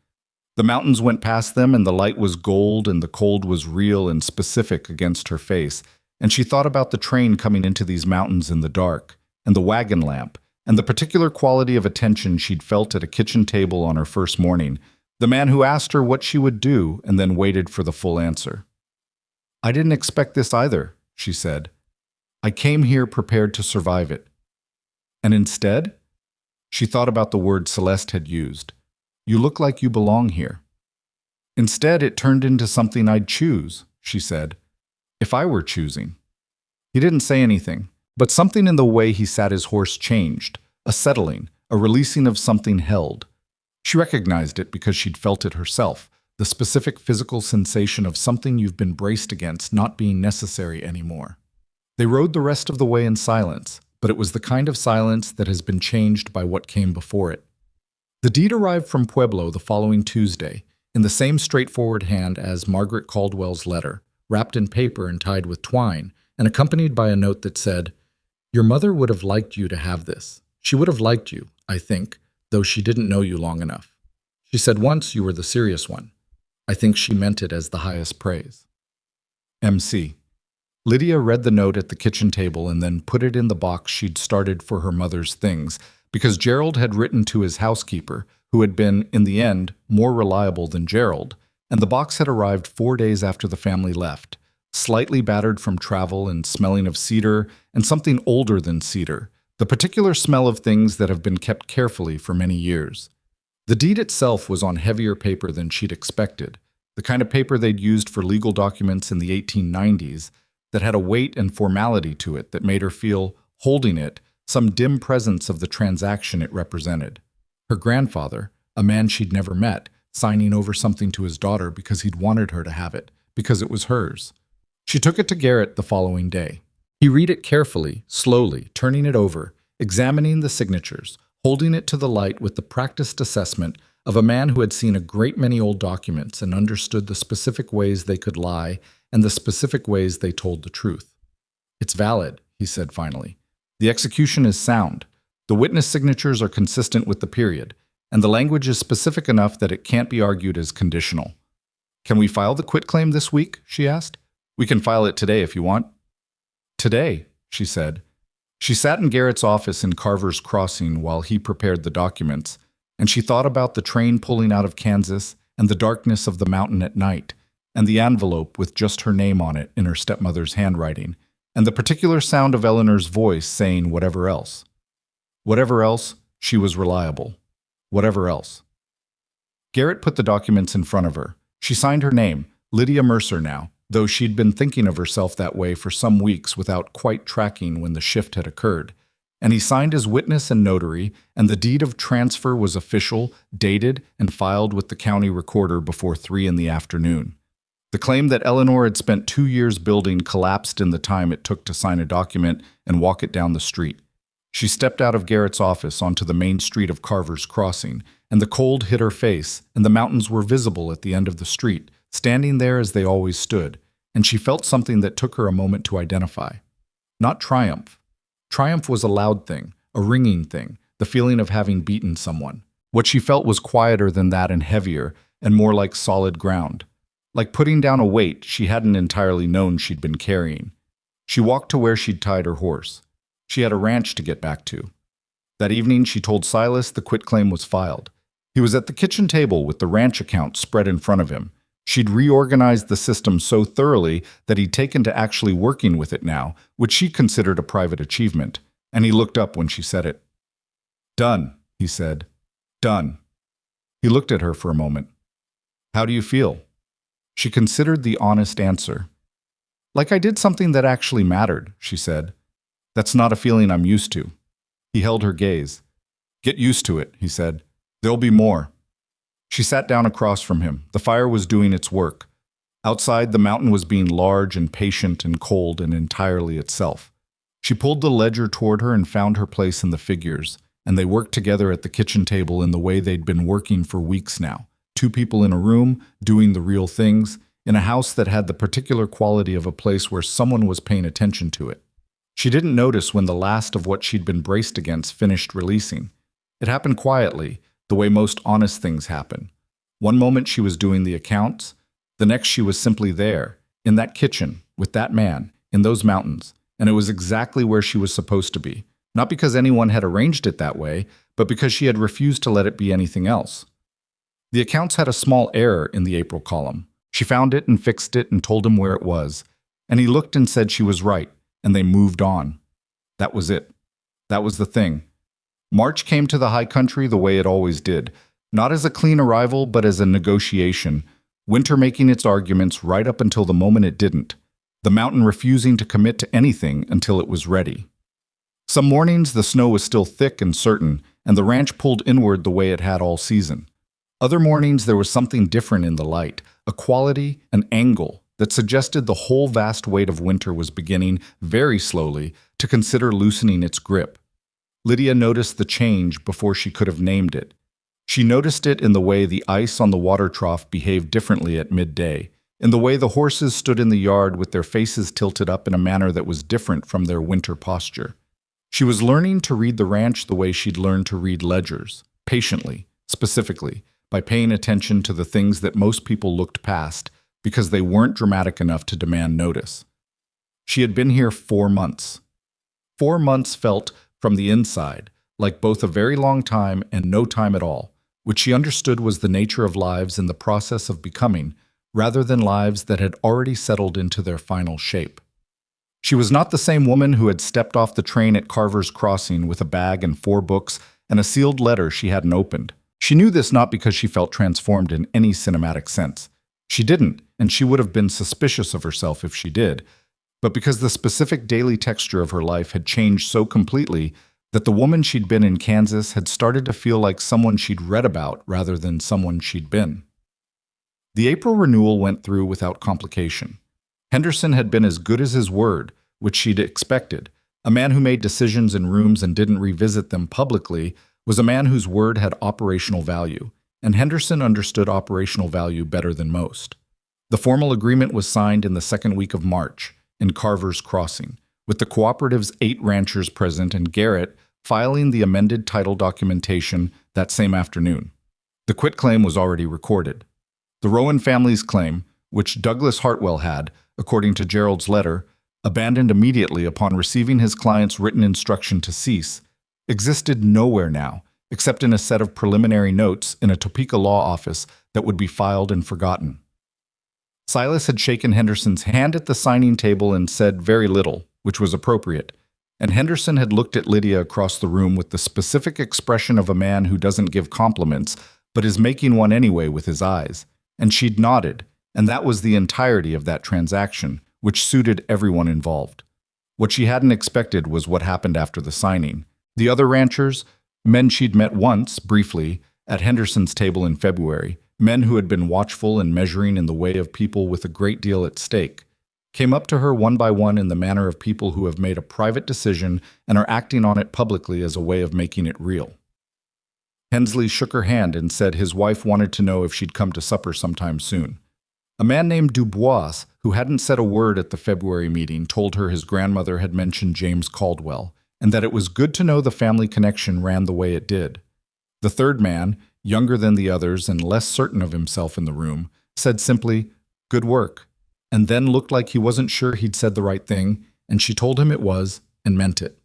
The mountains went past them, and the light was gold, and the cold was real and specific against her face, and she thought about the train coming into these mountains in the dark, and the wagon lamp, and the particular quality of attention she'd felt at a kitchen table on her first morning, the man who asked her what she would do and then waited for the full answer. I didn't expect this either, she said. I came here prepared to survive it. And instead? She thought about the word Celeste had used. You look like you belong here. Instead, it turned into something I'd choose, she said, if I were choosing. He didn't say anything, but something in the way he sat his horse changed, a settling, a releasing of something held. She recognized it because she'd felt it herself, the specific physical sensation of something you've been braced against not being necessary anymore. They rode the rest of the way in silence, but it was the kind of silence that has been changed by what came before it. The deed arrived from Pueblo the following Tuesday, in the same straightforward hand as Margaret Caldwell's letter, wrapped in paper and tied with twine, and accompanied by a note that said, Your mother would have liked you to have this. She would have liked you, I think, though she didn't know you long enough. She said once you were the serious one. I think she meant it as the highest praise. MC. Lydia read the note at the kitchen table and then put it in the box she'd started for her mother's things, because Gerald had written to his housekeeper, who had been, in the end, more reliable than Gerald, and the box had arrived 4 days after the family left, slightly battered from travel and smelling of cedar and something older than cedar, the particular smell of things that have been kept carefully for many years. The deed itself was on heavier paper than she'd expected, the kind of paper they'd used for legal documents in the 1890s that had a weight and formality to it that made her feel, holding it, some dim presence of the transaction it represented. Her grandfather, a man she'd never met, signing over something to his daughter because he'd wanted her to have it, because it was hers. She took it to Garrett the following day. He read it carefully, slowly, turning it over, examining the signatures, holding it to the light with the practiced assessment of a man who had seen a great many old documents and understood the specific ways they could lie and the specific ways they told the truth. It's valid, he said finally. The execution is sound. The witness signatures are consistent with the period. and the language is specific enough that it can't be argued as conditional. Can we file the quitclaim this week? She asked. We can file it today if you want. Today, she said. She sat in Garrett's office in Carver's Crossing while he prepared the documents, and she thought about the train pulling out of Kansas and the darkness of the mountain at night, and the envelope with just her name on it in her stepmother's handwriting, and the particular sound of Eleanor's voice saying whatever else. Whatever else, she was reliable. Whatever else. Garrett put the documents in front of her. She signed her name, Lydia Mercer now, though she'd been thinking of herself that way for some weeks without quite tracking when the shift had occurred. And he signed as witness and notary, and the deed of transfer was official, dated, and filed with the county recorder before 3 in the afternoon. The claim that Eleanor had spent 2 years building collapsed in the time it took to sign a document and walk it down the street. She stepped out of Garrett's office onto the main street of Carver's Crossing, and the cold hit her face, and the mountains were visible at the end of the street, standing there as they always stood, and she felt something that took her a moment to identify. Not triumph. Triumph was a loud thing, a ringing thing, the feeling of having beaten someone. What she felt was quieter than that and heavier, and more like solid ground. Like putting down a weight she hadn't entirely known she'd been carrying. She walked to where she'd tied her horse. She had a ranch to get back to. That evening she told Silas the quitclaim was filed. He was at the kitchen table with the ranch account spread in front of him. She'd reorganized the system so thoroughly that he'd taken to actually working with it now, which she considered a private achievement, and he looked up when she said it. Done, he said. Done. He looked at her for a moment. How do you feel? She considered the honest answer. Like I did something that actually mattered, she said. That's not a feeling I'm used to. He held her gaze. Get used to it, he said. There'll be more. She sat down across from him. The fire was doing its work. Outside, the mountain was being large and patient and cold and entirely itself. She pulled the ledger toward her and found her place in the figures, and they worked together at the kitchen table in the way they'd been working for weeks now. 2 people in a room, doing the real things, in a house that had the particular quality of a place where someone was paying attention to it. She didn't notice when the last of what she'd been braced against finished releasing. It happened quietly, the way most honest things happen. One moment she was doing the accounts, the next she was simply there, in that kitchen, with that man, in those mountains, and it was exactly where she was supposed to be, not because anyone had arranged it that way, but because she had refused to let it be anything else. The accounts had a small error in the April column. She found it and fixed it and told him where it was, and he looked and said she was right, and they moved on. That was it. That was the thing. March came to the high country the way it always did, not as a clean arrival, but as a negotiation, winter making its arguments right up until the moment it didn't, the mountain refusing to commit to anything until it was ready. Some mornings the snow was still thick and certain, and the ranch pulled inward the way it had all season. Other mornings there was something different in the light, a quality, an angle, that suggested the whole vast weight of winter was beginning, very slowly, to consider loosening its grip. Lydia noticed the change before she could have named it. She noticed it in the way the ice on the water trough behaved differently at midday, in the way the horses stood in the yard with their faces tilted up in a manner that was different from their winter posture. She was learning to read the ranch the way she'd learned to read ledgers, patiently, specifically, by paying attention to the things that most people looked past because they weren't dramatic enough to demand notice. She had been here 4 months. 4 months felt, from the inside, like both a very long time and no time at all, which she understood was the nature of lives in the process of becoming, rather than lives that had already settled into their final shape. She was not the same woman who had stepped off the train at Carver's Crossing with a bag and 4 books and a sealed letter she hadn't opened. She knew this not because she felt transformed in any cinematic sense. She didn't, and she would have been suspicious of herself if she did, but because the specific daily texture of her life had changed so completely that the woman she'd been in Kansas had started to feel like someone she'd read about rather than someone she'd been. The April renewal went through without complication. Henderson had been as good as his word, which she'd expected. A man who made decisions in rooms and didn't revisit them publicly was a man whose word had operational value, and Henderson understood operational value better than most. The formal agreement was signed in the second week of March, in Carver's Crossing, with the cooperative's 8 ranchers present and Garrett, filing the amended title documentation that same afternoon. The quitclaim was already recorded. The Rowan family's claim, which Douglas Hartwell had, according to Gerald's letter, abandoned immediately upon receiving his client's written instruction to cease, existed nowhere now, except in a set of preliminary notes in a Topeka law office that would be filed and forgotten. Silas had shaken Henderson's hand at the signing table and said very little, which was appropriate, and Henderson had looked at Lydia across the room with the specific expression of a man who doesn't give compliments, but is making one anyway with his eyes, and she'd nodded, and that was the entirety of that transaction, which suited everyone involved. What she hadn't expected was what happened after the signing. The other ranchers, men she'd met once, briefly, at Henderson's table in February, men who had been watchful and measuring in the way of people with a great deal at stake, came up to her one by one in the manner of people who have made a private decision and are acting on it publicly as a way of making it real. Hensley shook her hand and said his wife wanted to know if she'd come to supper sometime soon. A man named Dubois, who hadn't said a word at the February meeting, told her his grandmother had mentioned James Caldwell, and that it was good to know the family connection ran the way it did. The third man, younger than the others and less certain of himself in the room, said simply, "Good work," and then looked like he wasn't sure he'd said the right thing, and she told him it was, and meant it.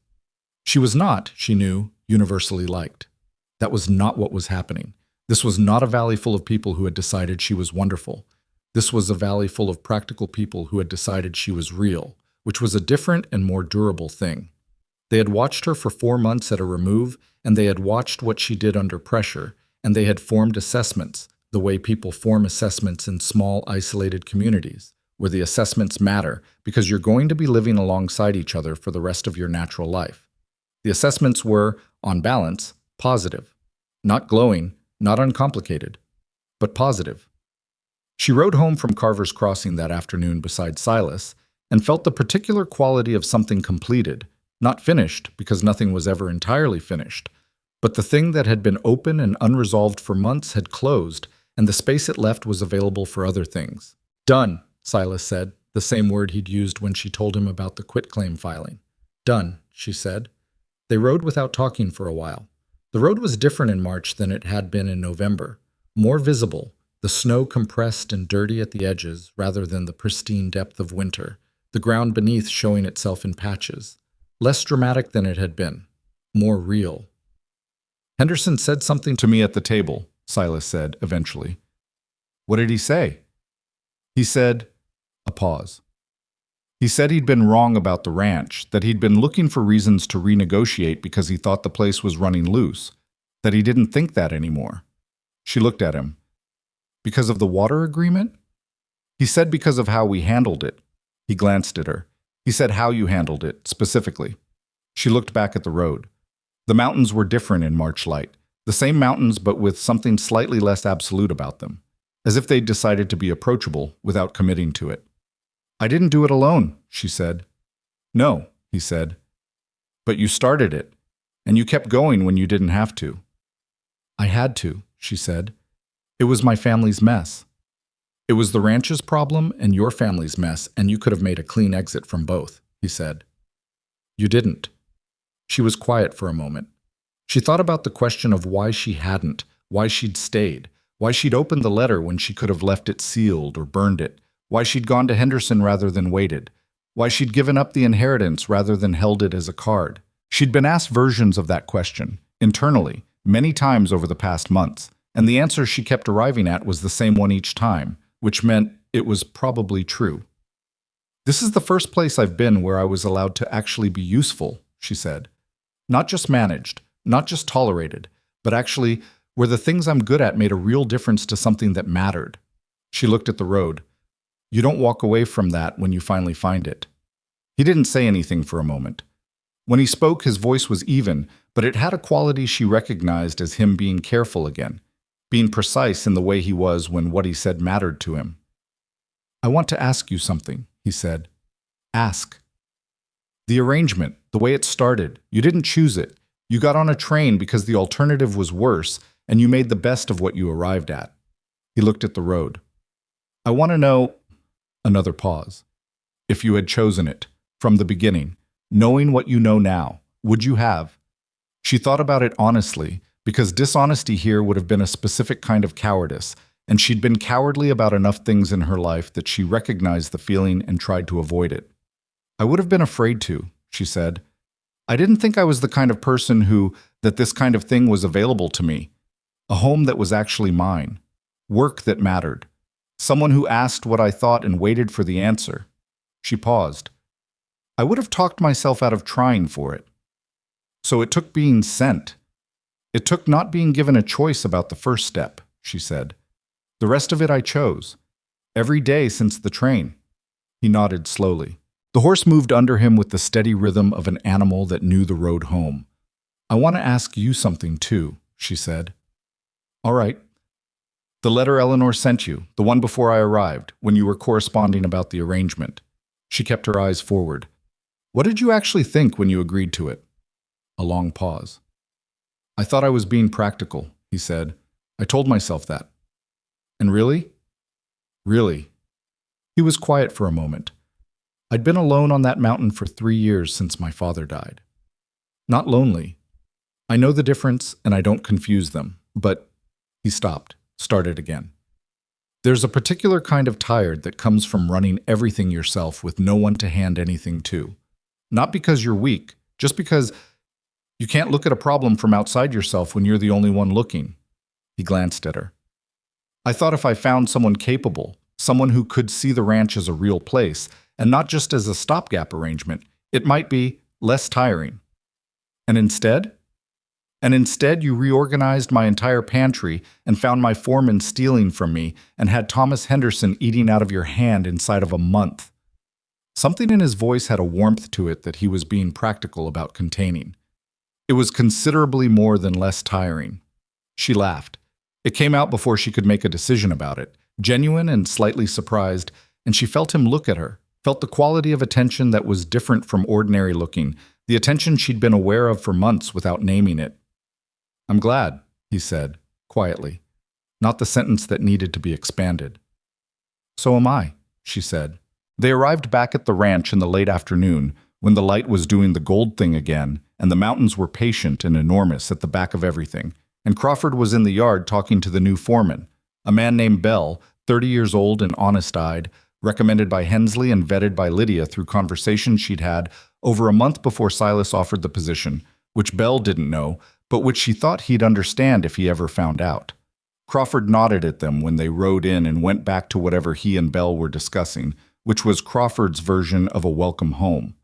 She was not, she knew, universally liked. That was not what was happening. This was not a valley full of people who had decided she was wonderful. This was a valley full of practical people who had decided she was real, which was a different and more durable thing. They had watched her for 4 months at a remove, and they had watched what she did under pressure, and they had formed assessments, the way people form assessments in small, isolated communities, where the assessments matter because you're going to be living alongside each other for the rest of your natural life. The assessments were, on balance, positive. Not glowing, not uncomplicated, but positive. She rode home from Carver's Crossing that afternoon beside Silas and felt the particular quality of something completed, not finished because nothing was ever entirely finished, but the thing that had been open and unresolved for months had closed, and the space it left was available for other things. "Done," Silas said, the same word he'd used when she told him about the quitclaim filing. "Done," she said. They rode without talking for a while. The road was different in March than it had been in November, more visible, the snow compressed and dirty at the edges rather than the pristine depth of winter, the ground beneath showing itself in patches. Less dramatic than it had been, more real. "Henderson said something to me at the table," Silas said, eventually. "What did he say?" "He said," a pause. "He said he'd been wrong about the ranch, that he'd been looking for reasons to renegotiate because he thought the place was running loose, that he didn't think that anymore." She looked at him. "Because of the water agreement?" "He said because of how we handled it." He glanced at her. "He said how you handled it, specifically." She looked back at the road. The mountains were different in March light. The same mountains, but with something slightly less absolute about them, as if they'd decided to be approachable without committing to it. "I didn't do it alone," she said. "No," he said. "But you started it, and you kept going when you didn't have to." "I had to," she said. "It was my family's mess. It was the ranch's problem and your family's mess, and you could have made a clean exit from both," he said. "You didn't." She was quiet for a moment. She thought about the question of why she hadn't, why she'd stayed, why she'd opened the letter when she could have left it sealed or burned it, why she'd gone to Henderson rather than waited, why she'd given up the inheritance rather than held it as a card. She'd been asked versions of that question, internally, many times over the past months, and the answer she kept arriving at was the same one each time, which meant it was probably true. "This is the first place I've been where I was allowed to actually be useful," she said. "Not just managed, not just tolerated, but actually where the things I'm good at made a real difference to something that mattered." She looked at the road. "You don't walk away from that when you finally find it." He didn't say anything for a moment. When he spoke, his voice was even, but it had a quality she recognized as him being careful again, being precise in the way he was when what he said mattered to him. "I want to ask you something," he said. "Ask." "The arrangement, the way it started, you didn't choose it. You got on a train because the alternative was worse, and you made the best of what you arrived at." He looked at the road. "I want to know," another pause, "if you had chosen it, from the beginning, knowing what you know now, would you have?" She thought about it honestly, because dishonesty here would have been a specific kind of cowardice, and she'd been cowardly about enough things in her life that she recognized the feeling and tried to avoid it. I would have been afraid to, she said. I didn't think I was the kind of person that this kind of thing was available to me. A home that was actually mine. Work that mattered. Someone who asked what I thought and waited for the answer. She paused. I would have talked myself out of trying for it. So it took being sent. It took not being given a choice about the first step, she said. The rest of it I chose. Every day since the train. He nodded slowly. The horse moved under him with the steady rhythm of an animal that knew the road home. I want to ask you something too, she said. All right. The letter Eleanor sent you, the one before I arrived, when you were corresponding about the arrangement. She kept her eyes forward. What did you actually think when you agreed to it? A long pause. I thought I was being practical, he said. I told myself that. And really? Really? He was quiet for a moment. I'd been alone on that mountain for 3 years since my father died. Not lonely. I know the difference and I don't confuse them, but he stopped, started again. There's a particular kind of tired that comes from running everything yourself with no one to hand anything to. Not because you're weak, just because you can't look at a problem from outside yourself when you're the only one looking. He glanced at her. I thought if I found someone capable, someone who could see the ranch as a real place, and not just as a stopgap arrangement, it might be less tiring. And instead? And instead you reorganized my entire pantry and found my foreman stealing from me and had Thomas Henderson eating out of your hand inside of a month. Something in his voice had a warmth to it that he was being practical about containing. It was considerably more than less tiring. She laughed. It came out before she could make a decision about it, genuine and slightly surprised, and she felt him look at her, felt the quality of attention that was different from ordinary looking, the attention she'd been aware of for months without naming it. I'm glad, he said, quietly, not the sentence that needed to be expanded. So am I, she said. They arrived back at the ranch in the late afternoon, when the light was doing the gold thing again, and the mountains were patient and enormous at the back of everything, and Crawford was in the yard talking to the new foreman, a man named Bell, 30 years old and honest-eyed, recommended by Hensley and vetted by Lydia through conversations she'd had over a month before Silas offered the position, which Bell didn't know, but which she thought he'd understand if he ever found out. Crawford nodded at them when they rode in and went back to whatever he and Bell were discussing, which was Crawford's version of a welcome home.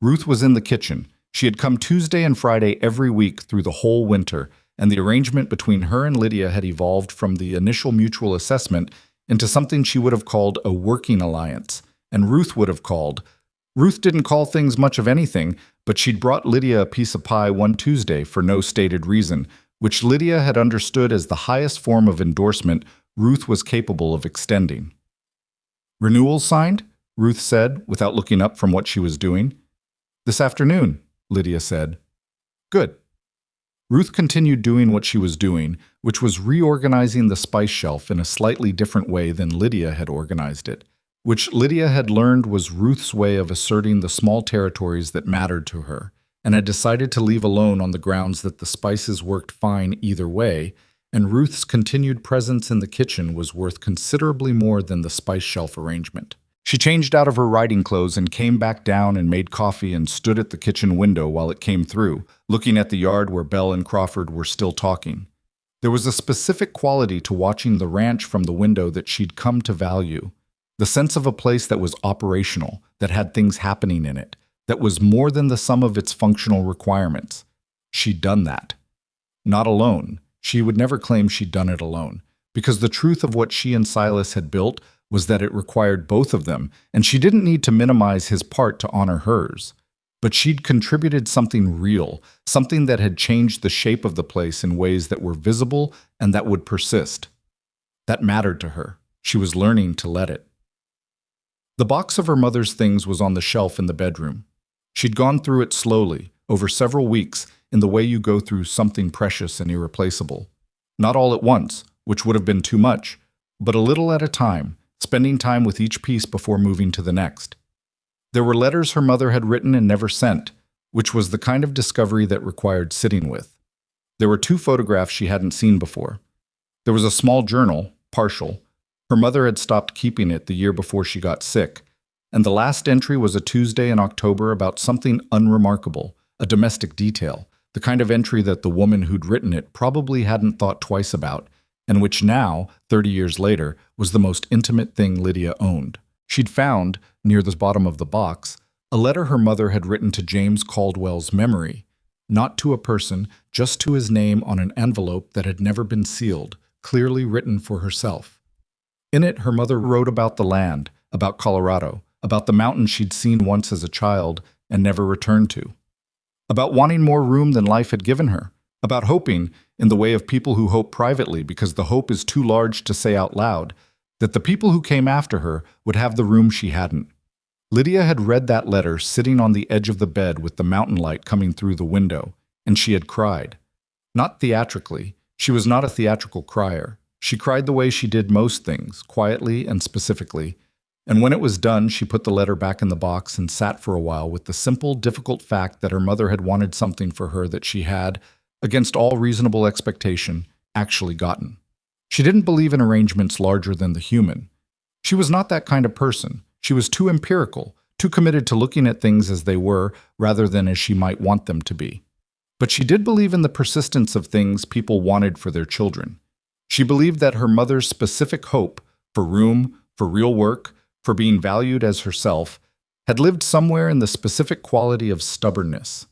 Ruth was in the kitchen. She had come Tuesday and Friday every week through the whole winter, and the arrangement between her and Lydia had evolved from the initial mutual assessment into something she would have called a working alliance, and Ruth didn't call things much of anything, but she'd brought Lydia a piece of pie one Tuesday for no stated reason, which Lydia had understood as the highest form of endorsement Ruth was capable of extending. Renewal signed? Ruth said, without looking up from what she was doing. This afternoon, Lydia said. Good. Ruth continued doing what she was doing, which was reorganizing the spice shelf in a slightly different way than Lydia had organized it, which Lydia had learned was Ruth's way of asserting the small territories that mattered to her, and had decided to leave alone on the grounds that the spices worked fine either way, and Ruth's continued presence in the kitchen was worth considerably more than the spice shelf arrangement. She changed out of her riding clothes and came back down and made coffee and stood at the kitchen window while it came through, looking at the yard where Bell and Crawford were still talking. There was a specific quality to watching the ranch from the window that she'd come to value. The sense of a place that was operational, that had things happening in it, that was more than the sum of its functional requirements. She'd done that. Not alone. She would never claim she'd done it alone, because the truth of what she and Silas had built was that it required both of them, and she didn't need to minimize his part to honor hers. But she'd contributed something real, something that had changed the shape of the place in ways that were visible and that would persist. That mattered to her. She was learning to let it. The box of her mother's things was on the shelf in the bedroom. She'd gone through it slowly, over several weeks, in the way you go through something precious and irreplaceable. Not all at once, which would have been too much, but a little at a time, spending time with each piece before moving to the next. There were letters her mother had written and never sent, which was the kind of discovery that required sitting with. There were two photographs she hadn't seen before. There was a small journal, partial. Her mother had stopped keeping it the year before she got sick, and the last entry was a Tuesday in October about something unremarkable, a domestic detail, the kind of entry that the woman who'd written it probably hadn't thought twice about, and which now, 30 years later, was the most intimate thing Lydia owned. She'd found, near the bottom of the box, a letter her mother had written to James Caldwell's memory, not to a person, just to his name on an envelope that had never been sealed, clearly written for herself. In it, her mother wrote about the land, about Colorado, about the mountain she'd seen once as a child and never returned to, about wanting more room than life had given her, about hoping, in the way of people who hope privately because the hope is too large to say out loud, that the people who came after her would have the room she hadn't. Lydia had read that letter sitting on the edge of the bed with the mountain light coming through the window, and she had cried. Not theatrically. She was not a theatrical crier. She cried the way she did most things, quietly and specifically, and when it was done, she put the letter back in the box and sat for a while with the simple, difficult fact that her mother had wanted something for her that she had, against all reasonable expectation, actually gotten. She didn't believe in arrangements larger than the human. She was not that kind of person. She was too empirical, too committed to looking at things as they were rather than as she might want them to be. But she did believe in the persistence of things people wanted for their children. She believed that her mother's specific hope for room, for real work, for being valued as herself, had lived somewhere in the specific quality of stubbornness.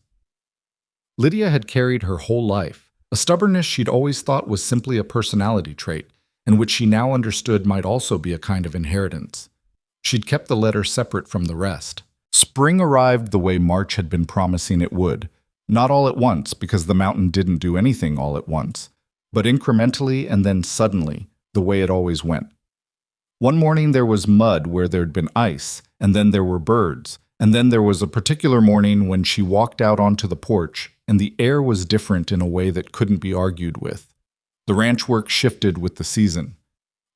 Lydia had carried her whole life, a stubbornness she'd always thought was simply a personality trait, and which she now understood might also be a kind of inheritance. She'd kept the letter separate from the rest. Spring arrived the way March had been promising it would, not all at once because the mountain didn't do anything all at once, but incrementally and then suddenly, the way it always went. One morning there was mud where there'd been ice, and then there were birds, and then there was a particular morning when she walked out onto the porch, and the air was different in a way that couldn't be argued with. The ranch work shifted with the season.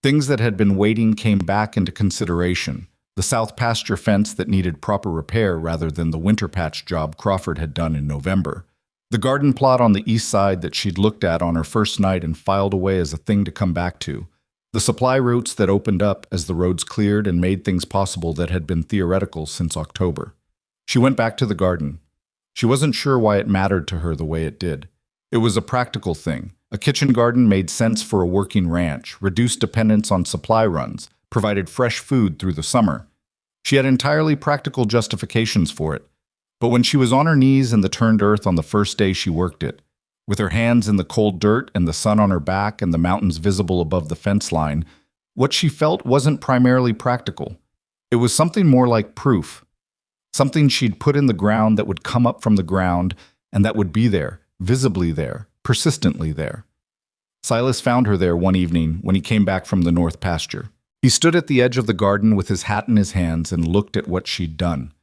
Things that had been waiting came back into consideration. The south pasture fence that needed proper repair rather than the winter patch job Crawford had done in November. The garden plot on the east side that she'd looked at on her first night and filed away as a thing to come back to. The supply routes that opened up as the roads cleared and made things possible that had been theoretical since October. She went back to the garden. She wasn't sure why it mattered to her the way it did. It was a practical thing. A kitchen garden made sense for a working ranch, reduced dependence on supply runs, provided fresh food through the summer. She had entirely practical justifications for it. But when she was on her knees in the turned earth on the first day she worked it, with her hands in the cold dirt and the sun on her back and the mountains visible above the fence line, what she felt wasn't primarily practical. It was something more like proof. Something she'd put in the ground that would come up from the ground and that would be there, visibly there, persistently there. Silas found her there one evening when he came back from the north pasture. He stood at the edge of the garden with his hat in his hands and looked at what she'd done.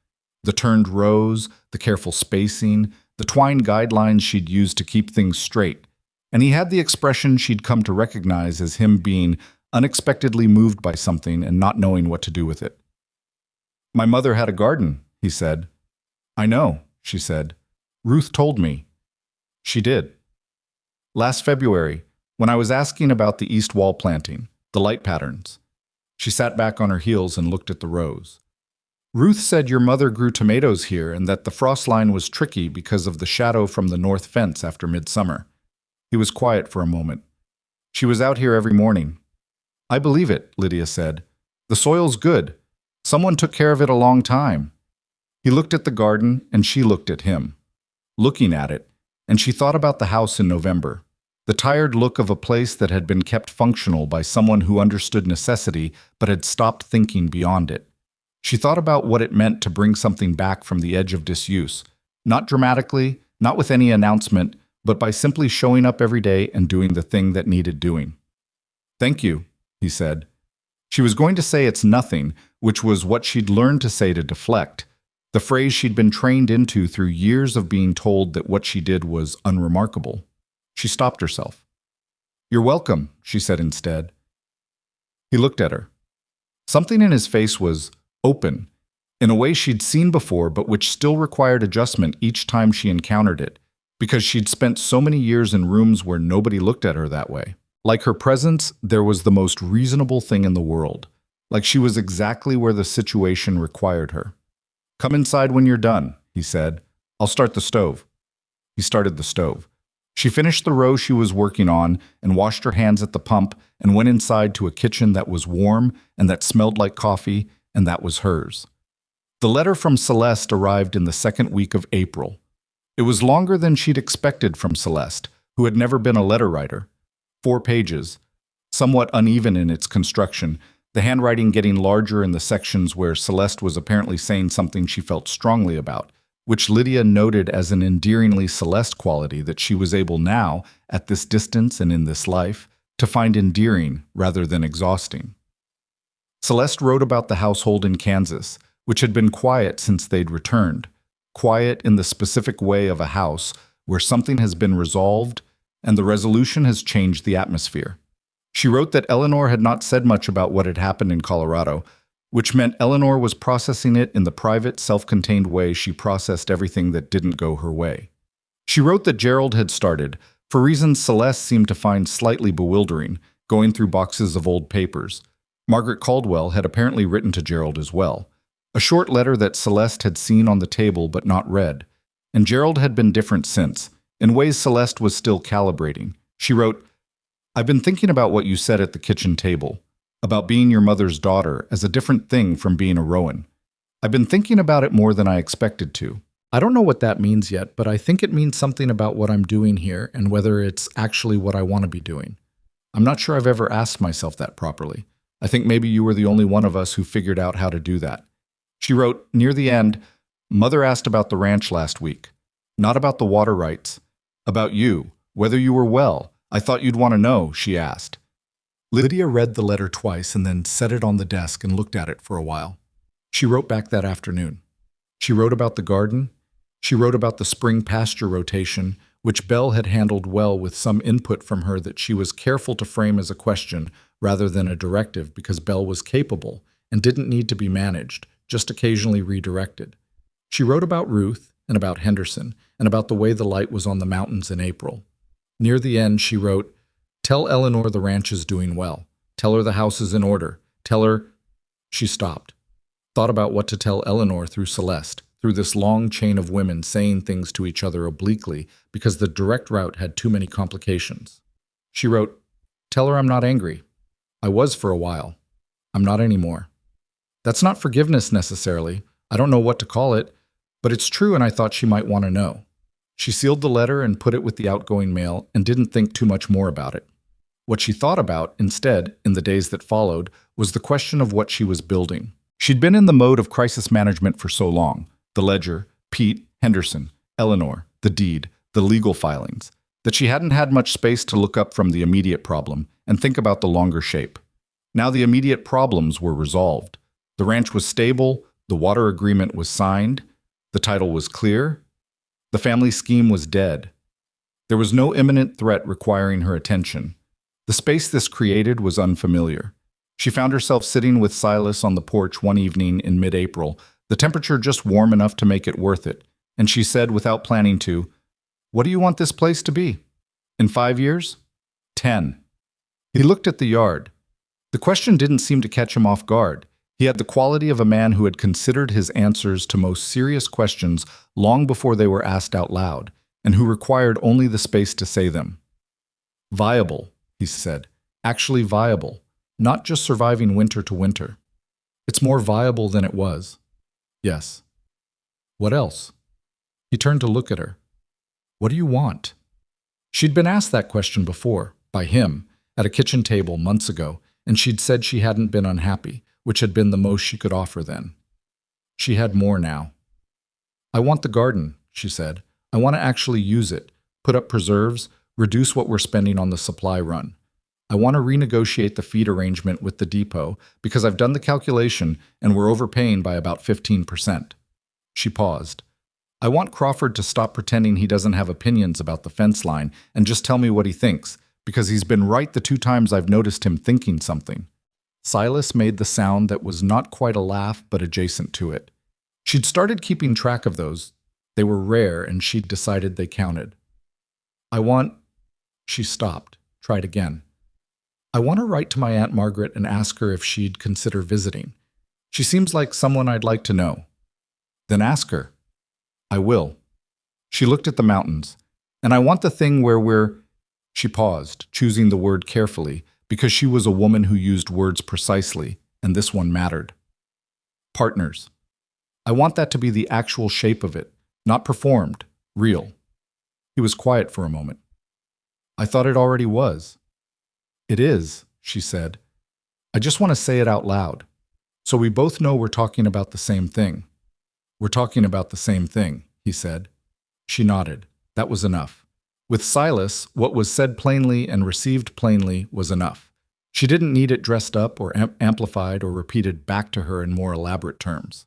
The turned rows, the careful spacing, the twine guidelines she'd used to keep things straight, and he had the expression she'd come to recognize as him being unexpectedly moved by something and not knowing what to do with it. "My mother had a garden," he said. "I know," she said. "Ruth told me." She did. "Last February, when I was asking about the east wall planting, the light patterns." She sat back on her heels and looked at the rows. "Ruth said your mother grew tomatoes here and that the frost line was tricky because of the shadow from the north fence after midsummer." He was quiet for a moment. "She was out here every morning." "I believe it," Lydia said. "The soil's good. Someone took care of it a long time." He looked at the garden and she looked at him. Looking at it, and she thought about the house in November. The tired look of a place that had been kept functional by someone who understood necessity but had stopped thinking beyond it. She thought about what it meant to bring something back from the edge of disuse, not dramatically, not with any announcement, but by simply showing up every day and doing the thing that needed doing. "Thank you," he said. She was going to say "it's nothing," which was what she'd learned to say to deflect, the phrase she'd been trained into through years of being told that what she did was unremarkable. She stopped herself. "You're welcome," she said instead. He looked at her. Something in his face was open, in a way she'd seen before but which still required adjustment each time she encountered it, because she'd spent so many years in rooms where nobody looked at her that way. Like her presence, there was the most reasonable thing in the world. Like she was exactly where the situation required her. "Come inside when you're done," he said. "I'll start the stove." He started the stove. She finished the row she was working on and washed her hands at the pump and went inside to a kitchen that was warm and that smelled like coffee, and that was hers. The letter from Celeste arrived in the second week of April. It was longer than she'd expected from Celeste, who had never been a letter writer. 4 pages, somewhat uneven in its construction, the handwriting getting larger in the sections where Celeste was apparently saying something she felt strongly about, which Lydia noted as an endearingly Celeste quality that she was able now, at this distance and in this life, to find endearing rather than exhausting. Celeste wrote about the household in Kansas, which had been quiet since they'd returned, quiet in the specific way of a house where something has been resolved and the resolution has changed the atmosphere. She wrote that Eleanor had not said much about what had happened in Colorado, which meant Eleanor was processing it in the private, self-contained way she processed everything that didn't go her way. She wrote that Gerald had started, for reasons Celeste seemed to find slightly bewildering, going through boxes of old papers. Margaret Caldwell had apparently written to Gerald as well. A short letter that Celeste had seen on the table but not read. And Gerald had been different since, in ways Celeste was still calibrating. She wrote, "I've been thinking about what you said at the kitchen table, about being your mother's daughter as a different thing from being a Rowan. I've been thinking about it more than I expected to. I don't know what that means yet, but I think it means something about what I'm doing here and whether it's actually what I want to be doing. I'm not sure I've ever asked myself that properly. I think maybe you were the only one of us who figured out how to do that." She wrote, near the end, "Mother asked about the ranch last week. Not about the water rights. About you, whether you were well. I thought you'd want to know," she asked. Lydia read the letter twice and then set it on the desk and looked at it for a while. She wrote back that afternoon. She wrote about the garden. She wrote about the spring pasture rotation, which Belle had handled well with some input from her that she was careful to frame as a question rather than a directive because Belle was capable and didn't need to be managed, just occasionally redirected. She wrote about Ruth and about Henderson and about the way the light was on the mountains in April. Near the end, she wrote, "Tell Eleanor the ranch is doing well. Tell her the house is in order. Tell her—" She stopped, thought about what to tell Eleanor through Celeste, through this long chain of women saying things to each other obliquely because the direct route had too many complications. She wrote, "Tell her I'm not angry. I was for a while. I'm not anymore. That's not forgiveness necessarily. I don't know what to call it, but it's true and I thought she might want to know." She sealed the letter and put it with the outgoing mail and didn't think too much more about it. What she thought about, instead, in the days that followed, was the question of what she was building. She'd been in the mode of crisis management for so long. The ledger, Pete, Henderson, Eleanor, the deed, the legal filings, that she hadn't had much space to look up from the immediate problem and think about the longer shape. Now the immediate problems were resolved. The ranch was stable, the water agreement was signed, the title was clear, the family scheme was dead. There was no imminent threat requiring her attention. The space this created was unfamiliar. She found herself sitting with Silas on the porch one evening in mid-April, the temperature just warm enough to make it worth it, and she said without planning to, "What do you want this place to be? In 5 years? 10. He looked at the yard. The question didn't seem to catch him off guard. He had the quality of a man who had considered his answers to most serious questions long before they were asked out loud, and who required only the space to say them. "Viable," he said. "Actually viable. Not just surviving winter to winter. It's more viable than it was." "Yes." "What else?" He turned to look at her. "What do you want?" She'd been asked that question before, by him, at a kitchen table months ago, and she'd said she hadn't been unhappy, which had been the most she could offer then. She had more now. "I want the garden," she said. "I want to actually use it, put up preserves, reduce what we're spending on the supply run. I want to renegotiate the feed arrangement with the depot because I've done the calculation and we're overpaying by about 15%. She paused. "I want Crawford to stop pretending he doesn't have opinions about the fence line and just tell me what he thinks, because he's been right the 2 times I've noticed him thinking something." Silas made the sound that was not quite a laugh but adjacent to it. She'd started keeping track of those. They were rare, and she'd decided they counted. I want... She stopped, tried again. I want to write to my Aunt Margaret and ask her if she'd consider visiting. She seems like someone I'd like to know. Then ask her. I will. She looked at the mountains. And I want the thing where we're... She paused, choosing the word carefully, because she was a woman who used words precisely, and this one mattered. Partners. I want that to be the actual shape of it, not performed, real. He was quiet for a moment. I thought it already was. It is, she said. I just want to say it out loud. So we both know we're talking about the same thing. We're talking about the same thing, he said. She nodded. That was enough. With Silas, what was said plainly and received plainly was enough. She didn't need it dressed up or amplified or repeated back to her in more elaborate terms.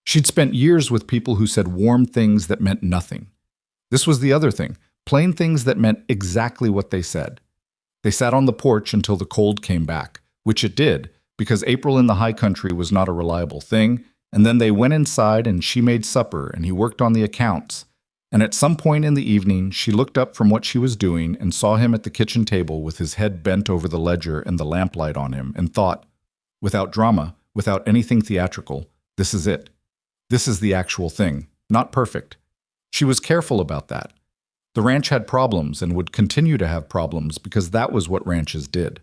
She'd spent years with people who said warm things that meant nothing. This was the other thing, plain things that meant exactly what they said. They sat on the porch until the cold came back, which it did, because April in the high country was not a reliable thing, and then they went inside and she made supper and he worked on the accounts. And at some point in the evening, she looked up from what she was doing and saw him at the kitchen table with his head bent over the ledger and the lamplight on him, and thought, without drama, without anything theatrical, this is it. This is the actual thing, not perfect. She was careful about that. The ranch had problems and would continue to have problems because that was what ranches did.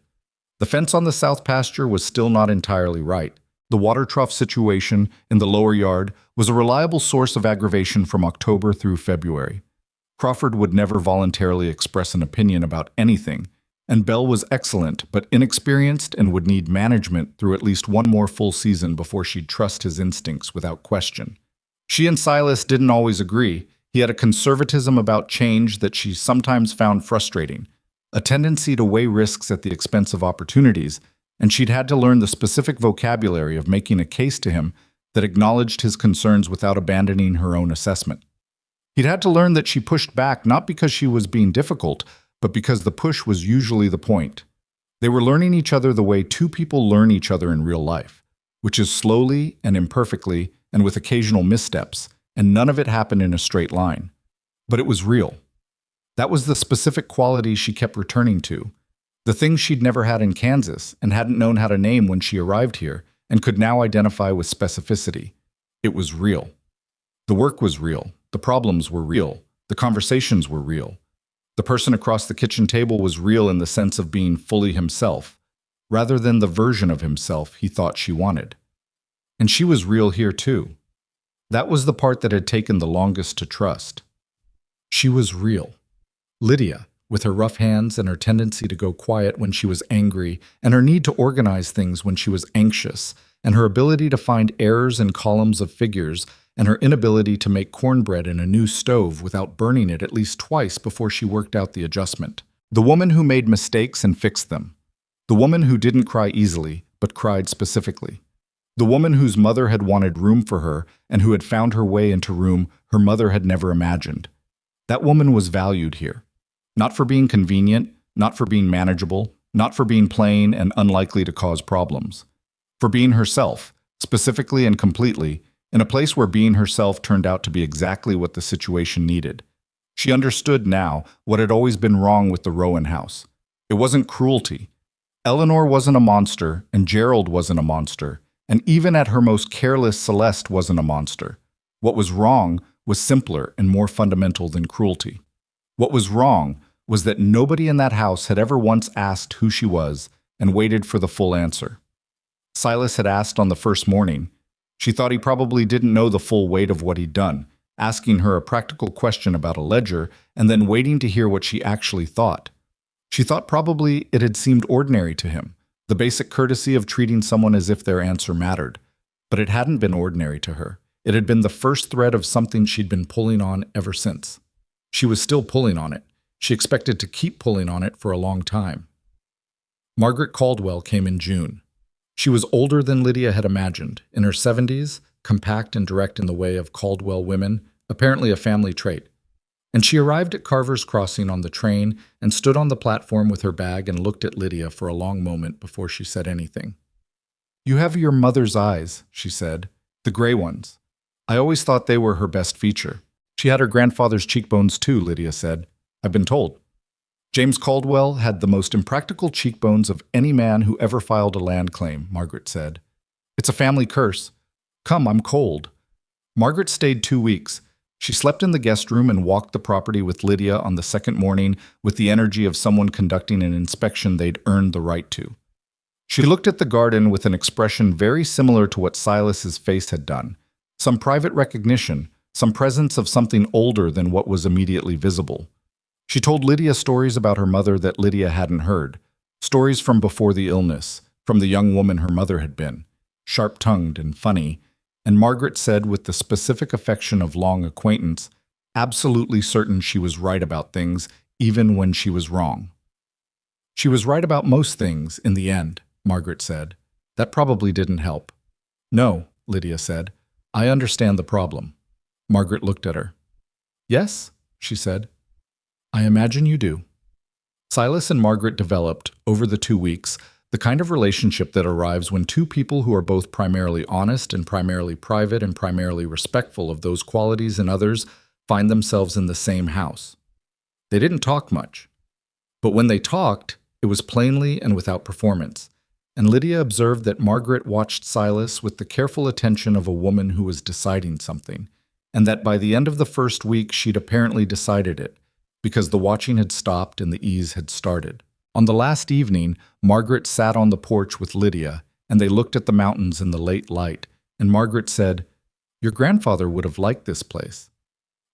The fence on the south pasture was still not entirely right. The water trough situation in the lower yard was a reliable source of aggravation from October through February. Crawford would never voluntarily express an opinion about anything, and Belle was excellent but inexperienced and would need management through at least one more full season before she'd trust his instincts without question. She and Silas didn't always agree. He had a conservatism about change that she sometimes found frustrating, a tendency to weigh risks at the expense of opportunities, and she'd had to learn the specific vocabulary of making a case to him that acknowledged his concerns without abandoning her own assessment. He'd had to learn that she pushed back not because she was being difficult, but because the push was usually the point. They were learning each other the way two people learn each other in real life, which is slowly and imperfectly and with occasional missteps, and none of it happened in a straight line. But it was real. That was the specific quality she kept returning to, the thing she'd never had in Kansas and hadn't known how to name when she arrived here and could now identify with specificity. It was real. The work was real. The problems were real. The conversations were real. The person across the kitchen table was real in the sense of being fully himself, rather than the version of himself he thought she wanted. And she was real here too. That was the part that had taken the longest to trust. She was real. Lydia, with her rough hands and her tendency to go quiet when she was angry, and her need to organize things when she was anxious, and her ability to find errors in columns of figures, and her inability to make cornbread in a new stove without burning it at least twice before she worked out the adjustment. The woman who made mistakes and fixed them. The woman who didn't cry easily, but cried specifically. The woman whose mother had wanted room for her and who had found her way into room her mother had never imagined. That woman was valued here. Not for being convenient, not for being manageable, not for being plain and unlikely to cause problems. For being herself, specifically and completely, in a place where being herself turned out to be exactly what the situation needed. She understood now what had always been wrong with the Rowan house. It wasn't cruelty. Eleanor wasn't a monster, and Gerald wasn't a monster, and even at her most careless, Celeste wasn't a monster. What was wrong was simpler and more fundamental than cruelty. What was wrong was that nobody in that house had ever once asked who she was and waited for the full answer. Silas had asked on the first morning. She thought he probably didn't know the full weight of what he'd done, asking her a practical question about a ledger and then waiting to hear what she actually thought. She thought probably it had seemed ordinary to him, the basic courtesy of treating someone as if their answer mattered. But it hadn't been ordinary to her. It had been the first thread of something she'd been pulling on ever since. She was still pulling on it. She expected to keep pulling on it for a long time. Margaret Caldwell came in June. She was older than Lydia had imagined, in her 70s, compact and direct in the way of Caldwell women, apparently a family trait. And she arrived at Carver's Crossing on the train and stood on the platform with her bag and looked at Lydia for a long moment before she said anything. "You have your mother's eyes," she said, "the gray ones. I always thought they were her best feature. She had her grandfather's cheekbones too, Lydia said. I've been told. James Caldwell had the most impractical cheekbones of any man who ever filed a land claim, Margaret said. It's a family curse. Come, I'm cold. Margaret stayed 2 weeks. She slept in the guest room and walked the property with Lydia on the second morning with the energy of someone conducting an inspection they'd earned the right to. She looked at the garden with an expression very similar to what Silas's face had done. Some private recognition, some presence of something older than what was immediately visible. She told Lydia stories about her mother that Lydia hadn't heard, stories from before the illness, from the young woman her mother had been, sharp-tongued and funny, and Margaret said with the specific affection of long acquaintance, absolutely certain she was right about things, even when she was wrong. She was right about most things, in the end, Margaret said. That probably didn't help. No, Lydia said. I understand the problem. Margaret looked at her. Yes, she said. I imagine you do. Silas and Margaret developed, over the 2 weeks, the kind of relationship that arrives when two people who are both primarily honest and primarily private and primarily respectful of those qualities in others find themselves in the same house. They didn't talk much. But when they talked, it was plainly and without performance. And Lydia observed that Margaret watched Silas with the careful attention of a woman who was deciding something, and that by the end of the first week she'd apparently decided it, because the watching had stopped and the ease had started. On the last evening, Margaret sat on the porch with Lydia, and they looked at the mountains in the late light, and Margaret said, Your grandfather would have liked this place.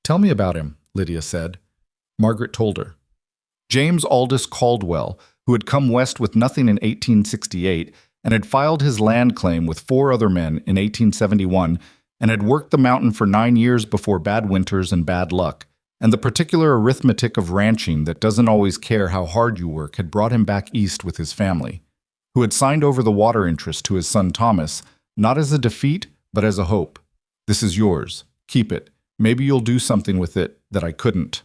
Tell me about him, Lydia said. Margaret told her. James Aldous Caldwell, who had come west with nothing in 1868 and had filed his land claim with 4 other men in 1871 and had worked the mountain for 9 years before bad winters and bad luck, and the particular arithmetic of ranching that doesn't always care how hard you work had brought him back east with his family, who had signed over the water interest to his son Thomas, not as a defeat, but as a hope. This is yours. Keep it. Maybe you'll do something with it that I couldn't.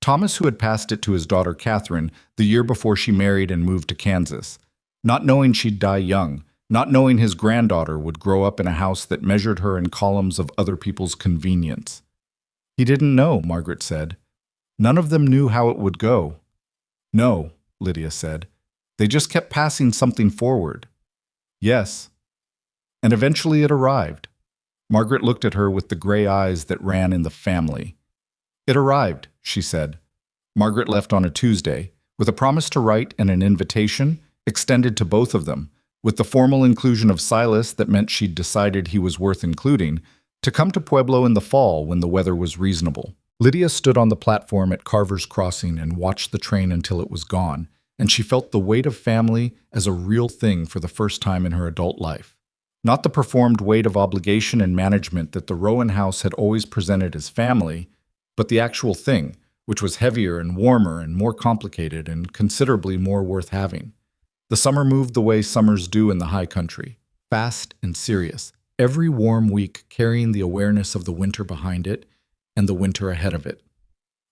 Thomas, who had passed it to his daughter Catherine the year before she married and moved to Kansas, not knowing she'd die young, not knowing his granddaughter would grow up in a house that measured her in columns of other people's convenience. He didn't know, Margaret said. None of them knew how it would go. No, Lydia said. They just kept passing something forward. Yes. And eventually it arrived. Margaret looked at her with the gray eyes that ran in the family. It arrived, she said. Margaret left on a Tuesday, with a promise to write and an invitation extended to both of them, with the formal inclusion of Silas that meant she'd decided he was worth including, to come to Pueblo in the fall when the weather was reasonable. Lydia stood on the platform at Carver's Crossing and watched the train until it was gone, and she felt the weight of family as a real thing for the first time in her adult life. Not the performed weight of obligation and management that the Rowan house had always presented as family, but the actual thing, which was heavier and warmer and more complicated and considerably more worth having. The summer moved the way summers do in the high country, fast and serious, every warm week carrying the awareness of the winter behind it and the winter ahead of it.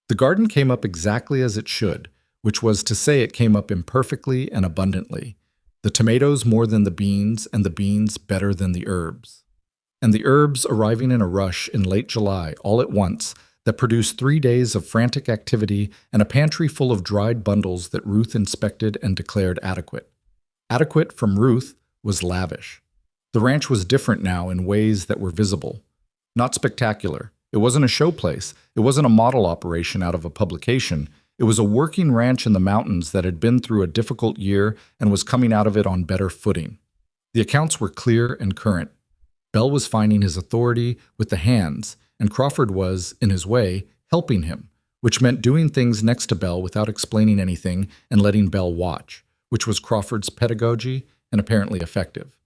The garden came up exactly as it should, which was to say it came up imperfectly and abundantly. The tomatoes more than the beans, and the beans better than the herbs. And the herbs arriving in a rush in late July, all at once, that produced 3 days of frantic activity and a pantry full of dried bundles that Ruth inspected and declared adequate. Adequate from Ruth was lavish. The ranch was different now in ways that were visible. Not spectacular. It wasn't a showplace. It wasn't a model operation out of a publication. It was a working ranch in the mountains that had been through a difficult year and was coming out of it on better footing. The accounts were clear and current. Bell was finding his authority with the hands, and Crawford was, in his way, helping him, which meant doing things next to Bell without explaining anything and letting Bell watch, which was Crawford's pedagogy and apparently effective.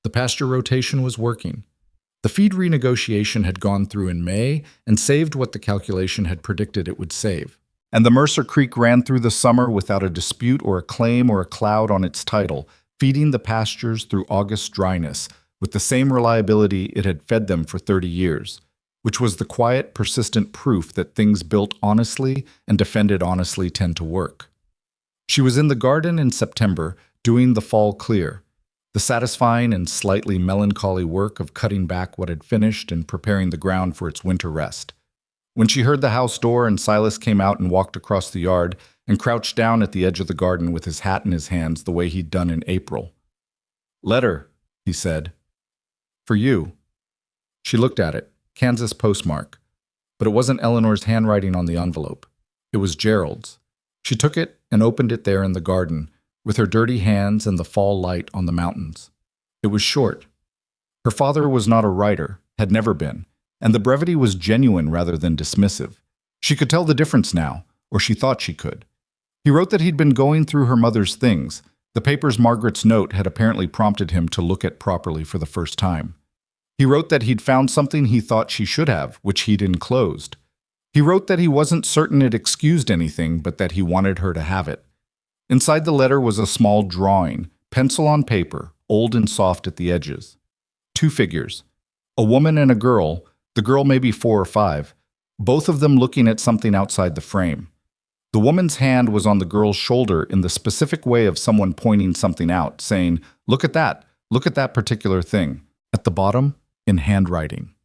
The pasture rotation was working. The feed renegotiation had gone through in May and saved what the calculation had predicted it would save. And the Mercer Creek ran through the summer without a dispute or a claim or a cloud on its title, feeding the pastures through August dryness with the same reliability it had fed them for 30 years, which was the quiet, persistent proof that things built honestly and defended honestly tend to work. She was in the garden in September, doing the fall clear. the satisfying and slightly melancholy work of cutting back what had finished and preparing the ground for its winter rest. When she heard the house door and Silas came out and walked across the yard and crouched down at the edge of the garden with his hat in his hands the way he'd done in April. "Letter," he said. "For you." She looked at it, Kansas postmark, but it wasn't Eleanor's handwriting on the envelope. It was Gerald's. She took it and opened it there in the garden, with her dirty hands and the fall light on the mountains. It was short. Her father was not a writer, had never been, and the brevity was genuine rather than dismissive. She could tell the difference now, or she thought she could. He wrote that he'd been going through her mother's things. The paper's Margaret's note had apparently prompted him to look at properly for the first time. He wrote that he'd found something he thought she should have, which he'd enclosed. He wrote that he wasn't certain it excused anything, but that he wanted her to have it. Inside the letter was a small drawing, pencil on paper, old and soft at the edges. 2 figures, a woman and a girl, the girl maybe 4 or 5, both of them looking at something outside the frame. The woman's hand was on the girl's shoulder in the specific way of someone pointing something out, saying, look at that particular thing. At the bottom, in handwriting.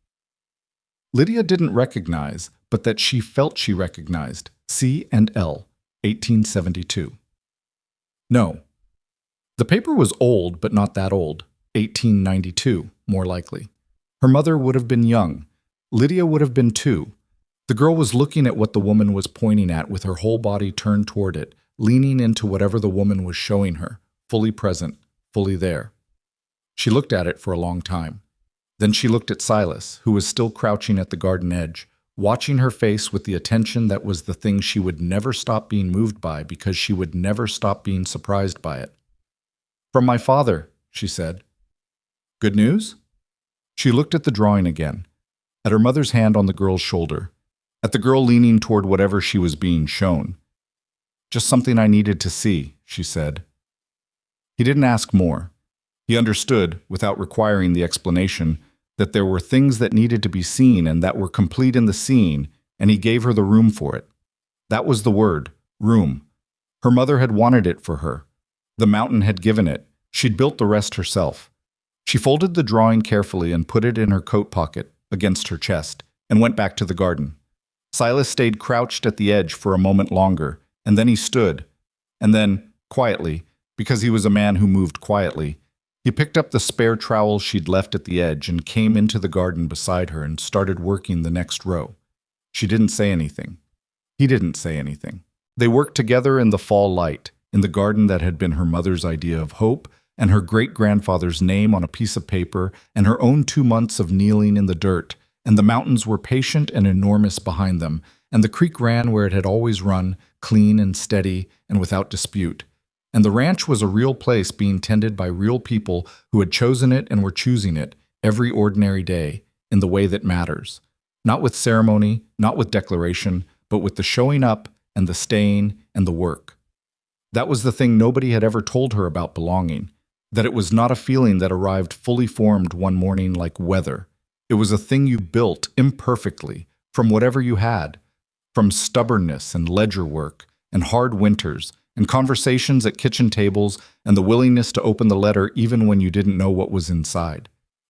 Lydia didn't recognize, but that she felt she recognized, C and L, 1872. No. The paper was old, but not that old, 1892, more likely. Her mother would have been young. Lydia would have been 2. The girl was looking at what the woman was pointing at with her whole body turned toward it, leaning into whatever the woman was showing her, fully present, fully there. She looked at it for a long time. Then she looked at Silas, who was still crouching at the garden edge, watching her face with the attention that was the thing she would never stop being moved by because she would never stop being surprised by it. "From my father," she said. "Good news?" She looked at the drawing again, at her mother's hand on the girl's shoulder, at the girl leaning toward whatever she was being shown. "Just something I needed to see," she said. He didn't ask more. He understood, without requiring the explanation, that there were things that needed to be seen and that were complete in the seeing, and he gave her the room for it. That was the word, room. Her mother had wanted it for her. The mountain had given it. She'd built the rest herself. She folded the drawing carefully and put it in her coat pocket, against her chest, and went back to the garden. Silas stayed crouched at the edge for a moment longer, and then he stood. And then, quietly, because he was a man who moved quietly, he picked up the spare trowel she'd left at the edge and came into the garden beside her and started working the next row. She didn't say anything. He didn't say anything. They worked together in the fall light, in the garden that had been her mother's idea of hope, and her great-grandfather's name on a piece of paper, and her own 2 months of kneeling in the dirt, and the mountains were patient and enormous behind them, and the creek ran where it had always run, clean and steady and without dispute. And the ranch was a real place being tended by real people who had chosen it and were choosing it every ordinary day in the way that matters. Not with ceremony, not with declaration, but with the showing up and the staying and the work. That was the thing nobody had ever told her about belonging, that it was not a feeling that arrived fully formed one morning like weather. It was a thing you built imperfectly from whatever you had, from stubbornness and ledger work and hard winters and conversations at kitchen tables and the willingness to open the letter even when you didn't know what was inside.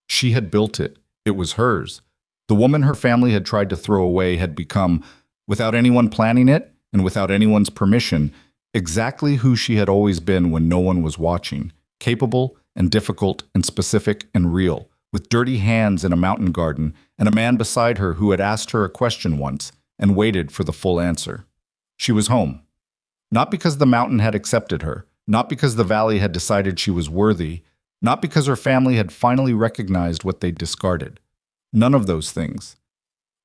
She had built it. It was hers. The woman her family had tried to throw away had become, without anyone planning it and without anyone's permission, exactly who she had always been when no one was watching, capable and difficult and specific and real, with dirty hands in a mountain garden and a man beside her who had asked her a question once and waited for the full answer. She was home. Not because the mountain had accepted her, not because the valley had decided she was worthy, not because her family had finally recognized what they'd discarded. None of those things.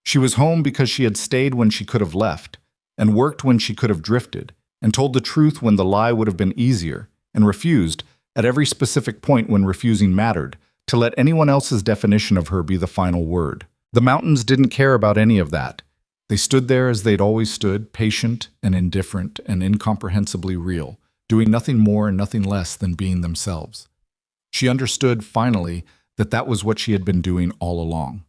She was home because she had stayed when she could have left, and worked when she could have drifted, and told the truth when the lie would have been easier, and refused, at every specific point when refusing mattered, to let anyone else's definition of her be the final word. The mountains didn't care about any of that. They stood there as they'd always stood, patient and indifferent and incomprehensibly real, doing nothing more and nothing less than being themselves. She understood, finally, that that was what she had been doing all along.